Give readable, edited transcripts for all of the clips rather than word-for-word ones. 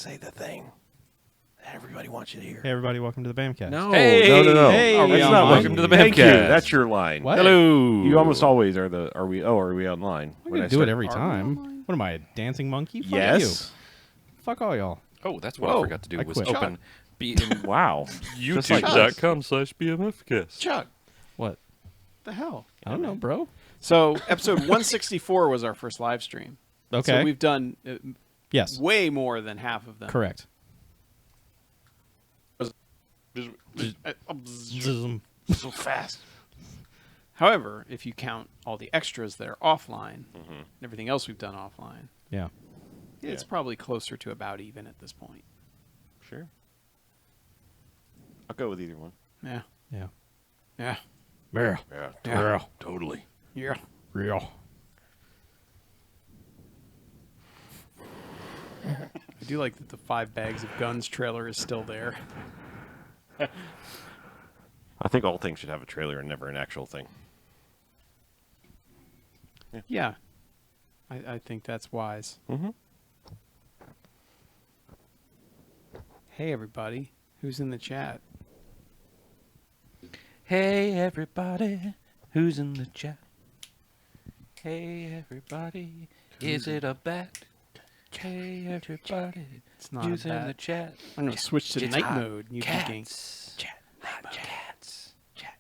Say the thing that everybody wants you to hear. Hey, everybody, welcome to the BMFcast. No, Hey, no. hey, That's not welcome to the Thank you. BMFcast. That's your line. What? Hello. You almost always are the. Are we? Oh, are we online? I'm going to do it every time. What am I, a dancing monkey? Fuck Yes. you. Fuck all y'all. Oh, that's what I Whoa, forgot to do I was quit. open Wow. Just like YouTube.com/BMFcast. Chuck, What? the hell? I don't know, bro. So, episode 164 was our first live stream. Okay. So, we've done Yes. way more than half of them. Correct. So fast. However, if you count all the extras that are offline, and everything else we've done offline, Yeah. it's probably closer to about even at this point. Sure. I'll go with either one. Yeah. Yeah. Yeah. Real. Yeah. Yeah. Real. Totally. Yeah. Real. I do like that the 5 bags of guns trailer is still there. I think all things should have a trailer and never an actual thing. Yeah. I think that's wise. Mm-hmm. Hey, everybody. Who's in the chat? Hey, everybody. Who's in the chat? Hey, everybody. Is it a bat? Hey, everybody. It's not Who's a in the bat. chat? I'm going to switch to It's night hot mode. And you thinking, cats. chat, Hot cats. chat,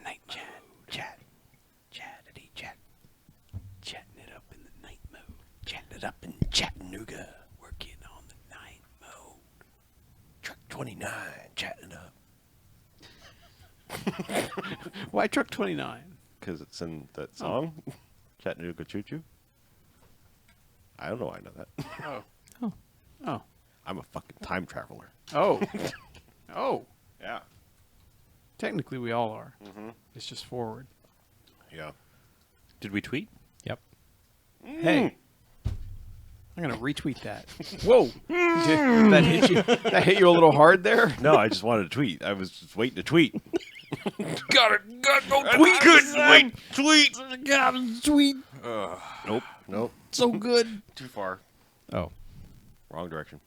night chat, chat, chattity chat. Chatting it up in the night mode. Chatting it up in Chattanooga. Working on the night mode. Truck 29, chatting up. Why Truck 29? Because it's in that song, Chattanooga Choo Choo. I don't know why I know that. Oh. I'm a fucking time traveler. Oh. Oh. Yeah. Technically, we all are. It's just forward. Yeah. Did we tweet? Yep. Hey. I'm going to retweet that. Whoa. Did that hit you? That hit you a little hard there? No, I just wanted to tweet. I was just waiting to tweet. Got no We couldn't wait. Tweet. Got it, tweet. Nope. So good. Too far. Oh. Wrong direction.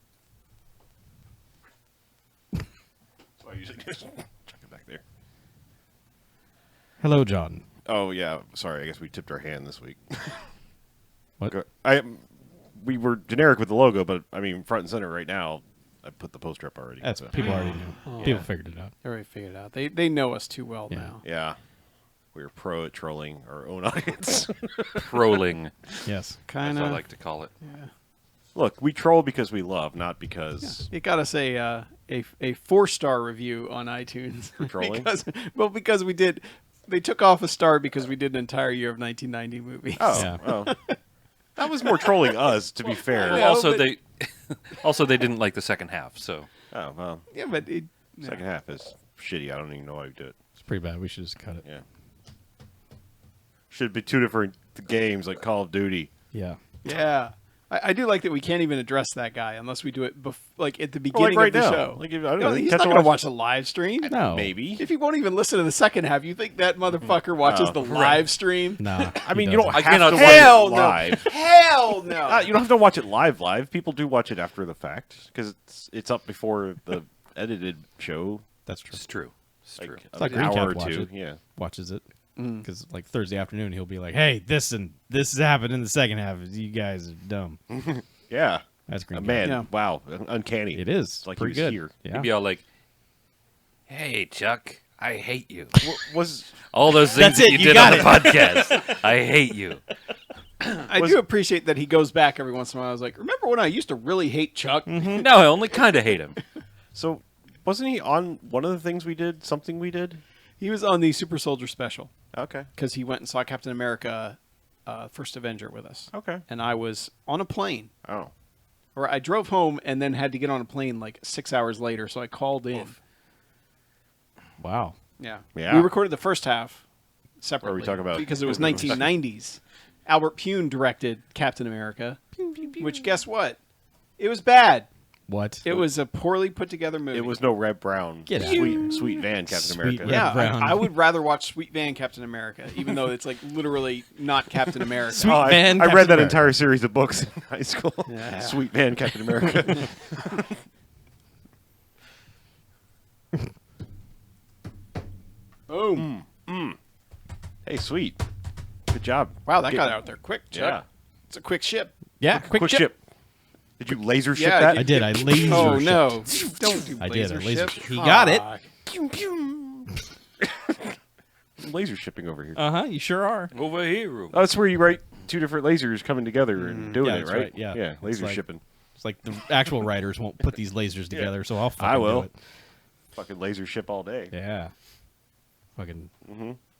So I usually just chuck it back there. Hello, John. Oh yeah. Sorry. I guess we tipped our hand this week. What? We were generic with the logo, but I mean front and center right now. I put the poster up already. That's so. people already knew. People figured it out. Everybody figured it out. They know us too well Yeah. now. Yeah. We're pro at trolling our own audience. Trolling, Yes. Kind as I of. like to call it. Yeah. Look, we troll because we love, not because It got us a 4-star review on iTunes. For trolling? because we did. They took off a star because we did an entire year of 1990 movies. Oh, Yeah. oh. That was more trolling us, to be fair. Yeah, also, but- they didn't like the second half. So Oh, well. Yeah, but it. Second half is shitty. I don't even know why we do it. It's pretty bad. We should just cut it. Yeah. Should be two different games like Call of Duty. Yeah. Yeah. I do like that we can't even address that guy unless we do it like at the Like beginning right of the now. show. Like if, I don't No, know, he's catch not a going to watch- watch a live stream. No. Maybe. If he won't even listen to the second half, you think that motherfucker watches the live stream? Nah. I mean, he you don't doesn't. have cannot- to Hell watch it no. live. Hell no. You don't have to watch it live. People do watch it after the fact because it's up before the edited show. That's true. it's true. It's true. Like It's like an hour Recap or watch two. it. Yeah. Watches it. Because like Thursday afternoon, he'll be like, "Hey, this has happened in the second half. You guys are dumb." Yeah. That's green. Man, Yeah. wow. Uncanny. It is. It's like pretty he was good. here. Yeah. He'd be all like, "Hey, Chuck, I hate you." Was All those things That's that it, you you did got on the podcast. I hate you. I do appreciate that he goes back every once in a while. I was like, remember when I used to really hate Chuck? No, I only kind of hate him. so wasn't he on one of the things we did? Something we did? He was on the Super Soldier special Okay. because he went and saw Captain America First Avenger with us. Okay. And I was on a plane. Oh. Or I drove home and then had to get on a plane like 6 hours later, so I called in. Wow. Yeah. Yeah. We recorded the first half separately. Or we talk about- because it was 1990s. Albert Pune directed Captain America, which guess what? It was bad. What? It was a poorly put together movie. It was no Red Brown. Get out. Sweet Van Captain Sweet America. Red yeah, Brown. I would rather watch Sweet Van Captain America, even though it's like literally not Captain America. Sweet Oh, Van I Captain read that America. entire series of books in high school. Yeah. Sweet Van Captain America. Boom. Hey, sweet. Good job. Wow, that got out there quick, Chuck. Yeah. It's a quick ship. Yeah, Quick ship. Did you laser ship Yeah, that? I did. I laser. Oh, shipped. no. Don't do I did. I laser laser. ship. He got it. Fuck. Pew, pew. Laser shipping over here. You sure are. Over here. Oh, that's where you write two different lasers coming together and doing Yeah, it, that's right? right, yeah. Yeah, It's laser like- shipping. It's like the actual writers won't put these lasers together, so I'll fucking I will. do it. Fucking laser ship all day. Yeah. Fucking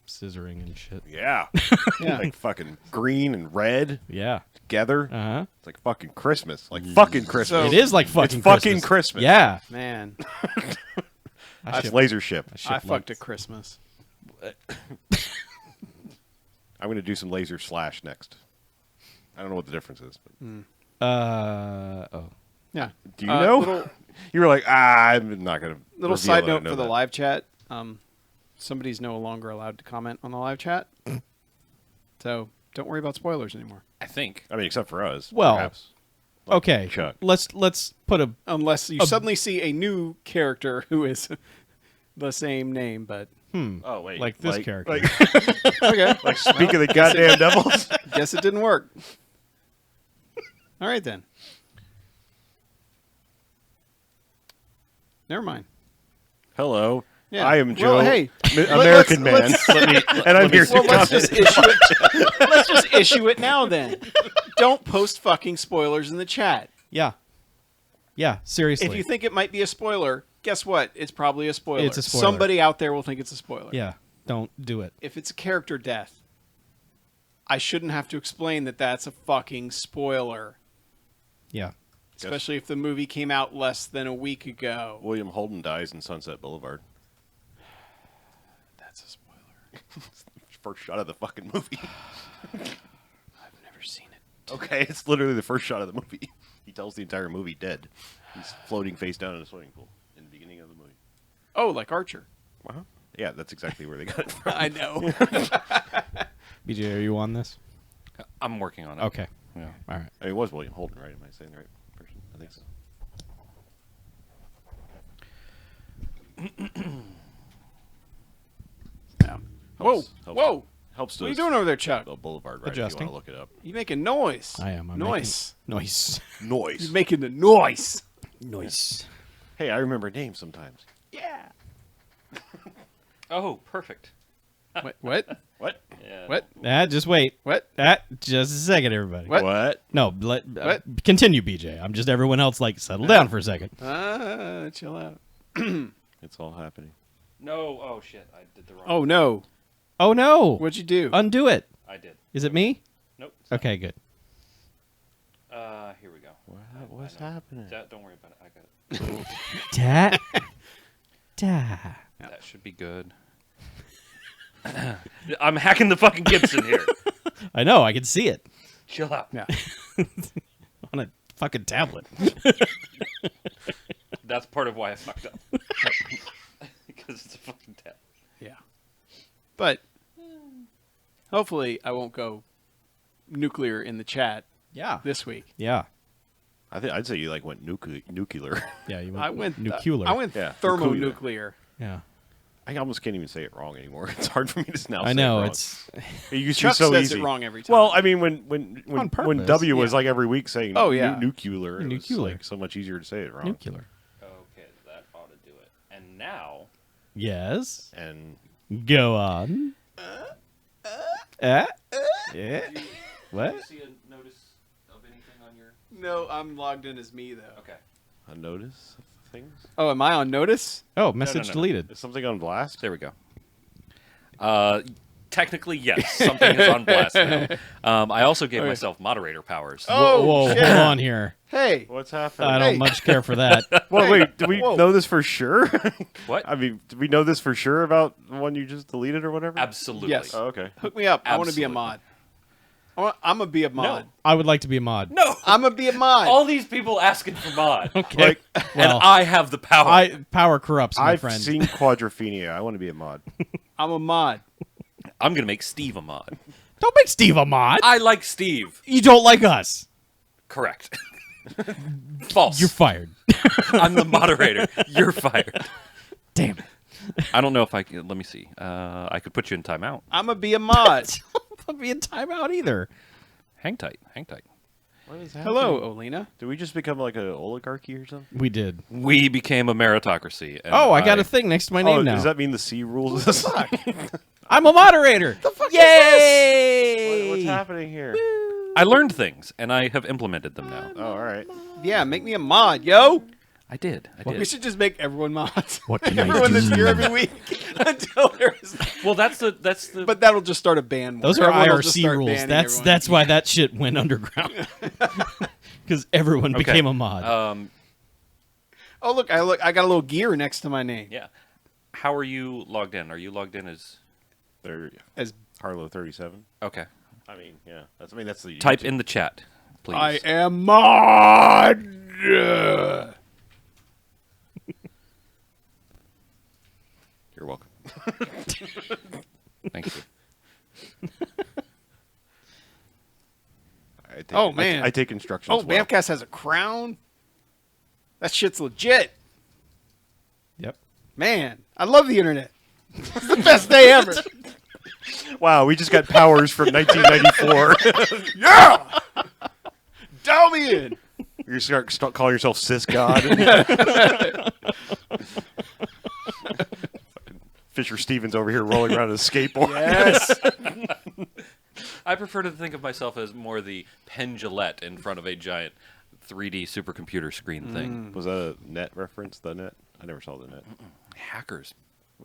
scissoring and shit. Yeah. Yeah. Like fucking green and red Yeah. together. Uh-huh. It's like fucking Christmas. Like fucking Christmas. So- It is like fucking It's fucking Christmas. Yeah. Man, I That's laser ship. I fucked at Christmas. I'm going to do some laser slash next. I don't know what the difference is. But Oh. Yeah. do you know? Little, You were like, I'm not going to. little side note for the live chat. Somebody's no longer allowed to comment on the live chat. So don't worry about spoilers anymore. I think. I mean, except for us. Well, perhaps. Okay. Chuck. Let's put a Unless you suddenly see a new character who is the same name, but Oh, wait. like this character. okay. Like, speak of the goddamn devils. Guess it didn't work. All right then. Never mind. Hello. Yeah. I am Joe, Well, hey, American man. And I'm here to Well, let's comment. just issue it. Let's just issue it now then. Don't post fucking spoilers in the chat. Yeah. Yeah, seriously. If you think it might be a spoiler, guess what? It's probably a spoiler. It's a spoiler. Somebody out there will think it's a spoiler. yeah, don't do it. If it's a character death, I shouldn't have to explain that that's a fucking spoiler. Yeah. Especially if the movie came out less than a week ago. William Holden dies in Sunset Boulevard. That's a spoiler. First shot of the fucking movie. I've never seen it. Okay, it's literally the first shot of the movie. He tells the entire movie dead. He's floating face down in a swimming pool in the beginning of the movie. Oh, like Archer. Uh-huh. Yeah, that's exactly where they got it from. I know. BJ, are you on this? I'm working on it. Okay. Yeah. All right. I mean, it was William Holden, right? Am I saying the right person? I think so. Yeah. Whoa. Helps- Whoa. Helps to What are you doing over there, Chuck? the Boulevard, right? If Adjusting. you want to look it up. You making noise. I am. I'm Noise. Noise. Noise. You're making the noise. Noise. Hey, I remember names sometimes. Yeah. Oh, perfect. What? What? What? Yeah. What? Just wait. What? Just a second, everybody. What? What? No, What? continue, BJ. I'm just everyone else. Like, settle down for a second. Chill out. It's all happening. No. Oh shit! I did the wrong. Oh no. Oh no! What'd you do? Undo it. I did. Is it me? Nope. Okay, good. Here we go. What's I know. happening? Don't worry about it. I got it. Da. Da. That should be good. I'm hacking the fucking Gibson here. I know. I can see it Chill out. Yeah. on a fucking tablet. That's part of why I fucked up. Because it's a fucking tab. Yeah. But hopefully I won't go nuclear in the chat Yeah. this week. Yeah. I'd say you like went nuclear. Yeah. You went. I went nuclear. I went Yeah, thermonuclear. Yeah. I almost can't even say it wrong anymore. It's hard for me to now. I say know. it wrong. It's. It used to Chuck be so says easy. it wrong every time. Well, I mean, when On purpose, W was yeah. like every week saying Oh, yeah. nuclear, it was Nuclear. like so much easier to say it wrong. Nuclear. Okay, that ought to do it. And now, Yes. And Go on. Yeah. What? do you see a notice of anything on your? no, I'm logged in as me though. Okay. a notice of things. Oh, am I on notice? Oh, message no. deleted. Is something on blast? There we go. Technically, yes, something is on blast now. I also gave Okay. myself moderator powers. Oh, Whoa, shit. hold on here. Hey. What's happening? I don't Hey. much care for that. Well, wait. Do we Whoa. know this for sure? What? I mean, do we know this for sure about the one you just deleted or whatever? Absolutely. Yes. Oh, okay. Hook me up. I want to be a Absolutely. mod. I'm gonna be a mod. I would like to be a mod. No. I'm gonna be a mod. All these people asking for mod. Okay. And Well, I have the power. power corrupts, my I've friend. seen Quadrophenia. I want to be a mod. I'm a mod. I'm going to make Steve a mod. Don't make Steve a mod. I like Steve. You don't like us. Correct. False. You're fired. I'm the moderator. You're fired. Damn it. I don't know if I can. Let me see. I could put you in timeout. I'm gonna be a mod. Don't be in timeout either. Hang tight. Hang tight. What is happening? Hello, Olena. Did we just become like an oligarchy or something? We did. We became a meritocracy. And Oh, I got a thing next to my name now. Does that mean the C rules? What I'm a moderator. The fuck Yay! what's happening here? I learned things, and I have implemented them now. Oh, all right. Yeah, make me a mod, yo. I did. We should just make everyone mods. What can I Everyone that's do? here every week until there's. Well, that's the. But that'll just start a ban. war. Those are Everyone will just IRC start rules. banning That's everyone. that's why that shit went underground. Because everyone Okay. became a mod. Oh look! I got a little gear next to my name. Yeah. How are you logged in? Are you logged in as? There, As Harlow 37. Okay. I mean, yeah. That's the Type YouTube. in the chat, please. I am mod. You're welcome. Thank you. I take, Oh, man. I take instructions. Oh, well. BMFcast has a crown. That shit's legit, Yep. man. I love the internet. It's the best day ever. Wow, we just got powers from 1994. Yeah. Dial me in. You start calling yourself cis god. Fisher Stevens over here rolling around on a skateboard. Yes. I prefer to think of myself as more the pendulette in front of a giant 3D supercomputer screen thing. Was that a net reference? The net? I never saw the net. Hackers.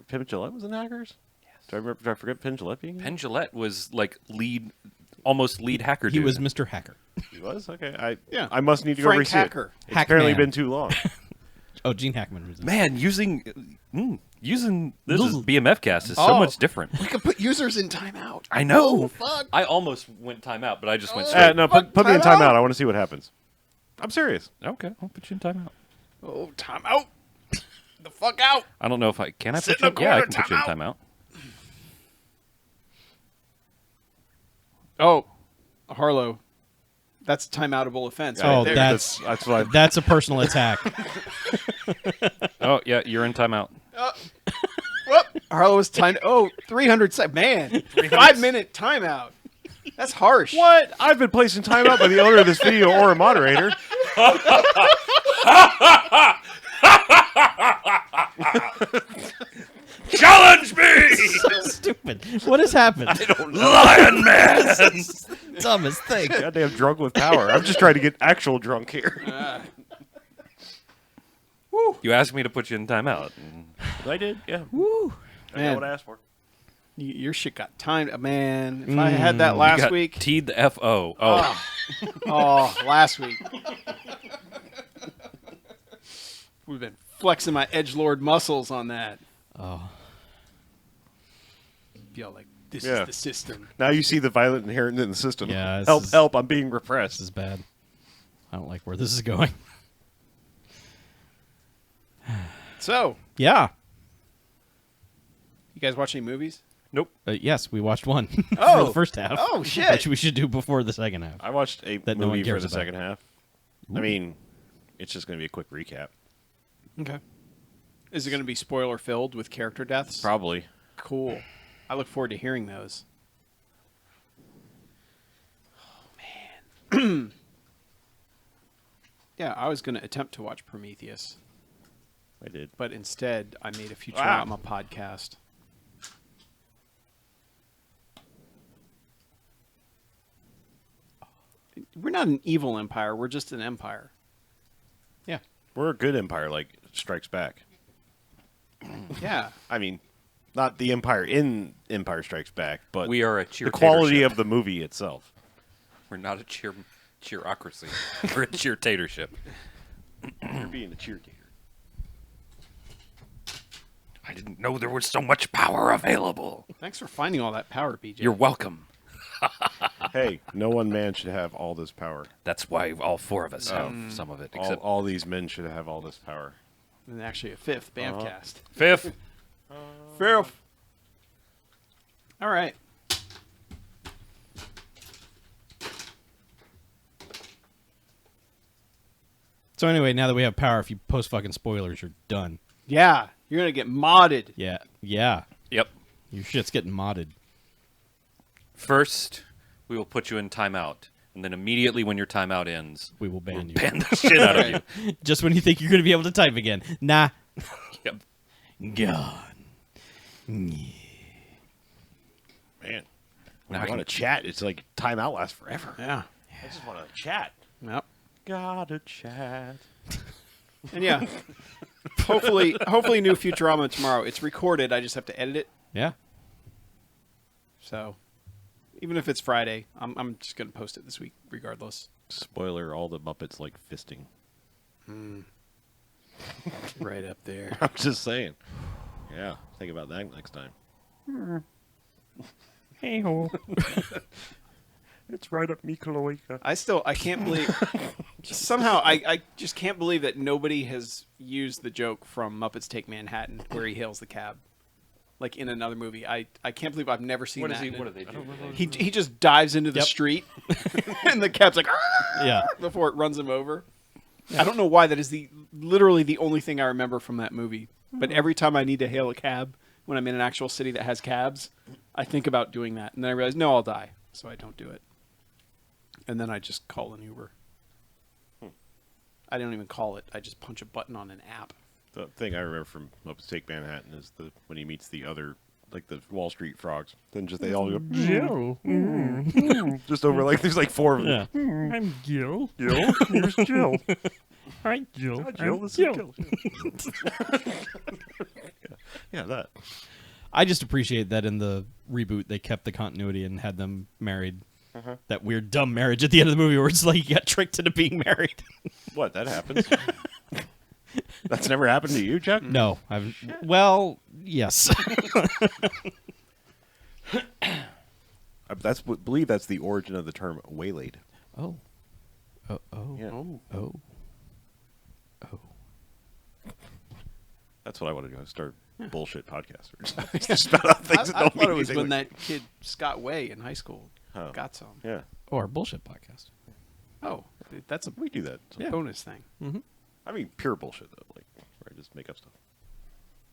Penn Jillette was in Hackers? Yes. Did I forget Penn Jillette being in it? Penn Jillette was like almost lead hacker. He dude. was Mr. Hacker. He was? Okay. I Yeah. must need to Frank go re-see Hacker. it. It's Hackman. apparently been too long. Oh, Gene Hackman was in it. Man, using this is Zzz. BMFcast is so Oh. much different. We could put users in timeout. I know. Oh, fuck. I almost went timeout, but I just went straight. No, put me in Time out? timeout. I want to see what happens. I'm serious. Okay, I'll put you in timeout. Oh, timeout. The fuck out. I don't know if I can. I Sit put you. in the Yeah, I corner, can put you in timeout. Oh, Harlow. That's a timeoutable offense. Oh, right there. that's That's what I... that's a personal attack. Oh yeah, you're in timeout. Whoop. Harlow was timed. Oh, 300 seconds. Man, 5-minute timeout. That's harsh. What? I've been placed in timeout by the owner of this video or a moderator. Challenge me, So stupid. What has happened? Lion Man. Dumbest thing. Goddamn drunk with power. I'm just trying to get actual drunk here. You asked me to put you in timeout. I did, yeah. Woo. I know Man. what I asked for. Your shit got timed. Man, if I had that You last got week. T'd the F-O. Oh, Oh, last week. We've been flexing my edgelord muscles on that. Oh. Feel like this Yeah. is the system. Now you see the violent inherent in the system. Yeah, this help, is- help, I'm being This repressed. is bad. I don't like where this is going. So, Yeah. you guys watch any movies? nope. Yes, we watched one for Oh. the first half. Oh, shit. Which we should do before the second half. I watched a That no one movie for cares the about. second half. I mean, it's just going to be a quick recap. Okay. Is it going to be spoiler filled with character deaths? Probably. Cool. I look forward to hearing those. Oh, man. Yeah, I was going to attempt to watch Prometheus, I did. but instead I made a Futurama podcast. We're not an evil empire. We're just an empire. Yeah. We're a good empire, like Strikes Back. Yeah. I mean, not the empire in Empire Strikes Back, but We are a the quality cheertatorship. of the movie itself. We're not a cheerocracy. We're a cheertatorship. You're being a cheerleader. I didn't know there was so much power available. Thanks for finding all that power, BJ. You're welcome. Hey, no one man should have all this power. That's why all four of us have some of it. Except All these men should have all this power. And actually a fifth BMFcast. fifth. Fifth. All right. So anyway, now that we have power, if you post fucking spoilers, you're done. Yeah, you're gonna get modded. Yeah. Yeah. Yep. Your shit's getting modded. First, we will put you in timeout, and then immediately when your timeout ends, We will ban you. ban the shit out of you. Just when you think you're going to be able to type again. Nah. Yep. God. Man, when Now I I want to chat, it's like timeout lasts forever. Yeah. I just want to chat. Yep. Gotta chat. And yeah, hopefully new Futurama tomorrow. It's recorded. I just have to edit it. Yeah. So even if it's Friday, I'm just gonna post it this week regardless. Spoiler: all the Muppets like fisting. Right up there. I'm just saying. Yeah, think about that next time. Hey ho. It's right up me, cloaca. I can't believe somehow I just can't believe that nobody has used the joke from Muppets Take Manhattan where he hails the cab. Like in another movie. I can't believe I've never seen What that. is he? What do they do? He just dives into the Yep. street and the cab's like "Arr!" Yeah. before it runs him over. I don't know why that is literally the only thing I remember from that movie. But every time I need to hail a cab when I'm in an actual city that has cabs, I think about doing that. And then I realize, no, I'll die. So I don't do it. And then I just call an Uber. I don't even call it. I just punch a button on an app. The thing I remember from Muppets Take Manhattan is when he meets the other, like the Wall Street frogs. Then just they all go, Jill. Just over like there's like four of them. Yeah. I'm Gil. Jill, here's Jill. Hi, Jill. Hi, Jill. This is Jill. Yeah, that. I just appreciate that in the reboot they kept the continuity and had them married. That weird dumb marriage at the end of the movie where it's like you got tricked into being married. What? That happens? That's never happened to you, Chuck? No, well, yes. Believe that's the origin of the term waylaid. Oh. Oh. Yeah. Oh. That's what I want to do. I start bullshit podcast. Just about things that I don't thought it mean was anything. when that kid Scott Way in high school Oh. got some. Yeah, Or bullshit podcast. Oh, that's a we do that. bonus thing. I mean, pure bullshit though. Like, where I just make up stuff.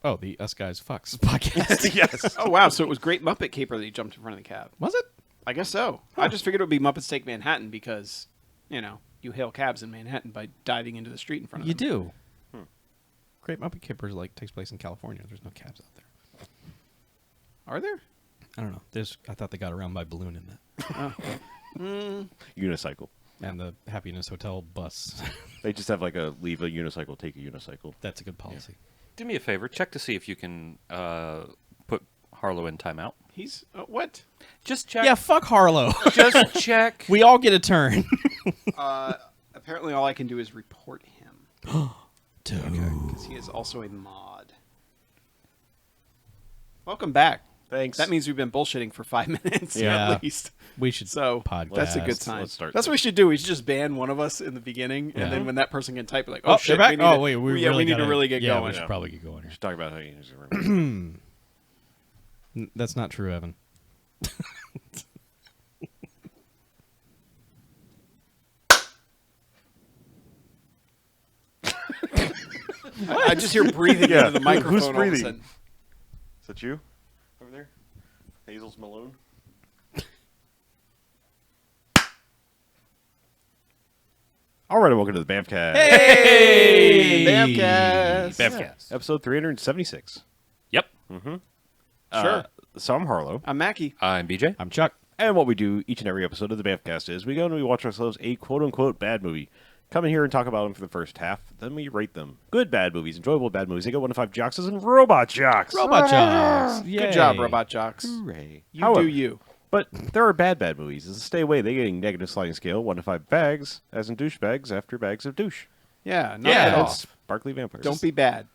Oh, the Us Guys Fucks podcast. Yes. Oh wow! So it was Great Muppet Caper that he jumped in front of the cab. Was it? I guess so. I just figured it would be Muppets Take Manhattan because, you hail cabs in Manhattan by diving into the street in front of You them. do. Great Muppet Capers takes place in California. There's no cabs out there. Are there? I don't know. I thought they got around by balloon in that. Unicycle. And the Happiness Hotel bus. They just have like a leave a unicycle, take a unicycle. That's a good policy. Do me a favor. Check to see if you can put Harlow in timeout. He's what? Just check. Yeah, fuck Harlow. Just check. We all get a turn. Apparently, all I can do is report him Dude. because he is also a mod. Welcome back. Thanks. That means we've been bullshitting for 5 minutes Yeah. at least. We should So podcast. that's a good sign. Let's start That's what we this. should do. We should just ban one of us in the beginning, Yeah. and then when that person can type, we're like, Oh, oh shit, they're back? we need Oh, to, wait, we yeah, really we need gotta, to really get yeah, going. we should probably get going here. Just talk about how you just remember. That's not true, Evan. I just hear breathing Yeah. into the microphone Who's all of a breathing? sudden. Is that you over there? Hazel's Malone? All right, welcome to the BMFcast. Hey, BMFcast. BMFcast. Episode 376. Yep. Sure. So I'm Harlow. I'm Mackie. I'm BJ. I'm Chuck. And what we do each and every episode of the BMFcast is we go and we watch ourselves a quote-unquote bad movie. Come in here and talk about them for the first half. Then we rate them. Good bad movies, enjoyable bad movies. They go 1 to 5 jocks and robot jocks. Robot Jocks. Good job, Robot Jocks. Hooray. You However, do you. But there are bad movies. As a stay away, they're getting negative sliding scale, 1 to 5 bags, as in douchebags after bags of douche. Yeah. Knock Yeah. it Don't off. sparkly vampires. Don't be bad.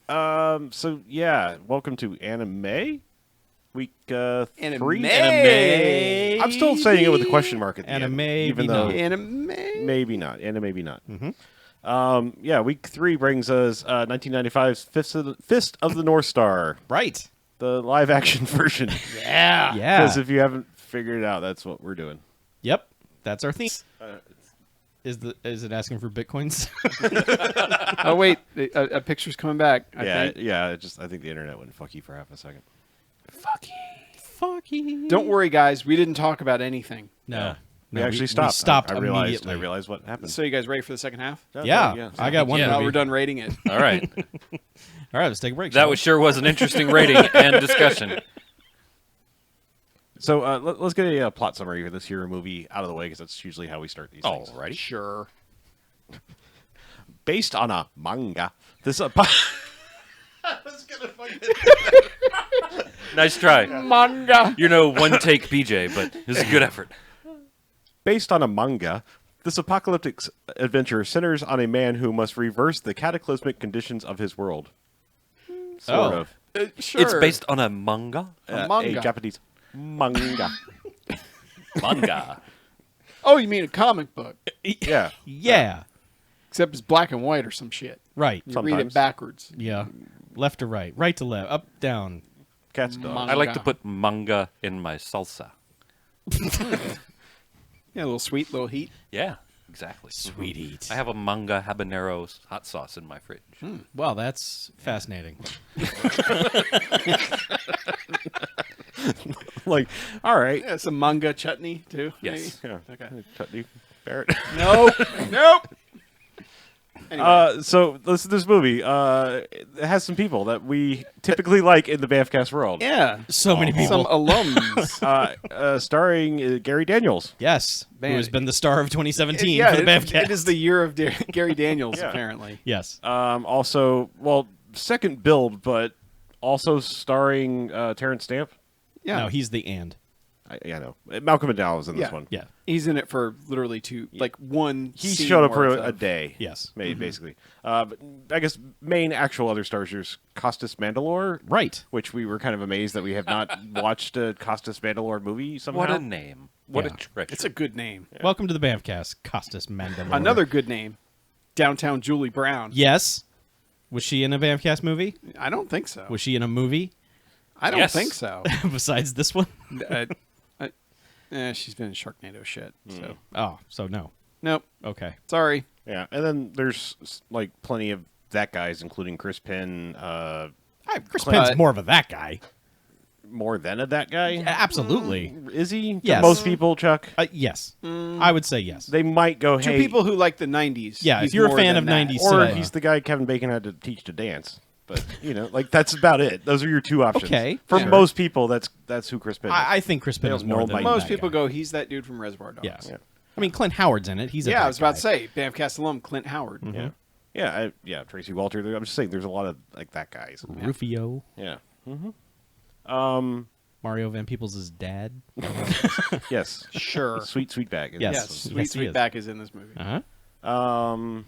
So yeah, welcome to anime. week 3. Anime. I'm still saying it with a question mark at the Anime, end, even maybe though not. Anime. maybe not. Anime, maybe not. Yeah, week 3 brings us 1995's Fist of the North Star, Right. the live-action version. Yeah. Yeah. Because if you haven't figured it out, that's what we're doing. Yep. That's our theme. Is it asking for bitcoins? Oh wait, a picture's coming back. I think. I think the internet went fucky for half a second. Fucky. Don't worry, guys. We didn't talk about anything. No. We No, actually stopped. stopped I immediately. realized what happened. So you guys ready for the second half? Yeah. I got one Yeah. Now movie. we're done rating it. All right. All right, let's take a break. That shall was sure was an interesting rating and discussion. So let's get a plot summary of this here movie out of the way, because that's usually how we start these things. Alrighty. Sure. Based on a manga, this Nice try. Manga. You're no one take BJ, but it was a good effort. Based on a manga, this apocalyptic adventure centers on a man who must reverse the cataclysmic conditions of his world. Sort Oh. of. Sure. It's based on a manga. A manga. A Japanese manga. Manga. Oh, you mean a comic book? Yeah. Yeah. Except it's black and white or some shit. Right. You read Sometimes. it backwards. Yeah. Left to right. Right to left. Up, down. Cats and dogs. Manga. I like to put manga in my salsa. Yeah, a little sweet, little heat. Yeah, exactly. Sweet eat. I have a manga habanero hot sauce in my fridge. Well, that's fascinating. Like, all right. Yeah, some manga chutney too. Yes. Yeah. Okay. Chutney Barrett. Nope. Nope. Anyway. So this movie it has some people that we typically like in the BMFcast world. Yeah. So many Some people. alums. Starring Gary Daniels. Yes. Man. Who has been the star of 2017 yeah, for the it, BMFcast. it is the year of Gary Daniels, Yeah. apparently. Yes. Also, well, second build, but also starring Terrence Stamp. Yeah. No, he's the and. I know. Malcolm McDowell was in this Yeah. one. Yeah. He's in it for literally one. He scene showed up for worth a of- day. Yes. Basically. But I guess main actual other stars here's Costas Mandalore, Right. which we were kind of amazed that we have not watched a Costas Mandalore movie somehow. What a name. What Yeah. a treasure. It's a good name. Welcome to the BMFcast, Costas Mandalore. Another good name. Downtown Julie Brown. Yes. Was she in a BMFcast movie? I don't think so. Was she in a movie I don't Yes. think so. besides this one? She's been in Sharknado shit. So Oh, so no. nope. Okay. Sorry. Yeah, and then there's like plenty of that guys, including Chris Penn, Chris Clint- Penn's more of a that guy. more than a that guy. Absolutely. Is he? To Yes. most people, Chuck. Yes. I would say yes. They might go, To hey, people who like the 90s. Yeah, he's if you're a more fan than of that. 90s or cinema. he's the guy Kevin Bacon had to teach to dance. But like that's about it. Those are your two options. Okay, For sure. most people, that's who Chris Penn is. I think Chris Penn They is don't more know than my- Most that people guy. go, he's that dude from Reservoir Dogs. Yes. Yeah. I mean, Clint Howard's in it. He's a Yeah, that I was about guy. to say, BMFcast alum Clint Howard. Yeah, Tracy Walter. I'm just saying, there's a lot of like that guys. Rufio. Yeah. Mario Van Peebles' dad. Yes. Sure. Sweetback. Yes. Yes, Sweet Yes, he is. Sweetback is in this movie. Uh-huh.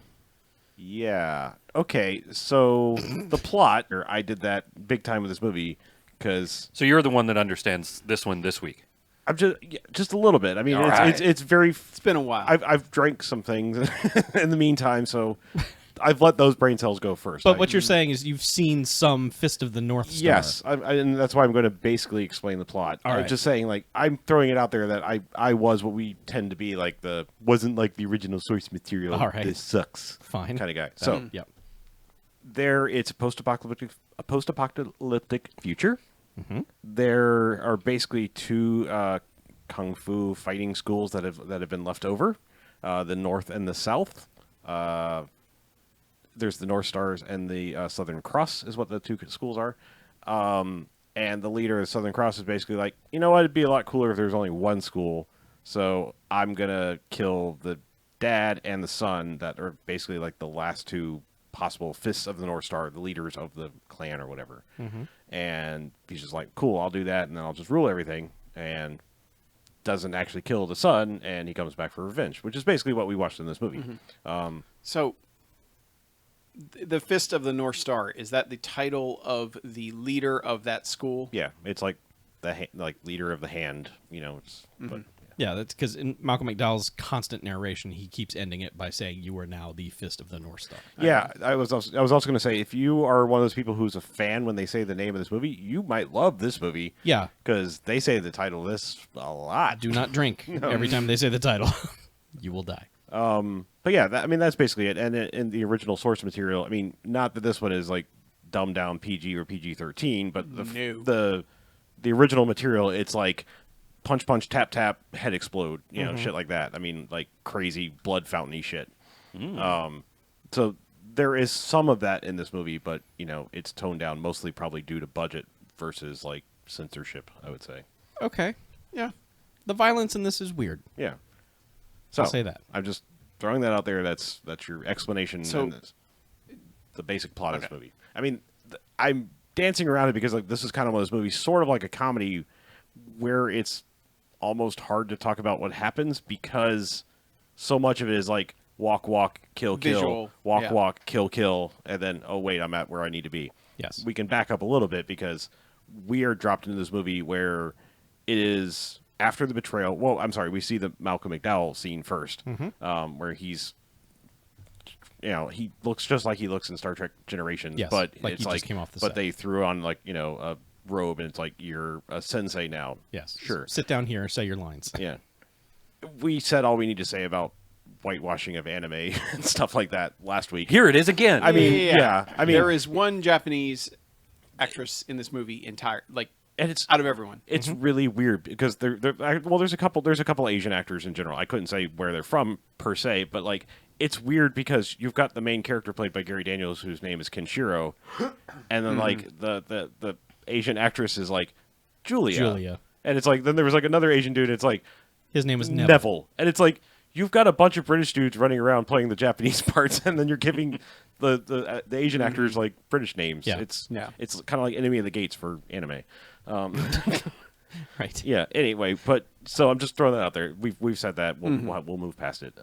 Yeah. Okay. So the plot, or I did that big time with this movie because So you're the one that understands this one this week. I'm just a little bit. I mean, All it's, right. it's very. It's been a while. I've drank some things in the meantime, so I've let those brain cells go first. But what you're saying is you've seen some Fist of the North Star. Yes, and that's why I'm going to basically explain the plot. All I'm right. just saying, like, I'm throwing it out there that I was what we tend to be, like wasn't like the original source material. All right. This sucks. Fine. Kind of guy. So Yep. it's a post-apocalyptic future. Mm-hmm. There are basically two kung fu fighting schools that have been left over, the North and the South. There's the North Stars and the Southern Cross is what the two schools are. And the leader of the Southern Cross is basically like, you know what, it'd be a lot cooler if there's only one school. So I'm going to kill the dad and the son that are basically like the last two possible Fists of the North Star, the leaders of the clan or whatever. And he's just like, cool, I'll do that, and then I'll just rule everything. And doesn't actually kill the son, and he comes back for revenge, which is basically what we watched in this movie. So, the Fist of the North Star, is that the title of the leader of that school? Yeah, it's like like leader of the hand. You know, but Yeah, that's because in Malcolm McDowell's constant narration, he keeps ending it by saying, "You are now the fist of the North Star." yeah, I was also going to say, if you are one of those people who's a fan when they say the name of this movie, you might love this movie. Yeah. Because they say the title of this a lot. Do not drink every time they say the title. You will die. But yeah, I mean, that's basically it. And in the original source material, I mean, not that this one is like dumbed down PG or PG-13, but the original material, it's like punch, punch, tap, tap, head explode, you know, shit like that. I mean, like crazy blood fountain-y shit. So there is some of that in this movie, but, you know, it's toned down mostly probably due to budget versus, like, censorship, I would say. Okay. Yeah. The violence in this is weird. Yeah. So I'll say that. I'm just throwing that out there. That's your explanation. So- and the basic plot of this movie. I mean, I'm dancing around it because like this is kind of one of those movies, sort of like a comedy, where it's almost hard to talk about what happens because so much of it is like walk, walk, kill, kill, Visual, walk, yeah. walk, kill, kill, and then oh wait, I'm at where I need to be. Yes. We can back up a little bit because we are dropped into this movie where it is after the betrayal. Well, I'm sorry, we see the Malcolm McDowell scene first, where he's, you know, he looks just like he looks in Star Trek Generations, Yes, but like it's he like, just came off the but set. they threw on like, you know, a robe and it's like you're a sensei now. Yes. Sure. Sit down here, say your lines. Yeah. We said all we need to say about whitewashing of anime and stuff like that last week. Here it is again. I mean, yeah. I mean, there is one Japanese actress in this movie and it's out of everyone. It's really weird because there's a couple Asian actors in general. I couldn't say where they're from per se, but like it's weird because you've got the main character played by Gary Daniels, whose name is Kenshiro, and then like the Asian actress is like Julia, and it's like then there was like another Asian dude. It's like His name is Neville, and it's like you've got a bunch of British dudes running around playing the Japanese parts, and then you're giving the Asian actors like British names. Yeah. It's Yeah. it's kind of like Enemy of the Gates for anime. Right. Yeah. Anyway, but so I'm just throwing that out there. We've said that. We'll move past it.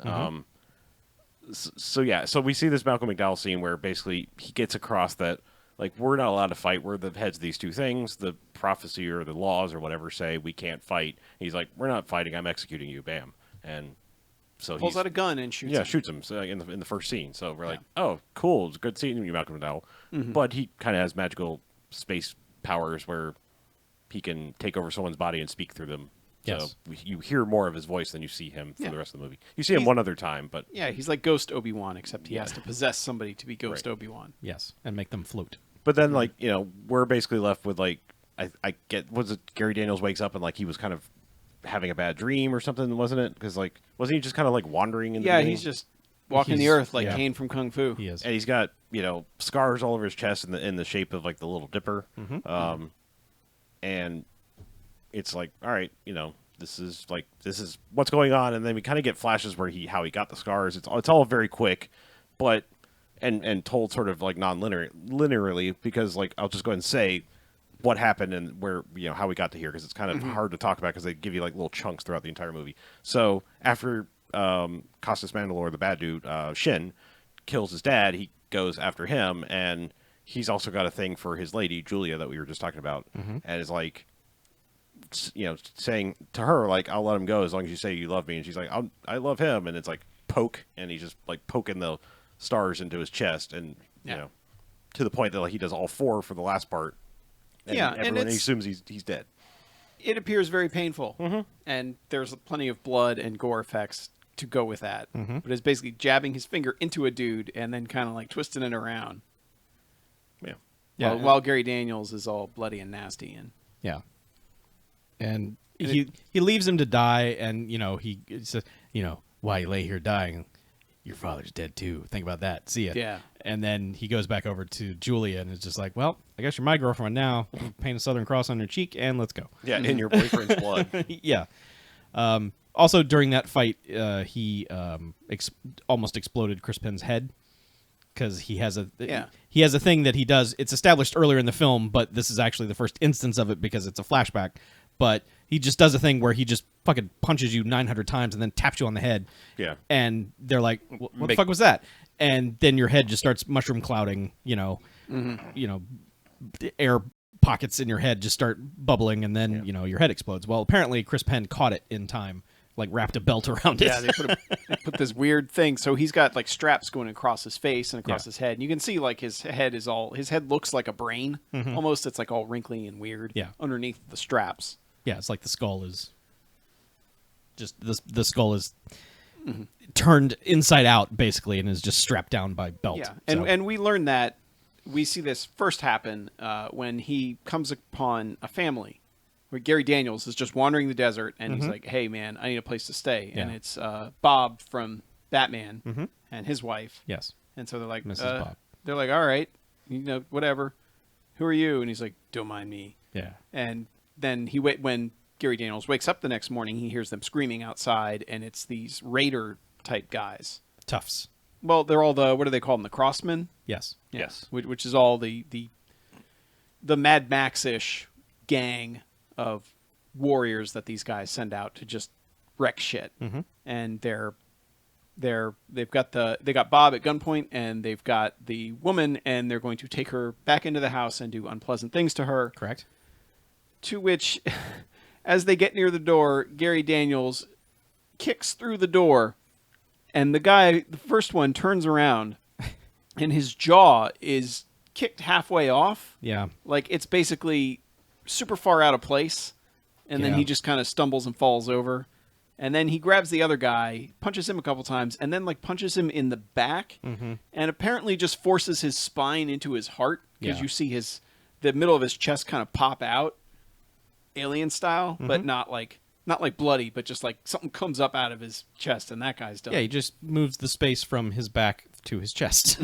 So yeah. So we see this Malcolm McDowell scene where basically he gets across that like we're not allowed to fight. We're the heads of these two things. The prophecy or the laws or whatever say we can't fight. He's like, we're not fighting. I'm executing you. Bam. And so Pulls he's out a gun and shoots. him. shoots him so, in the first scene. So we're like, oh, cool. It's good seeing you, Malcolm McDowell. But he kind of has magical space powers where he can take over someone's body and speak through them. Yes. So you hear more of his voice than you see him for Yeah. the rest of the movie. You see him one other time, but Yeah, he's like Ghost Obi-Wan, except he has to possess somebody to be Ghost Right. Obi-Wan. Yes. And make them float. then like you know we're basically left with like I get was it Gary Daniels wakes up and like he was kind of having a bad dream or something, wasn't it? Because like wasn't he just kind of like wandering in the Yeah, beginning? he's just walking the He's- earth like yeah. Kane from Kung Fu. He is. and he's got you know scars all over his chest in the shape of like the Little Dipper, and it's like all right, you know this is what's going on, and then we kind of get flashes where how he got the scars. It's all very quick, but and told sort of like linearly because like I'll just go ahead and say what happened and where you know how we got to here because it's kind of hard to talk about because they give you like little chunks throughout the entire movie. So after Costas Mandalore, the bad dude, Shin, kills his dad, he goes after him, and he's also got a thing for his lady Julia that we were just talking about, and is like, you know, saying to her like, "I'll let him go as long as you say you love me," and she's like, I love him, and it's like poke, and he's just like poking the stars into his chest, and you know, to the point that like he does all four for the last part. And Yeah, and everyone it's- assumes he's dead. It appears very painful, and there's plenty of blood and gore effects to go with that. But it's basically jabbing his finger into a dude and then kind of like twisting it around. Yeah. Yeah. While Gary Daniels is all bloody and nasty and Yeah. And he leaves him to die, and, you know, he says, you know, why you lay here dying? Your father's dead, too. Think about that. See ya. Yeah. And then he goes back over to Julia and is just like, well, I guess you're my girlfriend now. Paint a Southern Cross on your cheek, and let's go. Yeah, in your boyfriend's blood. Yeah. Also, during that fight, he almost exploded Chris Penn's head because he has a thing that he does. It's established earlier in the film, but this is actually the first instance of it because it's a flashback. But he just does a thing where he just fucking punches you 900 times and then taps you on the head. Yeah. And they're like, "What the fuck was that?" And then your head just starts mushroom clouding. You know, air pockets in your head just start bubbling, and then your head explodes. Well, apparently Chris Penn caught it in time, like wrapped a belt around it. Yeah, they put this weird thing. So he's got like straps going across his face and across his head. And you can see like his head looks like a brain. Almost, it's like all wrinkly and weird. Yeah. Underneath the straps. Yeah, it's like the skull is just the skull is turned inside out basically, and is just strapped down by belt. Yeah, So- and we learn that we see this first happen when he comes upon a family where Gary Daniels is just wandering the desert, and he's like, "Hey, man, I need a place to stay." And Yeah. it's Bob from Batman and his wife. yes, And so they're like, Mrs. Bob. They're like, "All right, whatever. Who are you?" And he's like, "Don't mind me." yeah, And then when Gary Daniels wakes up the next morning, he hears them screaming outside, and it's these raider type guys. Tufts. Well, they're all what do they call them? The Crossmen. Yes, Yes. Which is all the Mad Max-ish gang of warriors that these guys send out to just wreck shit. And they got Bob at gunpoint, and they've got the woman, and they're going to take her back into the house and do unpleasant things to her. correct. To which, as they get near the door, Gary Daniels kicks through the door, and the first one, turns around, and his jaw is kicked halfway off. Yeah, Like, it's basically super far out of place, and then Yeah. he just kind of stumbles and falls over. And then he grabs the other guy, punches him a couple times, and then like punches him in the back, and apparently just forces his spine into his heart, because Yeah. you see the middle of his chest kind of pop out, alien style, but not like bloody, but just like something comes up out of his chest, and that guy's done. yeah. He just moves the space from his back to his chest.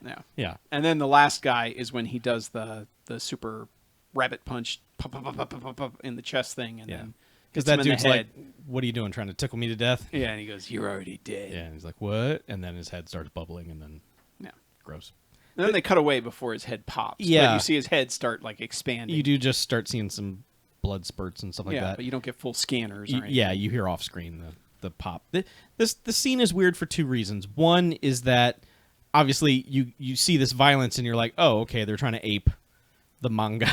Yeah. Yeah, And then the last guy is when he does the super rabbit punch pop, pop, pop, pop, pop, pop, in the chest thing, and yeah. then Because gets that him in the dude's like, head. "What are you doing? Trying to tickle me to death?" Yeah, and he goes, "You're already dead." Yeah, and he's like, "What?" And then his head starts bubbling, and then Yeah. gross. And then they cut away before his head pops. Yeah. But you see his head start like expanding. You do just start seeing some blood spurts and stuff like yeah, that. but you don't get full scanners. Or anything. Yeah, you hear off screen the pop. The scene is weird for two reasons. One is that obviously you see this violence and you're like, oh, okay, they're trying to ape the manga,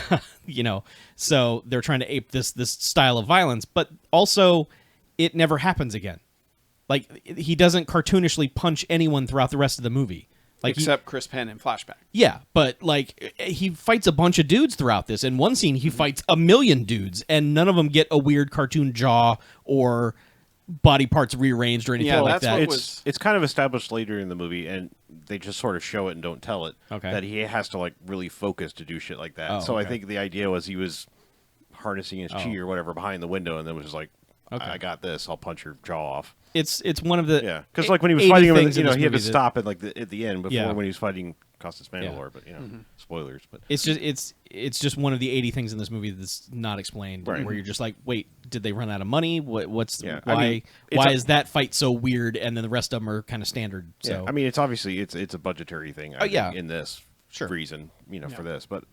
so they're trying to ape this style of violence, but also it never happens again. Like, he doesn't cartoonishly punch anyone throughout the rest of the movie. Like Except Chris Penn in Flashback. yeah, but like he fights a bunch of dudes throughout this. In one scene, he fights 1,000,000 dudes, and none of them get a weird cartoon jaw or body parts rearranged or anything Yeah, like that's that. what was- It's kind of established later in the movie, and they just sort of show it and don't tell it. Okay. That he has to like really focus to do shit like that. Oh, so I okay. think the idea was he was harnessing his chi or whatever behind the window, and then was just like, Okay. I got this. I'll punch your jaw off. It's one of the Yeah, because like when he was 80 fighting him, things in he this had to movie that- stop at like at the end before Yeah. when he was fighting Costas Mandalore. Yeah. But spoilers. But It's just one of the 80 things in this movie that's not explained. Right. Where you're just like, wait, did they run out of money? What's Yeah, why? I mean, it's why a- is that fight so weird? And then the rest of them are kind of standard. So yeah, I mean, it's obviously it's a budgetary thing. I think, yeah. in this Sure. reason, for this, but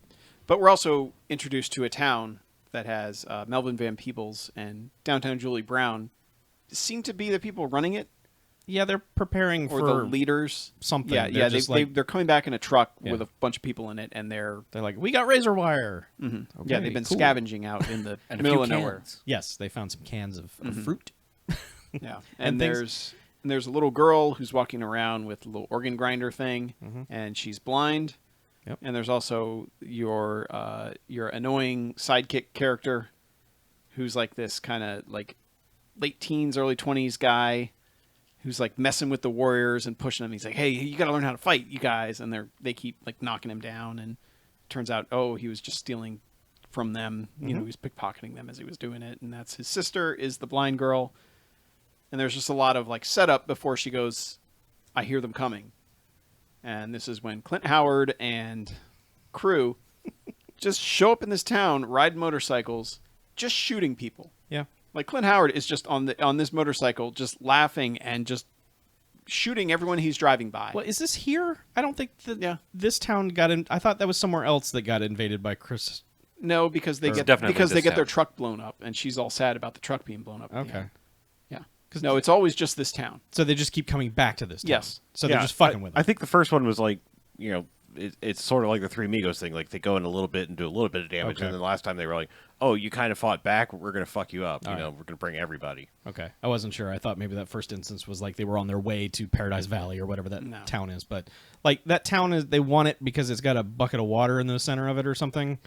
But we're also introduced to a town that has Melvin Van Peebles and downtown Julie Brown seem to be the people running it, yeah, they're preparing or for the leaders. something. Yeah, They're yeah. just like- They're coming back in a truck Yeah. with a bunch of people in it, and they're like, we got razor wire. yeah, Okay, they've been cool. scavenging out in the And a middle few of nowhere. cans. Yes, they found some cans of fruit. Yeah, And and things- there's a little girl who's walking around with a little organ grinder thing, and she's blind. Yep. And there's also your annoying sidekick character, who's like this kind of like late teens, early 20s guy, who's like messing with the warriors and pushing them. He's like, "Hey, you got to learn how to fight, you guys!" And they keep like knocking him down. And it turns out, oh, he was just stealing from them. You know, he was pickpocketing them as he was doing it. And that's his sister is the blind girl. And there's just a lot of like setup before she goes, "I hear them coming." And this is when Clint Howard and crew just show up in this town, ride motorcycles, just shooting people. Yeah. Like Clint Howard is just on this motorcycle, just laughing and just shooting everyone he's driving by. Well, is this here? I don't think that Yeah. this town got in. I thought that was somewhere else that got invaded by Chris. No, because they It's get definitely because they this get their town. truck blown up, and she's all sad about the truck being blown up. at the Okay. end. Yeah. No, it's always just this town. So they just keep coming back to this town. Yes. So they're Yeah, just fucking with it. I think the first one was like, it's sort of like the Three Amigos thing. Like they go in a little bit and do a little bit of damage, Okay. and then the last time they were like, "Oh, you kind of fought back. We're gonna fuck you up. All you know, right. we're gonna bring everybody." Okay, I wasn't sure. I thought maybe that first instance was like they were on their way to Paradise Valley or whatever that No. town is. But like that town is, they want it because it's got a bucket of water in the center of it or something.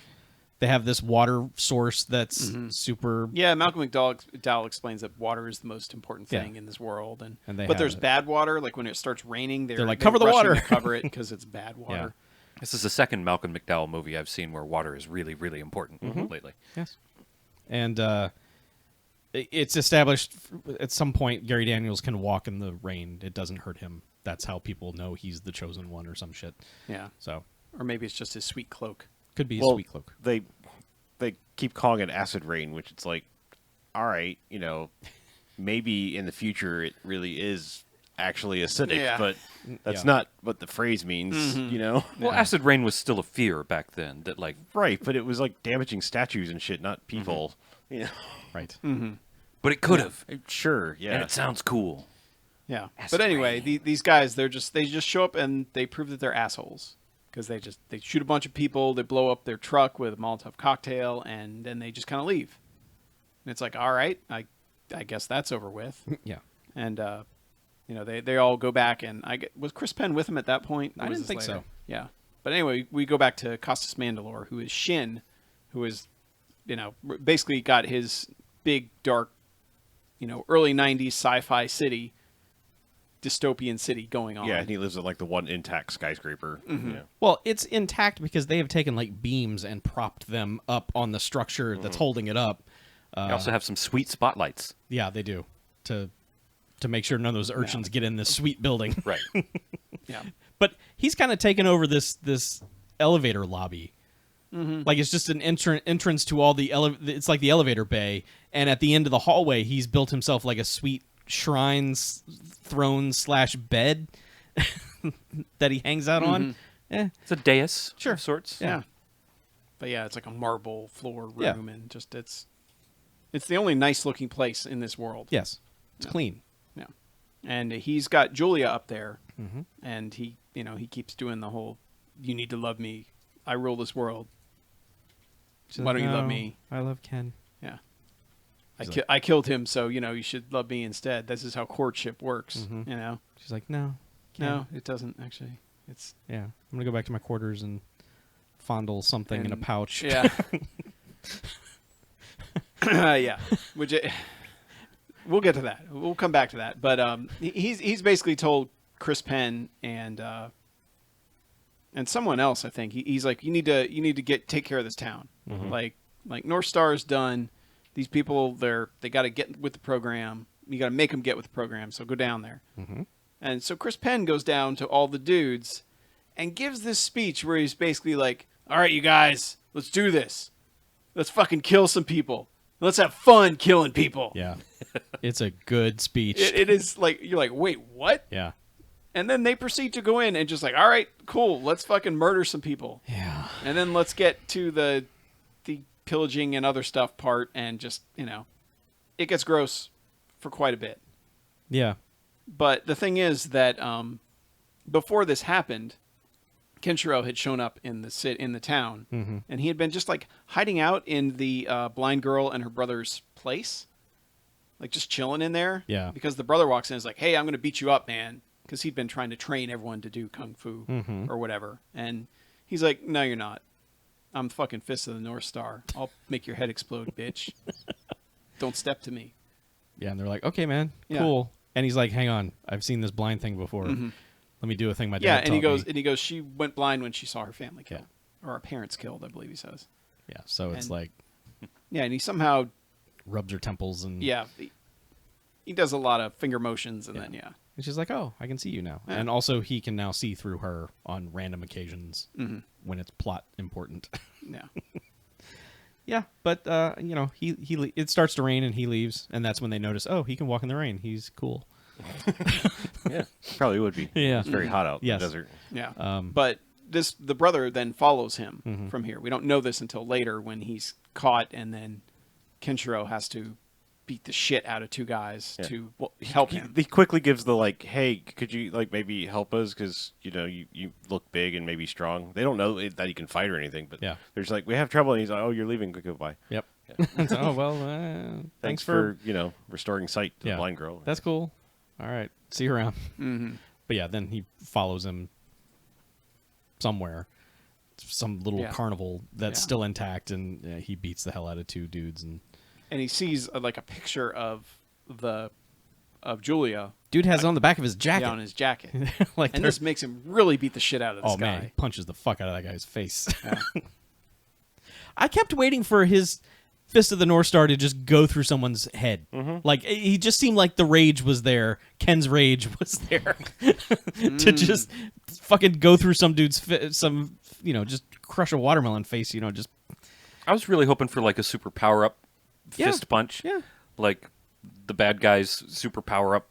They have this water source that's super. Yeah, Malcolm McDowell explains that water is the most important Yeah. thing in this world, and they but have there's it. bad water. Like when it starts raining, they're like, "Cover the rushing water." to cover it because it's bad water. This is the second Malcolm McDowell movie I've seen where water is really, really important lately. Yes, and it's established at some point Gary Daniels can walk in the rain. It doesn't hurt him. That's how people know he's the chosen one or some shit. Yeah, So or maybe it's just his sweet cloak. could be a Well, sweet cloak. They keep calling it acid rain, which it's like, all right, you know, maybe in the future it really is actually acidic, Yeah. but that's Yeah. not what the phrase means, you know? Well, acid rain was still a fear back then. That like, Right, but it was like damaging statues and shit, not people. You know? Right. but it could have, Sure, yeah. and it sounds cool. Yeah, Acid but anyway, these guys they just show up and they prove that they're assholes because they shoot a bunch of people, they blow up their truck with a Molotov cocktail, and then they just kind of leave. And it's like, all right, I guess that's over with. Yeah. And you know, they all go back, and was Chris Penn with him at that point? Or I was didn't this think later? so. Yeah, but anyway, we go back to Costas Mandalore, who is Shin, who is, you know, basically got his big dark, you know, early '90s sci-fi city, dystopian city going on. Yeah, and he lives at like the one intact skyscraper. Yeah. Well, it's intact because they have taken like beams and propped them up on the structure that's holding it up. They also have some sweet spotlights. Yeah, they do to make sure none of those urchins get in this sweet building. Right. Yeah. But he's kind of taken over this elevator lobby. Like it's just an entrance to all the it's like the elevator bay, and at the end of the hallway, he's built himself like a sweet throne / bed that he hangs out on. It's a dais Sure. of sorts. Yeah. But yeah, it's like a marble floor room, Yeah. and just it's the only nice looking place in this world. Yes, it's clean. Yeah. And he's got Julia up there, and he keeps doing the whole, "You need to love me. I rule this world. She's Why like, don't you love "No, me?" I love Ken. Yeah. He's I killed him, so you should love me instead. This is how courtship works. You know. She's like, no, No, it doesn't actually. It's yeah, I'm gonna go back to my quarters and fondle something in a And- pouch. yeah. Yeah. Which we'll get to that. We'll come back to that. But he's basically told Chris Penn and someone else, I think. He's like, you need to take care of this town. Like North Star is done. These people, they got to get with the program. You got to make them get with the program. So go down there. And so Chris Penn goes down to all the dudes and gives this speech where he's basically like, all right, you guys, let's do this. Let's fucking kill some people. Let's have fun killing people. Yeah. It's a good speech. It is like, you're like, wait, what? Yeah. And then they proceed to go in and just like, all right, cool, let's fucking murder some people. Yeah. And then let's get to the pillaging and other stuff part, and just, it gets gross for quite a bit. Yeah. But the thing is that before this happened, Kenshiro had shown up in the town, and he had been just like hiding out in the blind girl and her brother's place, like just chilling in there. Yeah. Because the brother walks in and is like, "Hey, I'm going to beat you up, man," because he'd been trying to train everyone to do kung fu or whatever, and he's like, "No, you're not. I'm fucking Fist of the North Star. I'll make your head explode, bitch. Don't step to me." Yeah. And they're like, okay, man, Yeah. cool. And he's like, hang on, I've seen this blind thing before. Let me do a thing my dad Yeah, and he taught me. goes, she went blind when she saw her family killed, or her parents killed, I believe he says. Yeah. So it's and- like Yeah, and he somehow, rubs her temples and he does a lot of finger motions, and then And she's like, oh, I can see you now. Yeah. And also he can now see through her on random occasions when it's plot important. yeah. Yeah, but it starts to rain and he leaves, and that's when they notice, oh, he can walk in the rain. He's cool. Yeah, probably would be. Yeah. It's very hot out Yes. in the desert. Yeah. But the brother then follows him from here. We don't know this until later when he's caught, and then Kenshiro has to beat the shit out of two guys to help him. He quickly gives the like, hey, could you like maybe help us because you look big and maybe strong. They don't know that he can fight or anything, but there's like we have trouble, and he's like, oh, you're leaving, goodbye. Yep. So, oh well, thanks for restoring sight to the blind girl. That's cool. All right, see you around. Mm-hmm. But yeah, then he follows him somewhere, some little carnival that's still intact, and he beats the hell out of two dudes, and he sees like a picture of Julia. Dude has it on the back of his jacket. Yeah, on his jacket. Like, and this makes him really beat the shit out of this guy. Man, he punches the fuck out of that guy's face. Yeah. I kept waiting for his Fist of the North Star to just go through someone's head. Mm-hmm. Like, he just seemed like the rage was there. Ken's rage was there to just fucking go through some dude's just crush a watermelon face. Just. I was really hoping for like a super power up fist punch. Yeah. Like the bad guy's super power up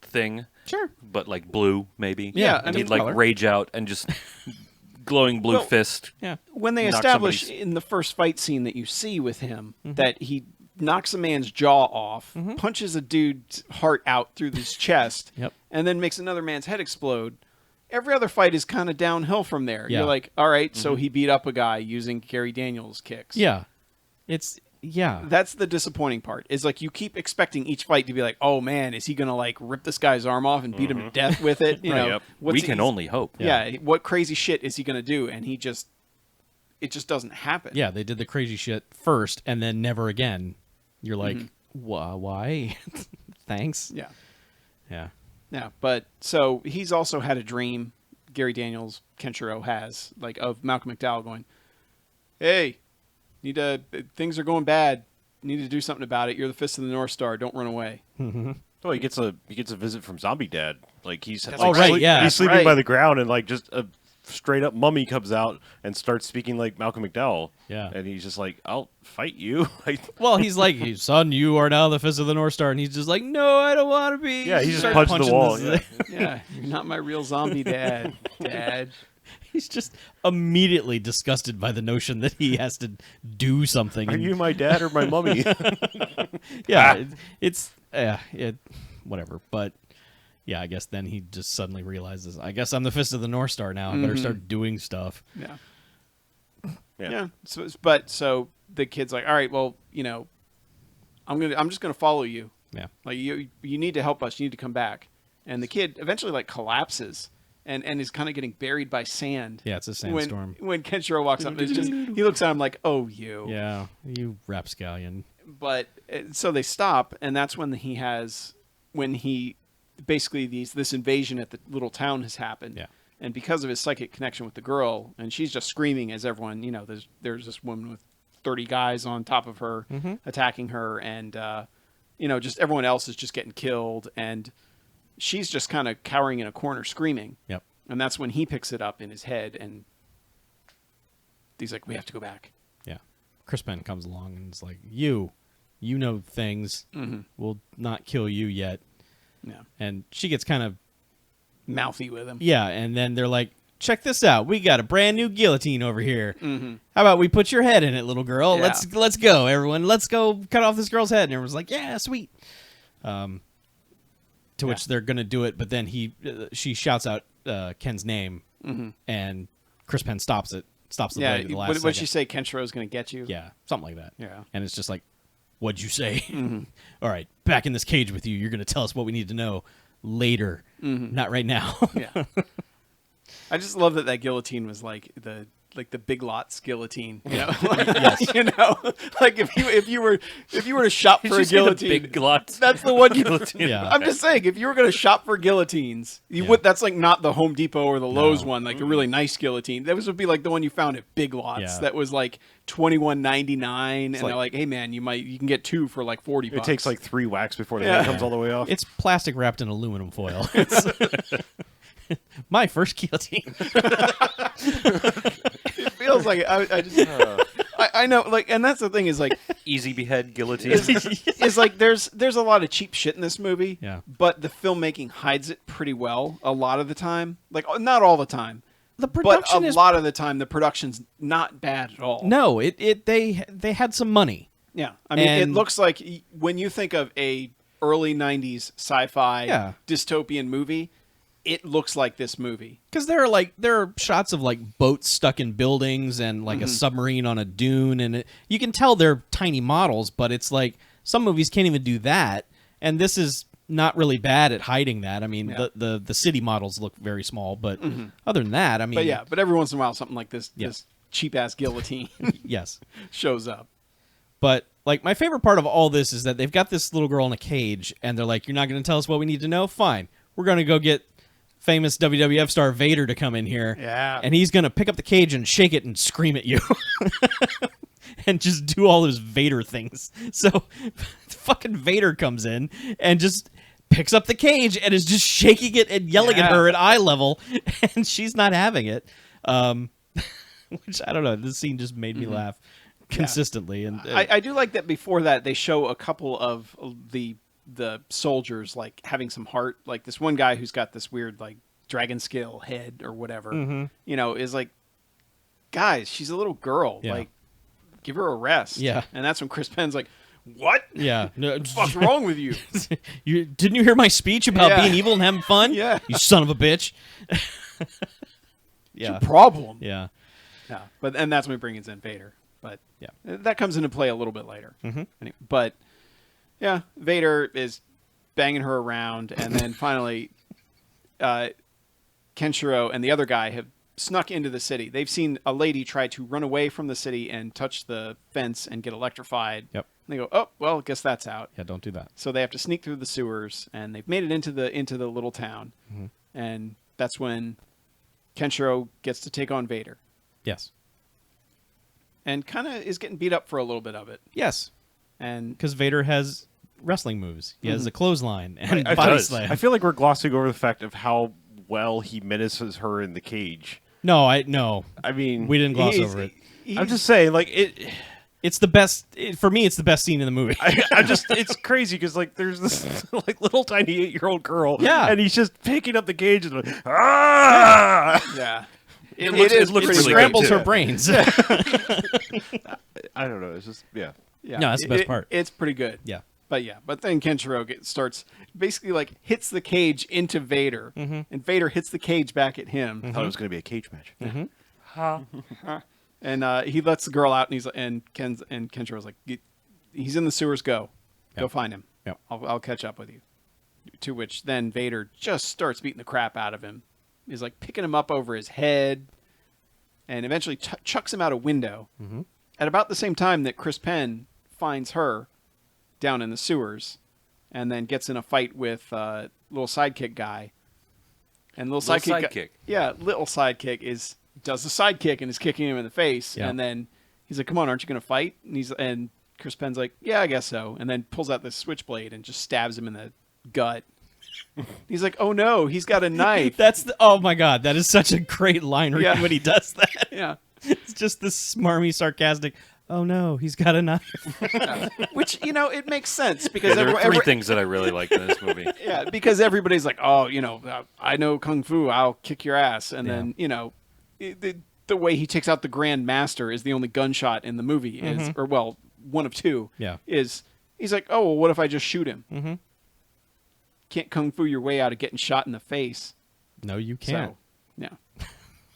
thing. Sure. But like blue, maybe. Yeah. And he'd like rage out and just glowing blue fist. Yeah. When they establish in the first fight scene that you see with him that he knocks a man's jaw off, punches a dude's heart out through his chest, and then makes another man's head explode. Every other fight is kind of downhill from there. Yeah. You're like, all right, so he beat up a guy using Gary Daniels kicks. Yeah. That's the disappointing part. Is like you keep expecting each fight to be like, oh man, is he gonna like rip this guy's arm off and beat him to death with it? We can only hope. Yeah. What crazy shit is he gonna do? And it just doesn't happen. Yeah, they did the crazy shit first and then never again. You're like, why? Thanks. Yeah. Yeah. Yeah, but so he's also had a dream, Gary Daniels, Kenshiro has, like of Malcolm McDowell going, hey, things are going bad. Need to do something about it. You're the Fist of the North Star. Don't run away. Mm-hmm. Oh, he gets a visit from Zombie Dad. Like he's he's sleeping by the ground, and like just a straight up mummy comes out and starts speaking like Malcolm McDowell. Yeah, and he's just like, I'll fight you. Well, he's like, son, you are now the Fist of the North Star, and he's just like, no, I don't want to be. Yeah, he's just punching the wall. Yeah, you're not my real zombie dad, Dad. He's just immediately disgusted by the notion that he has to do something. Are you my dad or my mummy? Yeah, it's whatever. But yeah, I guess then he just suddenly realizes, I guess I'm the Fist of the North Star now. I better start doing stuff. Yeah. So the kid's like, all right, well, I'm just gonna follow you. Yeah. Like you need to help us. You need to come back. And the kid eventually like collapses. And is kind of getting buried by sand. Yeah, it's a sandstorm. When Kenshiro walks up, it's just he looks at him like, "Oh, you." Yeah, you rapscallion. But so they stop, and that's when basically this invasion at the little town has happened. Yeah. And because of his psychic connection with the girl, and she's just screaming as everyone, there's this woman with 30 guys on top of her attacking her, and just everyone else is just getting killed, and she's just kind of cowering in a corner screaming. Yep. And that's when he picks it up in his head and he's like, we have to go back. Yeah. Chris Penn comes along and is like, you know things. We'll not kill you yet. Yeah. And she gets kind of mouthy with him. Yeah. And then they're like, check this out. We got a brand new guillotine over here. How about we put your head in it, little girl? Yeah. Let's go, everyone. Let's go cut off this girl's head. And everyone's like, yeah, sweet. To which they're going to do it, but then she shouts out Ken's name, and Chris Penn stops the blade at the last second. What'd she say? Kenshiro's going to get you? Yeah, something like that. Yeah. And it's just like, what'd you say? All right, back in this cage with you. You're going to tell us what we need to know later, not right now. Yeah. I just love that guillotine was like the Big Lots guillotine, Yes. Like if you were to shop for a guillotine, Big Lots. That's the one guillotine. Yeah. I'm just saying, if you were going to shop for guillotines, that's like not the Home Depot or the Lowe's one, like a really nice guillotine. That would be like the one you found at Big Lots. Yeah. That was like $21.99, and they're like, hey man, you can get two for like $40. It takes like 3 whacks before the head comes all the way off. It's plastic wrapped in aluminum foil. It's my first guillotine. It feels like I know, like, and that's the thing is like Easy behead guillotine. is like there's a lot of cheap shit in this movie. Yeah. But the filmmaking hides it pretty well a lot of the time. Like not all the time. The production but a lot of the time the production's not bad at all. No, they had some money. Yeah, I mean, it And- looks like when you think of a early '90s sci-fi Yeah. dystopian movie, it looks like this movie. Because there are shots of like boats stuck in buildings and like a submarine on a dune, and you can tell they're tiny models, but it's like some movies can't even do that, and this is not really bad at hiding that. I mean, Yeah. the city models look very small, but other than that, I mean, But every once in a while, something like this, Yeah. this cheap ass guillotine yes. shows up. But like my favorite part of all this is that they've got this little girl in a cage, and they're like, "You're not going to tell us what we need to know? Fine, we're going to go get famous WWF star Vader to come in here, Yeah. and he's going to pick up the cage and shake it and scream at you." And just do all those Vader things. So fucking Vader comes in and just picks up the cage and is just shaking it and yelling at Yeah. her at eye level, and she's not having it. Which I don't know. This scene just made me laugh consistently. And I do like that before that they show a couple of the soldiers like having some heart. Like this one guy who's got this weird like dragon scale head or whatever, you know, is like, guys, she's a little girl. Yeah. Like, give her a rest. Yeah. And that's when Chris Penn's like, what? yeah, no, What's wrong with you? didn't you hear my speech about Yeah. being evil and having fun? Yeah. You son of a bitch. Yeah. Problem. Yeah. Yeah. And that's when he brings in Vader. But Yeah. that comes into play a little bit later. Anyway, but yeah, Vader is banging her around, and then finally, Kenshiro and the other guy have snuck into the city. They've seen a lady try to run away from the city and touch the fence and get electrified. Yep. And they go, oh well, guess that's out. Yeah, don't do that. So they have to sneak through the sewers, and they've made it into the little town, and that's when Kenshiro gets to take on Vader, Yes. and kind of is getting beat up for a little bit of it. Yes. And Because Vader has wrestling moves. He has a clothesline and I body feel- slam. I feel like we're glossing over the fact of how well he menaces her in the cage. No. I mean, We didn't gloss he's- over it. I'm just saying, like it. It's the best for me. It's the best scene in the movie. It's crazy because like there's this like little tiny 8-year-old girl, Yeah. and he's just picking up the cage and like, ah! yeah, It it is looks It really scrambles good, her too. brains. I don't know. It's just Yeah. No, that's the best part. It's pretty good. Yeah. But then Kenshiro starts basically like hits the cage into Vader, and Vader hits the cage back at him, I thought it was going to be a cage match. and he lets the girl out, and Kenshiro's like, he's in the sewers. Go Yep. find him. Yep. I'll catch up with you. To which then Vader just starts beating the crap out of him. He's like picking him up over his head, and eventually chucks him out a window. At about the same time that Chris Penn finds her down in the sewers, and then gets in a fight with little sidekick guy. And little Sidekick. little sidekick does the sidekick and is kicking him in the face. Yeah. And then he's like, "Come on, aren't you going to fight?" And Chris Penn's like, "Yeah, I guess so." And then pulls out this switchblade and just stabs him in the gut. He's like, "Oh no, he's got a knife." Oh my god, that is such a great line Yeah. when he does that. Yeah. It's just this smarmy, sarcastic. Oh no, he's got a knife. Which, it makes sense because There are three every- things that I really liked in this movie. Yeah, because everybody's like, "Oh, I know kung fu. I'll kick your ass." And then, the way he takes out the Grand Master is the only gunshot in the movie or one of two. Yeah. Is he's like, "Oh, well, what if I just shoot him?" Mm-hmm. Can't kung fu your way out of getting shot in the face. No, you can't. So, yeah.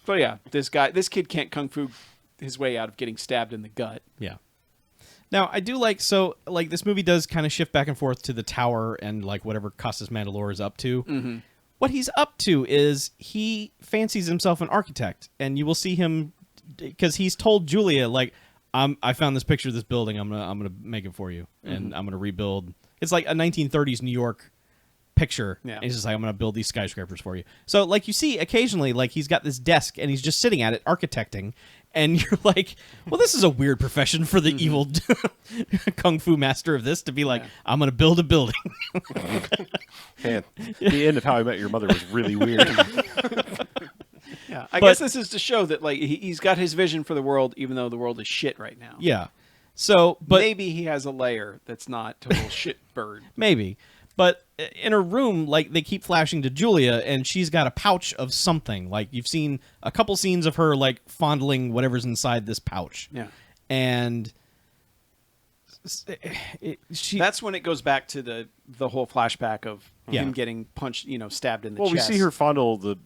But yeah, this kid can't kung fu his way out of getting stabbed in the gut. Yeah. Now I do like this movie does kind of shift back and forth to the tower and like whatever Costas Mandalore is up to. Mm-hmm. What he's up to is he fancies himself an architect, and you will see him because he's told Julia like, I found this picture of this building. I'm gonna make it for you, and I'm gonna rebuild. It's like a 1930s New York picture. Yeah. And he's just like, I'm gonna build these skyscrapers for you. So like you see occasionally like he's got this desk and he's just sitting at it architecting, and you're like, well, this is a weird profession for the evil kung fu master of this to be like, I'm gonna build a building. Man, the end of How I Met Your Mother was really weird. Yeah, I But- guess this is to show that like he's got his vision for the world, even though the world is shit right now. Yeah. So, but maybe he has a layer that's not total shit bird. maybe. But in her room, like they keep flashing to Julia, and she's got a pouch of something. Like you've seen a couple scenes of her like fondling whatever's inside this pouch. Yeah. And That's when it goes back to the whole flashback of Yeah. him getting punched, stabbed in the Well, chest. we see her fondle the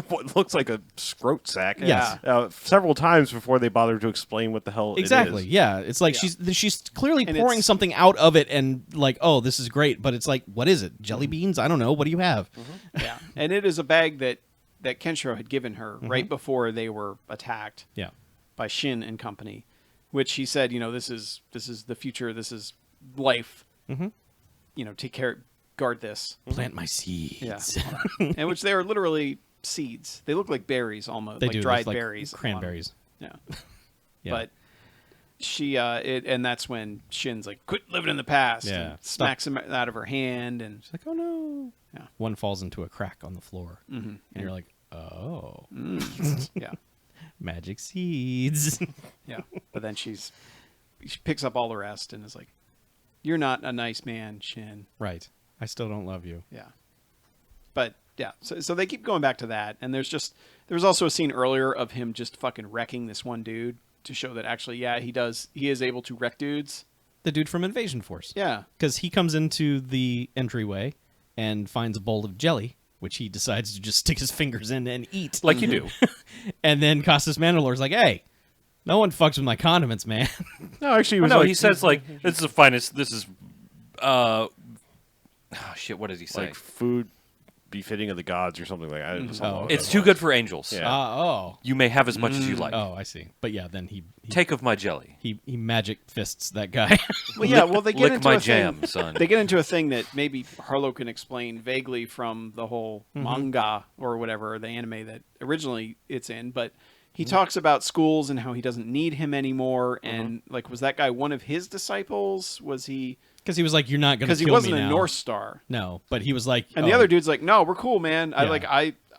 what looks like a scrot sack. Yes. Several times before they bother to explain what the hell Exactly. it is. Yeah. It's like Yeah. she's clearly And pouring it's- something out of it, and like, oh, this is great. But it's like, what is it? Jelly beans? I don't know. What do you have? Yeah, and it is a bag that Kenshiro had given her right before they were attacked Yeah. by Shin and company, which he said, this is the future, this is life. Take care, guard this. Plant my seeds. Yeah, and which they are literally seeds. They look like berries almost, They like do. dried It's like berries, cranberries. Yeah, Yeah. but she and that's when Shin's like, quit living in the past. Yeah. and smacks him out of her hand, and It's like, oh no. Yeah. One falls into a crack on the floor, and you're like, oh, yeah. magic seeds. Yeah, but then she picks up all the rest and is like, "You're not a nice man, Shin." Right. I still don't love you. Yeah, but yeah, so they keep going back to that, and there was also a scene earlier of him just fucking wrecking this one dude to show that actually, yeah, he is able to wreck dudes. The dude from Invasion Force. Yeah, Because he comes into the entryway and finds a bowl of jelly, which he decides to just stick his fingers in and eat. Like you do. And then Costas Mandalorian's like, hey, no one fucks with my condiments, man. No, actually, it was No, like, he says like this is the finest. This is, shit. What does he say? like food befitting of the gods or something like that. Something Oh, along okay. It's those too lines. good for angels. Yeah. Oh. You may have as much as you like. Oh, I see. But yeah, then he Take of my jelly. he magic fists that guy. well, yeah, well they get Lick into my a jam, thing, son. They get into a thing that maybe Harlow can explain vaguely from the whole Mm-hmm. manga or whatever, the anime that originally it's in, but he Mm-hmm. talks about schools and how he doesn't need him anymore, Mm-hmm. and like, was that guy one of his disciples? Was he? Because he was like, you're not going to Because kill he wasn't me a now. North Star, No, but he was like... and the oh, other dude's like, no, we're cool, man. Yeah.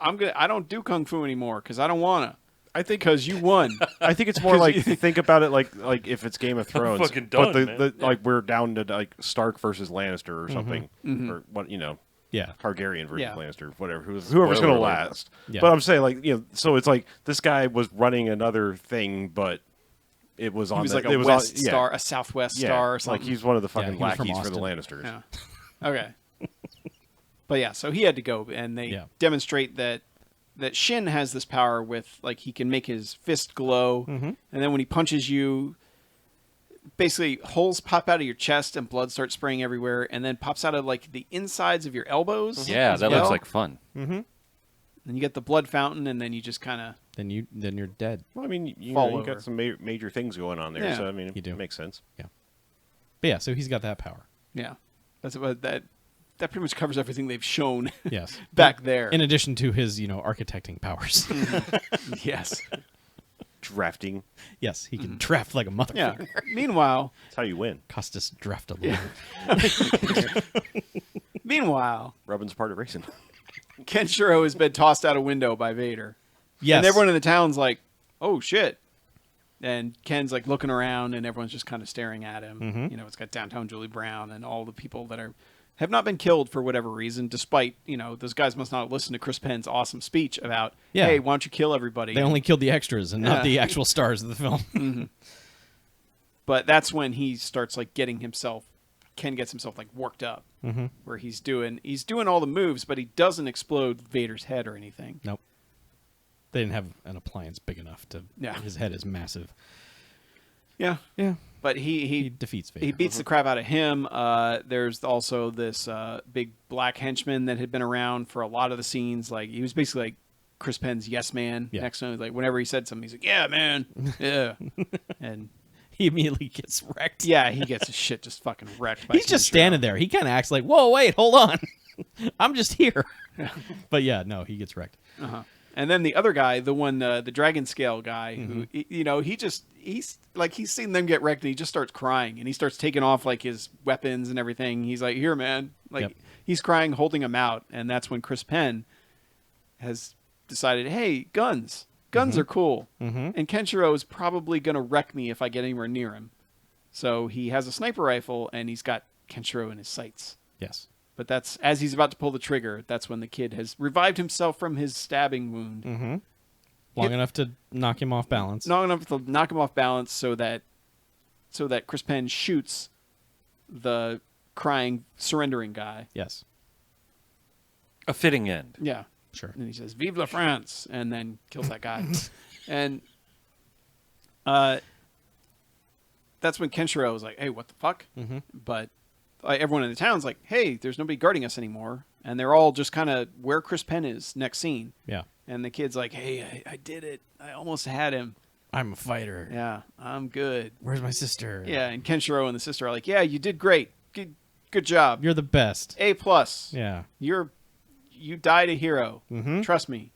I don't do kung fu anymore because I don't wanna. I think Because you won. I think it's more like think about it like if it's Game of Thrones, fucking but done, man. like we're down to like Stark versus Lannister or something, Mm-hmm. or what Yeah. Targaryen versus Yeah. Lannister, whoever's Spoiler going to alert. last. Yeah. But I'm saying like so it's like this guy was running another thing, but it was on He was the, like it a was west on, yeah, star, a southwest yeah, star or like something. he's one of the fucking he was from lackeys for the Austin. Lannisters. Yeah. Okay. But yeah, so he had to go, and they Yeah. demonstrate that Shin has this power with, like, he can make his fist glow, and then when he punches you, basically holes pop out of your chest and blood starts spraying everywhere, and then pops out of like the insides of your elbows. Yeah, as that well. looks like fun. And you get the blood fountain, and then you just kind of Then you're dead. Well, I mean, you Fall know, you over. got some major things going on there, Yeah. so I mean, You do. it makes sense. Yeah. But yeah, so he's got that power. yeah. That's what that pretty much covers everything they've shown Yes. back there. In addition to his, architecting powers. Yes. Drafting, Yes, he can draft like a motherfucker. Yeah. Meanwhile, that's how you win. Costas draft a little. Rubbin's part of racing. Kenshiro has been tossed out a window by Vader. Yes. And everyone in the town's like, oh, shit. And Ken's like looking around, and everyone's just kind of staring at him. Mm-hmm. It's got downtown Julie Brown and all the people that have not been killed for whatever reason, despite, those guys must not have listened to Chris Penn's awesome speech about, Yeah. hey, why don't you kill everybody? They only killed the extras and Yeah. not the actual stars of the film. But that's when he starts like Ken gets himself like worked up, where he's doing all the moves, but he doesn't explode Vader's head or anything. Nope. They didn't have an appliance big enough to. Yeah. His head is massive. Yeah. Yeah. But He he defeats Vader. He beats the crap out of him. There's also this big black henchman that had been around for a lot of the scenes. Like, he was basically like Chris Penn's yes man. Yeah. Next to him, like whenever he said something, he's like, yeah, man, yeah, and He immediately gets wrecked. yeah, he gets his shit just fucking wrecked. By He's just Kenshiro. standing there. He kind of acts like, whoa, wait, hold on. I'm just here. But yeah, no, he gets wrecked. And then the other guy, the one, the dragon scale guy, who he's like, he's seen them get wrecked, and he just starts crying, and he starts taking off like his weapons and everything. He's like, "Here, man!" Like Yep. he's crying, holding him out, and that's when Chris Penn has decided, "Hey, guns are cool, and Kenshiro is probably gonna wreck me if I get anywhere near him." So he has a sniper rifle, and he's got Kenshiro in his sights. Yes. But that's as he's about to pull the trigger. That's when the kid has revived himself from his stabbing wound. Long enough to knock him off balance. Not enough to knock him off balance so that so that Chris Penn shoots the crying, surrendering guy. Yes. A fitting end. Yeah. Sure. And he says, "Vive la France," and then kills that guy. And that's when Kenshiro was like, "Hey, what the fuck?" Mm-hmm. But everyone in the town's like, "Hey, there's nobody guarding us anymore." And they're all just kind of where Chris Penn is next scene. Yeah. And the kid's like, "Hey, I did it. I almost had him. I'm a fighter. Yeah, I'm good." Where's my sister? Yeah, and Kenshiro and the sister are like, "Yeah, you did great. Good job. You're the best. A+. Yeah. You died a hero. Mm-hmm. Trust me.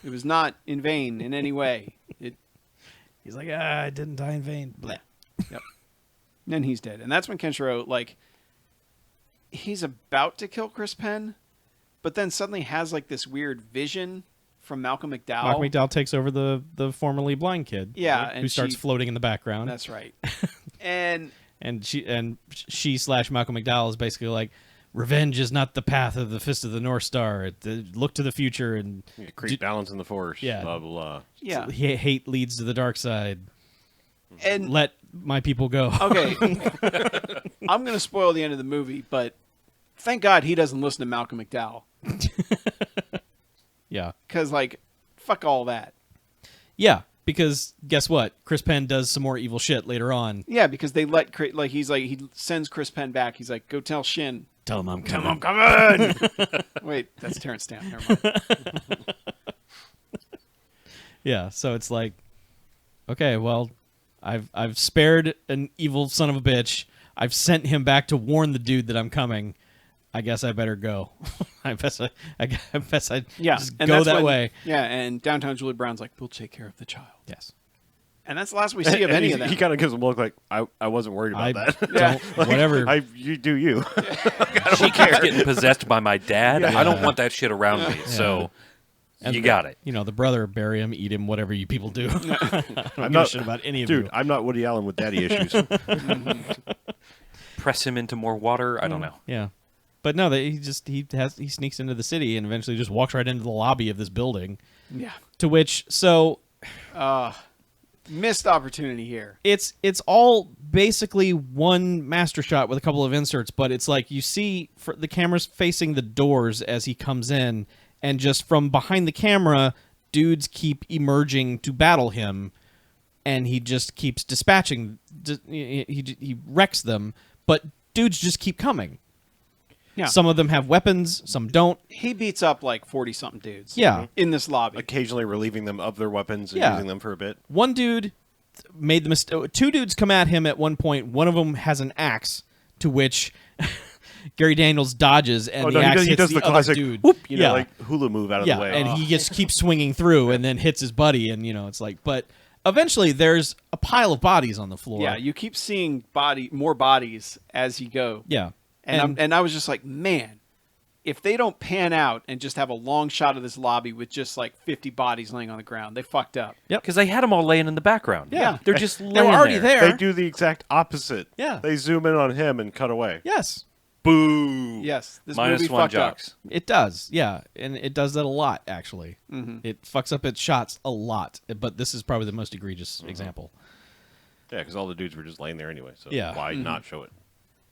It was not in vain in any way." He's like, I didn't die in vain. Blah. Yep. And then he's dead. And that's when Kenshiro, like, he's about to kill Chris Penn, but then suddenly has, like, this weird vision from Malcolm McDowell. Mark McDowell takes over the formerly blind kid. Yeah, right, and who starts she- floating in the background. That's right. And she slash Malcolm McDowell is basically like, revenge is not the path of the fist of the North Star. Look to the future and Create balance in the force. Yeah. Blah, blah, blah. yeah. hate leads to the dark side. And Let my people go. okay, I'm going to spoil the end of the movie, but thank God he doesn't listen to Malcolm McDowell. Yeah. Because, like, fuck all that. Yeah, because guess what? Chris Penn does some more evil shit later on. Yeah, because they he sends Chris Penn back. He's like, "Go tell Shin." Tell him I'm coming. Coming. Wait, that's Terrence Stamp. Never mind. Yeah, so it's like, okay, well, I've spared an evil son of a bitch. I've sent him back to warn the dude that I'm coming. I guess I better go. I guess I Yeah, just and go that's that when- way. Yeah, and downtown Julie Brown's like, "We'll take care of the child," Yes. and that's the last we see of And any he, of them. He kind of gives him a look like, I wasn't worried I about that. don't, whatever. You do you. She keeps getting possessed by my dad. I don't want that shit around me. So you got it. You know, the brother, bury him, eat him, whatever you people do. I don't give a not- shit about any of Dude, you. I'm not Woody Allen with daddy issues. Press him into more water. I don't know. Yeah. But no, he sneaks into the city and eventually just walks right into the lobby of this building. Yeah, To which, so missed opportunity here. it's all basically one master shot with a couple of inserts, but it's like you see the camera's facing the doors as he comes in, and just from behind the camera, dudes keep emerging to battle him, and he just keeps dispatching. He wrecks them, but dudes just keep coming. Yeah, Some of them have weapons, some don't. he beats up like 40-something dudes. Yeah. in this lobby. Occasionally relieving them of their weapons and Yeah. using them for a bit. One dude made the mistake. Two dudes come at him at one point. One of them has an axe, to which Gary Daniels dodges, and the axe he hits does the the other classic dude. whoop, yeah, like hula move out of yeah, the way. and he just keeps swinging through, and then hits his buddy, and it's like, but eventually there's a pile of bodies on the floor. Yeah, you keep seeing more bodies as you go. yeah, And I was just like, man, if they don't pan out and just have a long shot of this lobby with just like 50 bodies laying on the ground, they fucked up. Because they had them all laying in the background. Yeah. They're just laying they were already there. They do the exact opposite. Yeah. They zoom in on him and cut away. Yes, Boo. Yes, this Minus movie one fucked jocks. it does. Yeah, and it does that a lot actually. Mm-hmm. It fucks up its shots a lot, but this is probably the most egregious Mm-hmm. example. Yeah, because all the dudes were just laying there anyway. So Yeah. why Mm-hmm. not show it?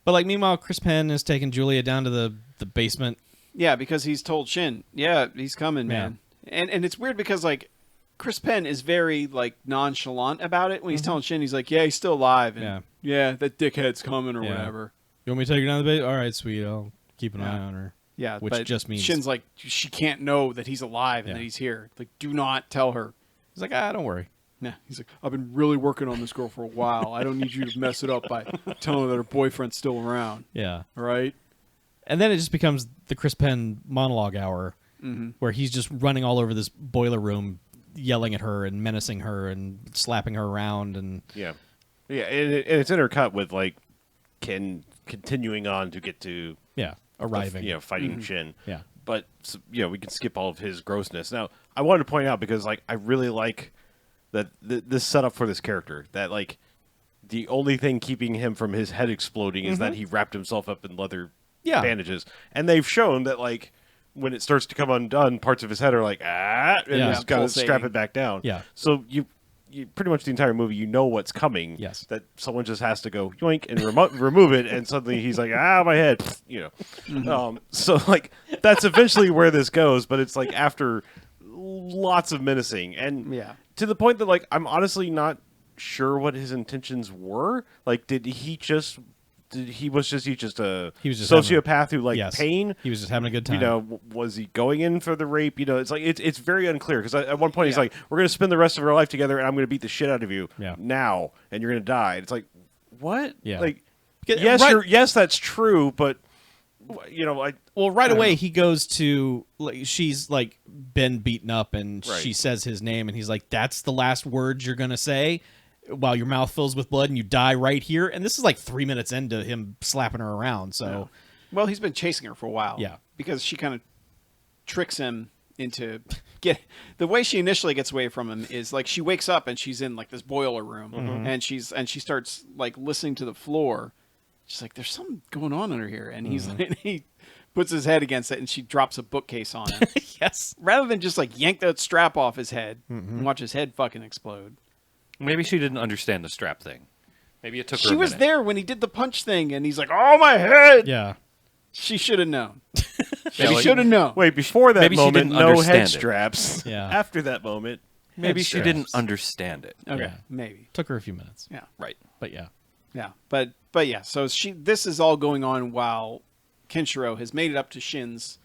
But like, meanwhile, Chris Penn is taking Julia down to the basement. Yeah, because he's told Shin, yeah, he's coming, man. And it's weird because like Chris Penn is very like nonchalant about it when he's telling Shin, he's like, yeah, he's still alive, and yeah, that dickhead's coming or Yeah. whatever. You want me to take her down to the basement? All right, sweet. I'll keep an eye on her. Yeah, Which but just means Shin's like, she can't know that he's alive and Yeah. that he's here. Like, do not tell her. he's like, don't worry. Yeah, he's like, I've been really working on this girl for a while. I don't need you to mess it up by telling her that her boyfriend's still around. Yeah. All right? And then it just becomes the Chris Penn monologue hour, where he's just running all over this boiler room, yelling at her and menacing her and slapping her around, and Yeah. Yeah, and it's intercut with like continuing on to get to arriving. fighting Shin. Yeah. But we can skip all of his grossness. Now, I wanted to point out because like I really like that this setup for this character. That like the only thing keeping him from his head exploding is that he wrapped himself up in leather bandages, and they've shown that like when it starts to come undone, parts of his head are like and Yeah. he's got to strap Pulsating. it back down. Yeah. So you pretty much the entire movie, you know what's coming. Yes. That someone just has to go yoink and remove it, and suddenly he's like, my head, you know. So like that's eventually where this goes, but it's like after lots of menacing, and Yeah. to the point that like I'm honestly not sure what his intentions were. Like, he was just a He was just sociopath who liked Yes. pain? He was just having a good time. You know, was he going in for the rape? You know, it's like it's very unclear because at one point he's like, "We're going to spend the rest of our life together, and I'm going to beat the shit out of you now, and you're going to die." It's like, what? Yeah. Like, Right- yes, that's true, but you know, Well, right away he goes to like she's like been beaten up, and Right. she says his name, and he's like, "That's the last words you're gonna say." While your mouth fills with blood and you die right here, and this is like 3 minutes into him slapping her around. So, Well, he's been chasing her for a while. Yeah. Because she kind of tricks him into the way she initially gets away from him is like she wakes up and she's in like this boiler room and she starts like listening to the floor. She's like, "There's something going on under here," and he's like, he puts his head against it and she drops a bookcase on him. yes, Rather than just like yank that strap off his head and watch his head fucking explode. Maybe she didn't understand the strap thing. Maybe it took her She a was minute. there when he did the punch thing, and he's like, "Oh, my head!" yeah, She should have known. Yeah, She like- should have known. wait, before that Maybe she moment, didn't no understand head it. straps. Yeah. After that moment, Maybe head she didn't straps. understand it. Okay, Yeah. maybe. took her a few minutes, Yeah, Right. but yeah, yeah. But yeah. So this is all going on while Kenshiro has made it up to Shin's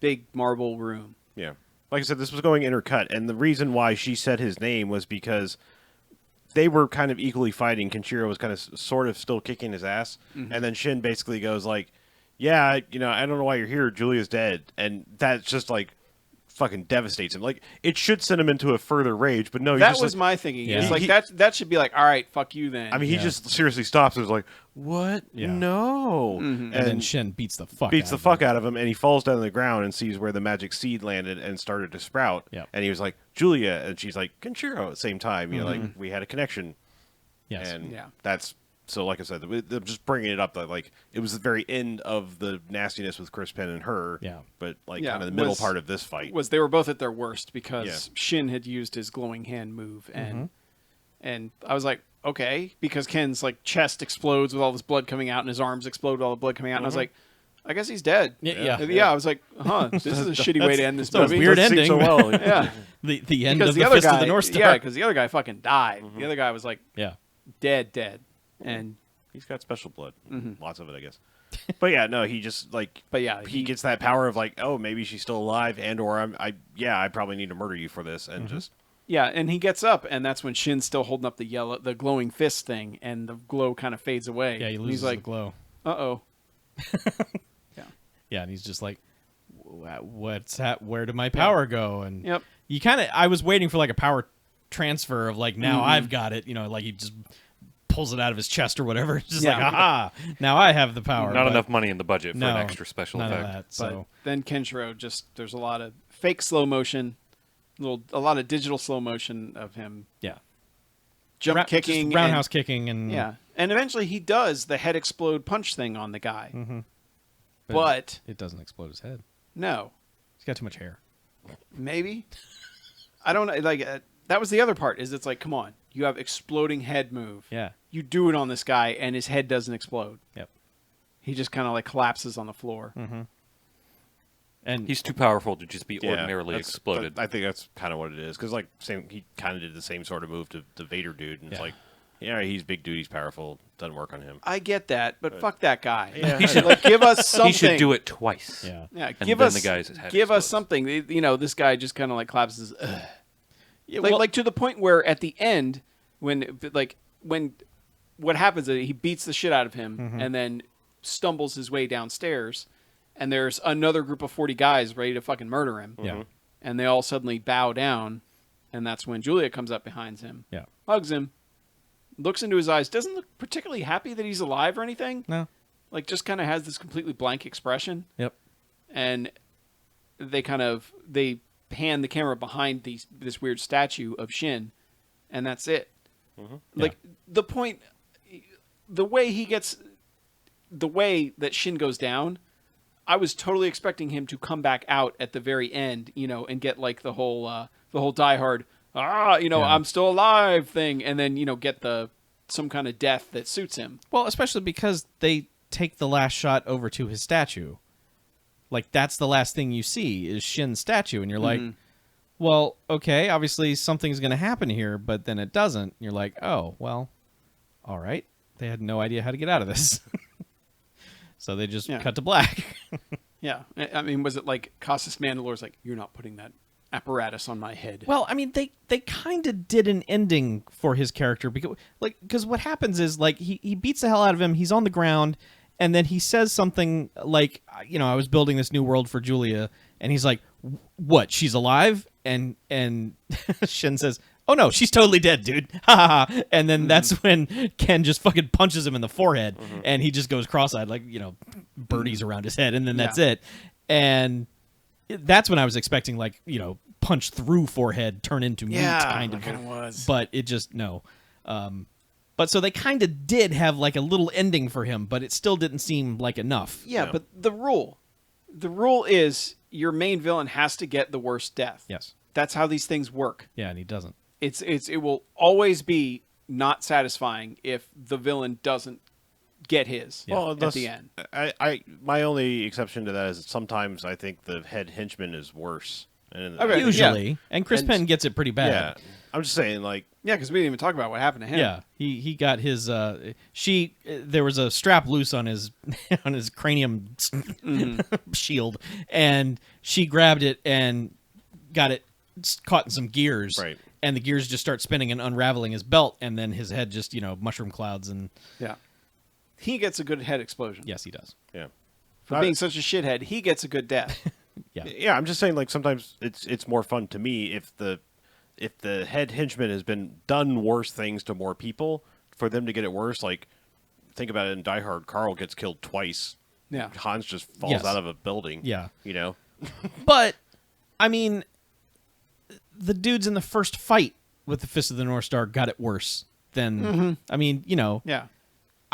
big marble room. Yeah. Like I said, this was going intercut, and the reason why she said his name was because they were kind of equally fighting. Kenshiro was kind of sort of still kicking his ass, and then Shin basically goes like, "Yeah, you know, I don't know why you're here. Julia's dead," and that's just like fucking devastates him. Like it should send him into a further rage, but no, he That just was like, my thinking. Yeah. It's like He- that should be like, all right, fuck you then. I mean, he Yeah. just seriously stops and is like, "What? Yeah. No!" and then Shin beats the fuck beats out the of fuck him. out of him, and he falls down to the ground and sees where the magic seed landed and started to sprout. Yep. And he was like, "Julia," and she's like, "Kenshiro." At the same time, you know, like we had a connection. Yes, And Yeah. that's so. Like I said, they're just bringing it up that like it was the very end of the nastiness with Chris Penn and her. Yeah. But like Yeah, kind of the middle was- part of this fight. was they were both at their worst because Yeah. Shin had used his glowing hand move, and I was like, okay, because Ken's like chest explodes with all this blood coming out, and his arms explode with all the blood coming out, and I was like, I guess he's dead. Yeah. I was like, this is a shitty way to end this that's movie. weird Doesn't seem ending. so well. Yeah, the end because of the the other Fist guy, of the North Star. yeah, because the other guy fucking died. The other guy was like yeah. dead, and He's got special blood, lots of it, I guess. But yeah, no, he just like. But yeah, he he- gets that power of like, oh, maybe she's still alive, and or I probably need to murder you for this, and just yeah, and he gets up, and that's when Shin's still holding up the glowing fist thing, and the glow kind of fades away. Yeah, he And loses he's like, the glow. uh-oh. Yeah, and he's just like, "What's that? Where did my power go?" And Yep. you kind of, I was waiting for like a power transfer of like, now I've got it. You know, like he just pulls it out of his chest or whatever. It's just Yeah. like, aha! Now I have the power. Not but enough money in the budget for no, an extra special none effect. of that. But So then Kenshiro there's a lot of fake slow motion, a lot of digital slow motion of him yeah, jump kicking, just roundhouse kicking, and yeah, and eventually he does the head explode punch thing on the guy, but it doesn't explode his head. no, He's got too much hair. maybe I don't know. Like that was the other part. Is it's like, come on, you have exploding head move. Yeah. You do it on this guy, and his head doesn't explode. Yep. He just kind of like collapses on the floor. And He's too powerful to just be yeah, ordinarily that's- exploded. I think that's kind of what it is, because like he kind of did the same sort of move to the Vader dude, and it's Yeah. like, yeah, he's big dude, he's powerful, doesn't work on him. I get that, but fuck that guy. Yeah, He should, like, give us something. He should do it twice. yeah, Yeah, And give then us the guy's head give us explodes. something. You know, this guy just kind of like collapses. yeah Like to the point where at the end, when what happens is he beats the shit out of him and then stumbles his way downstairs, and there's another group of 40 guys ready to fucking murder him. yeah, And they all suddenly bow down, and that's when Julia comes up behind him, yeah. hugs him, looks into his eyes, doesn't look particularly happy that he's alive or anything. No. Like just kind of has this completely blank expression. Yep. And they pan the camera behind this weird statue of Shin, and that's it. Like the point, the way that Shin goes down, I was totally expecting him to come back out at the very end, you know, and get like the whole Die Hard, I'm still alive thing, and then get some kind of death that suits him. Well, especially because they take the last shot over to his statue. Like, that's the last thing you see is Shin's statue, and you're like, well, okay, obviously something's going to happen here, but then it doesn't. You're like, oh, well, all right. They had no idea how to get out of this. So they just cut to black. Yeah. I mean, was it like Casas Mandalore's like, you're not putting that apparatus on my head? Well, I mean, they kind of did an ending for his character because what happens is like he beats the hell out of him. He's on the ground, and then he says something like, I was building this new world for Julia, and he's like, what? She's alive? And Shin says, oh no, she's totally dead, dude. Ha ha ha. And then that's when Ken just fucking punches him in the forehead, and he just goes cross-eyed, like, birdies around his head, and then that's it. And that's when I was expecting, like, punch through forehead, turn into meat kind of. It was. But it just, no. But so they kind of did have, like, a little ending for him, but it still didn't seem like enough. Yeah, but the rule is your main villain has to get the worst death. Yes. That's how these things work. Yeah, and he doesn't. It will always be not satisfying if the villain doesn't get his at the end. My only exception to that is that sometimes I think the head henchman is worse. And Usually. And Chris Penn gets it pretty bad. Yeah. I'm just saying, like... Yeah, because we didn't even talk about what happened to him. Yeah, he got his... there was a strap loose on his on his cranium shield, and she grabbed it and got it caught in some gears. Right. And the gears just start spinning and unraveling his belt, and then his head just, mushroom clouds and... Yeah. He gets a good head explosion. Yes, he does. Yeah. For being such a shithead, he gets a good death. Yeah, I'm just saying, like, sometimes it's more fun to me if the head henchman has been done worse things to more people, for them to get it worse. Like, think about it in Die Hard, Carl gets killed twice. Yeah. Hans just falls out of a building. Yeah. But, I mean, the dudes in the first fight with the Fist of the North Star got it worse than, I mean, Yeah.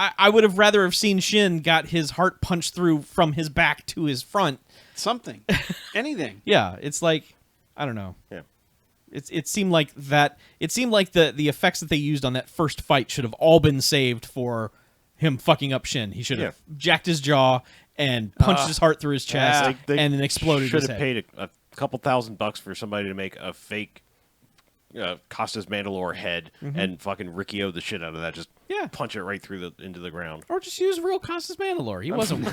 I would have rather have seen Shin got his heart punched through from his back to his front. Something. Anything. Yeah, it's like, I don't know. Yeah. It seemed like that. It seemed like the effects that they used on that first fight should have all been saved for him fucking up Shin. He should have jacked his jaw and punched his heart through his chest and then exploded his head. Should have paid a couple $1,000 for somebody to make a fake Costas Mandalore head and fucking Riccio the shit out of that. Just punch it right through into the ground. Or just use real Costas Mandalore. He wasn't.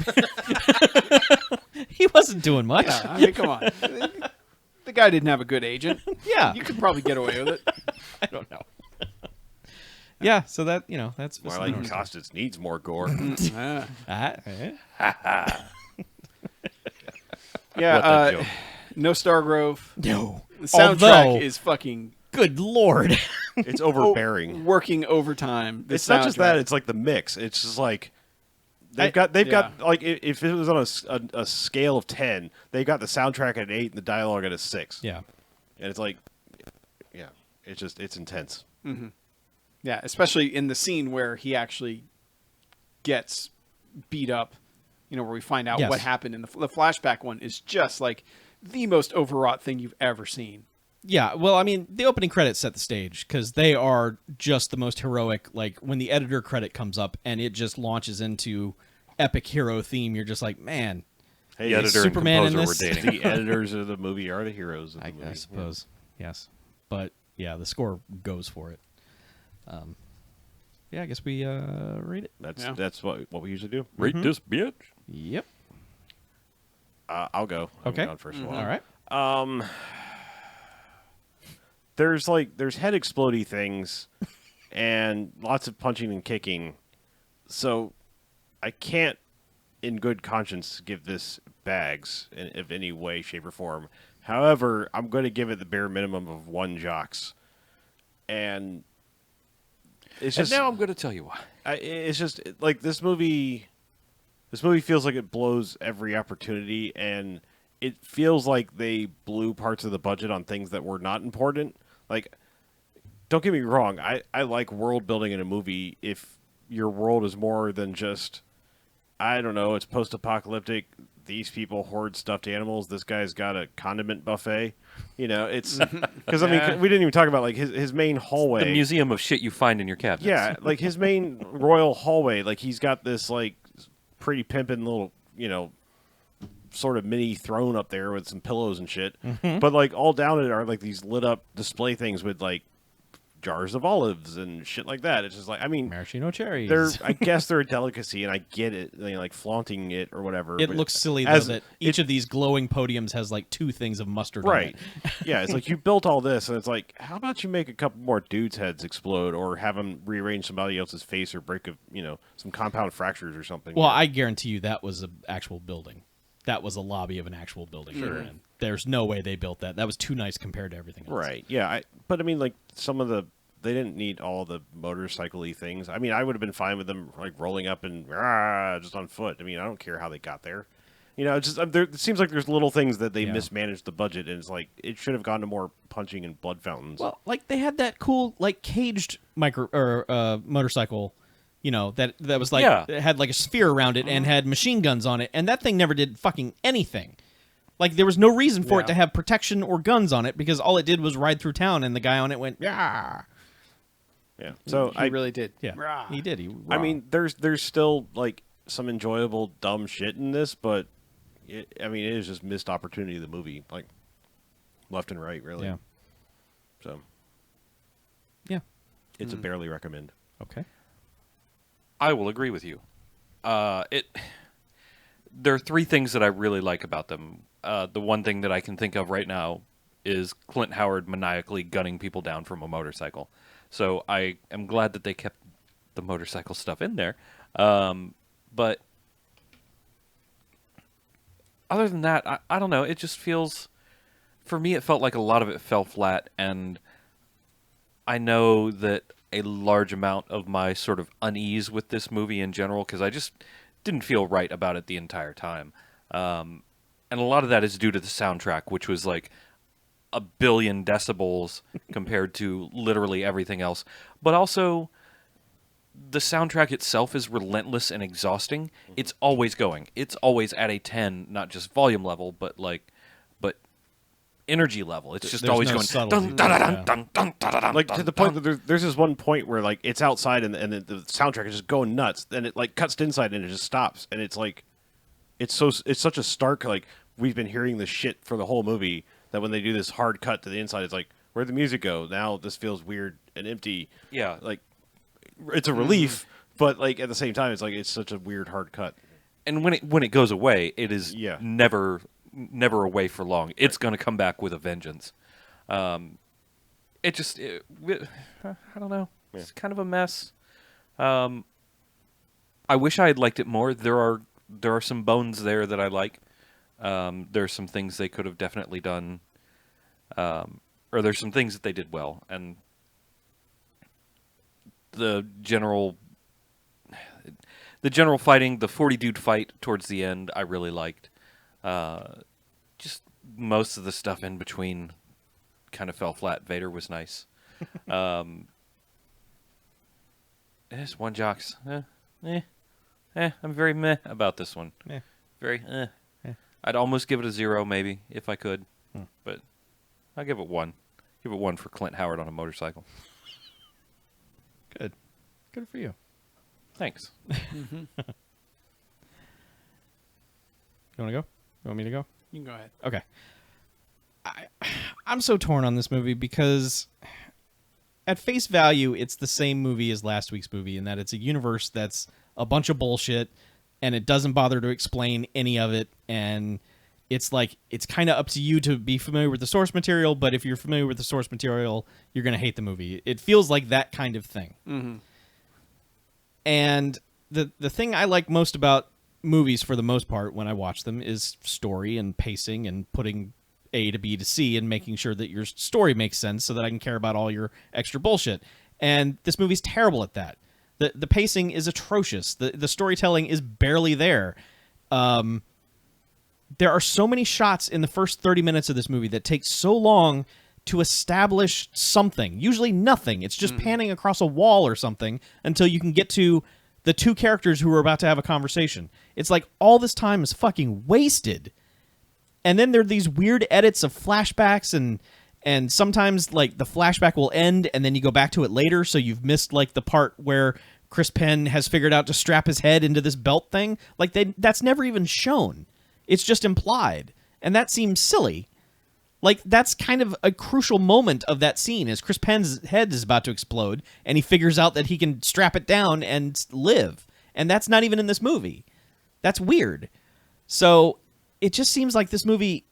He wasn't doing much. Yeah, I mean, come on. The guy didn't have a good agent. Yeah. You could probably get away with it. I don't know. Yeah, so that, that's... More like Costas needs more gore. Yeah. What a joke. No Stargrove. No. The soundtrack is fucking... Good Lord. It's overbearing. Working overtime. It's not just that, it's like the mix. It's just like... They've got like, if it was on a scale of 10, they got the soundtrack at an 8 and the dialogue at a 6. Yeah. And it's like, it's intense. Mm-hmm. Yeah, especially in the scene where he actually gets beat up, where we find out what happened. And the flashback one is just like the most overwrought thing you've ever seen. Yeah, well, I mean, the opening credits set the stage because they are just the most heroic. Like, when the editor credit comes up and it just launches into epic hero theme, you're just like, man. Hey, the editor Superman and composer in were this? dating. The editors of the movie are the heroes of the movie. I suppose, yes. But, yeah, the score goes for it. I guess we rate it. That's what we usually do. Rate this bitch. Yep. I'll go. Okay. I'm going first of all. All right. There's head explodey things and lots of punching and kicking. So I can't in good conscience give this bags in any way, shape, or form. However, I'm going to give it the bare minimum of 1 jocks. And it's just... And now I'm going to tell you why. It's just, like, this movie feels like it blows every opportunity, and it feels like they blew parts of the budget on things that were not important. Like, don't get me wrong, I like world building in a movie if your world is more than just I don't know. It's post-apocalyptic. These people hoard stuffed animals. This guy's got a condiment buffet. You know, it's because I mean we didn't even talk about like his main hallway. The museum of shit you find in your cabinets. Yeah, like his main royal hallway. Like he's got this like pretty pimpin' little sort of mini throne up there with some pillows and shit. But like all down it are like these lit up display things with like jars of olives and shit like that. It's just like, I mean, maraschino cherries. I guess they're a delicacy, and I get it, like flaunting it or whatever. It but looks silly though as that each of these glowing podiums has like 2 things of mustard right. on it. Yeah, it's like you built all this, and it's like, how about you make a couple more dudes' heads explode, or have them rearrange somebody else's face, or break some compound fractures or something. Well, I guarantee you that was an actual building. That was a lobby of an actual building. Sure. And there's no way they built that. That was too nice compared to everything else. Right. Yeah. But I mean, like they didn't need all the motorcycle-y things. I mean, I would have been fine with them like rolling up and just on foot. I mean, I don't care how they got there. It's just it seems like there's little things that they mismanaged the budget, and it's like it should have gone to more punching and blood fountains. Well, like they had that cool like caged motorcycle, that was like it had like a sphere around it and had machine guns on it, and that thing never did fucking anything. Like there was no reason for it to have protection or guns on it because all it did was ride through town, and the guy on it went yeah. Yeah, so he really did. Yeah, Rah. he did. I mean, there's still like some enjoyable dumb shit in this, but it is just missed opportunity of the movie, like left and right, really. Yeah. So. Yeah. It's a barely recommend. Okay. I will agree with you. There are 3 things that I really like about them. The one thing that I can think of right now is Clint Howard maniacally gunning people down from a motorcycle. So I am glad that they kept the motorcycle stuff in there. But other than that, I don't know. It just feels, for me, it felt like a lot of it fell flat. And I know that a large amount of my sort of unease with this movie in general, because I just didn't feel right about it the entire time. And a lot of that is due to the soundtrack, which was like 1 billion decibels compared to literally everything else. But also, the soundtrack itself is relentless and exhausting. It's always going. It's always at a 10, not just volume level, but energy level. It's just There's always no going subtlety. dun, dun, dun, dun, dun, dun, dun, dun, Like to the point dun. that there's this one point where like it's outside and the soundtrack is just going nuts. Then it like cuts to inside and it just stops. And it's like it's such a stark, like we've been hearing this shit for the whole movie that when they do this hard cut to the inside, it's like, where'd the music go? Now this feels weird and empty. Yeah. Like it's a relief, but like at the same time, it's like it's such a weird hard cut. And when it goes away, it is Yeah. never away for long. It's going to come back with a vengeance. I don't know. It's kind of a mess. I wish I had liked it more. There are some bones there that I like. There's some things they could have definitely done, or there's some things that they did well, and the general fighting, the 40 dude fight towards the end, I really liked. Just most of the stuff in between kind of fell flat. Vader was nice. It's one jocks. I'm very meh about this one. Yeah. Very I'd almost give it a 0 maybe if I could, but I'll give it 1. Give it 1 for Clint Howard on a motorcycle. Good. Good for you. Thanks. You want to go? You want me to go? You can go ahead. Okay. I'm so torn on this movie because at face value, it's the same movie as last week's movie in that it's a universe that's a bunch of bullshit and it doesn't bother to explain any of it. And it's like, it's kind of up to you to be familiar with the source material, but if you're familiar with the source material, you're going to hate the movie. It feels like that kind of thing. Mm-hmm. And the thing I like most about movies for the most part when I watch them is story and pacing and putting A to B to C and making sure that your story makes sense so that I can care about all your extra bullshit. And this movie's terrible at that. The pacing is atrocious. The storytelling is barely there. There are so many shots in the first 30 minutes of this movie that take so long to establish something. Usually nothing. It's just panning across a wall or something until you can get to the two characters who are about to have a conversation. It's like all this time is fucking wasted. And then there are these weird edits of flashbacks and sometimes like the flashback will end and then you go back to it later, so you've missed like the part where Chris Penn has figured out to strap his head into this belt thing. Like that's never even shown. It's just implied. And that seems silly. Like, that's kind of a crucial moment of that scene, is Chris Penn's head is about to explode, and he figures out that he can strap it down and live. And that's not even in this movie. That's weird. So, it just seems like this movie,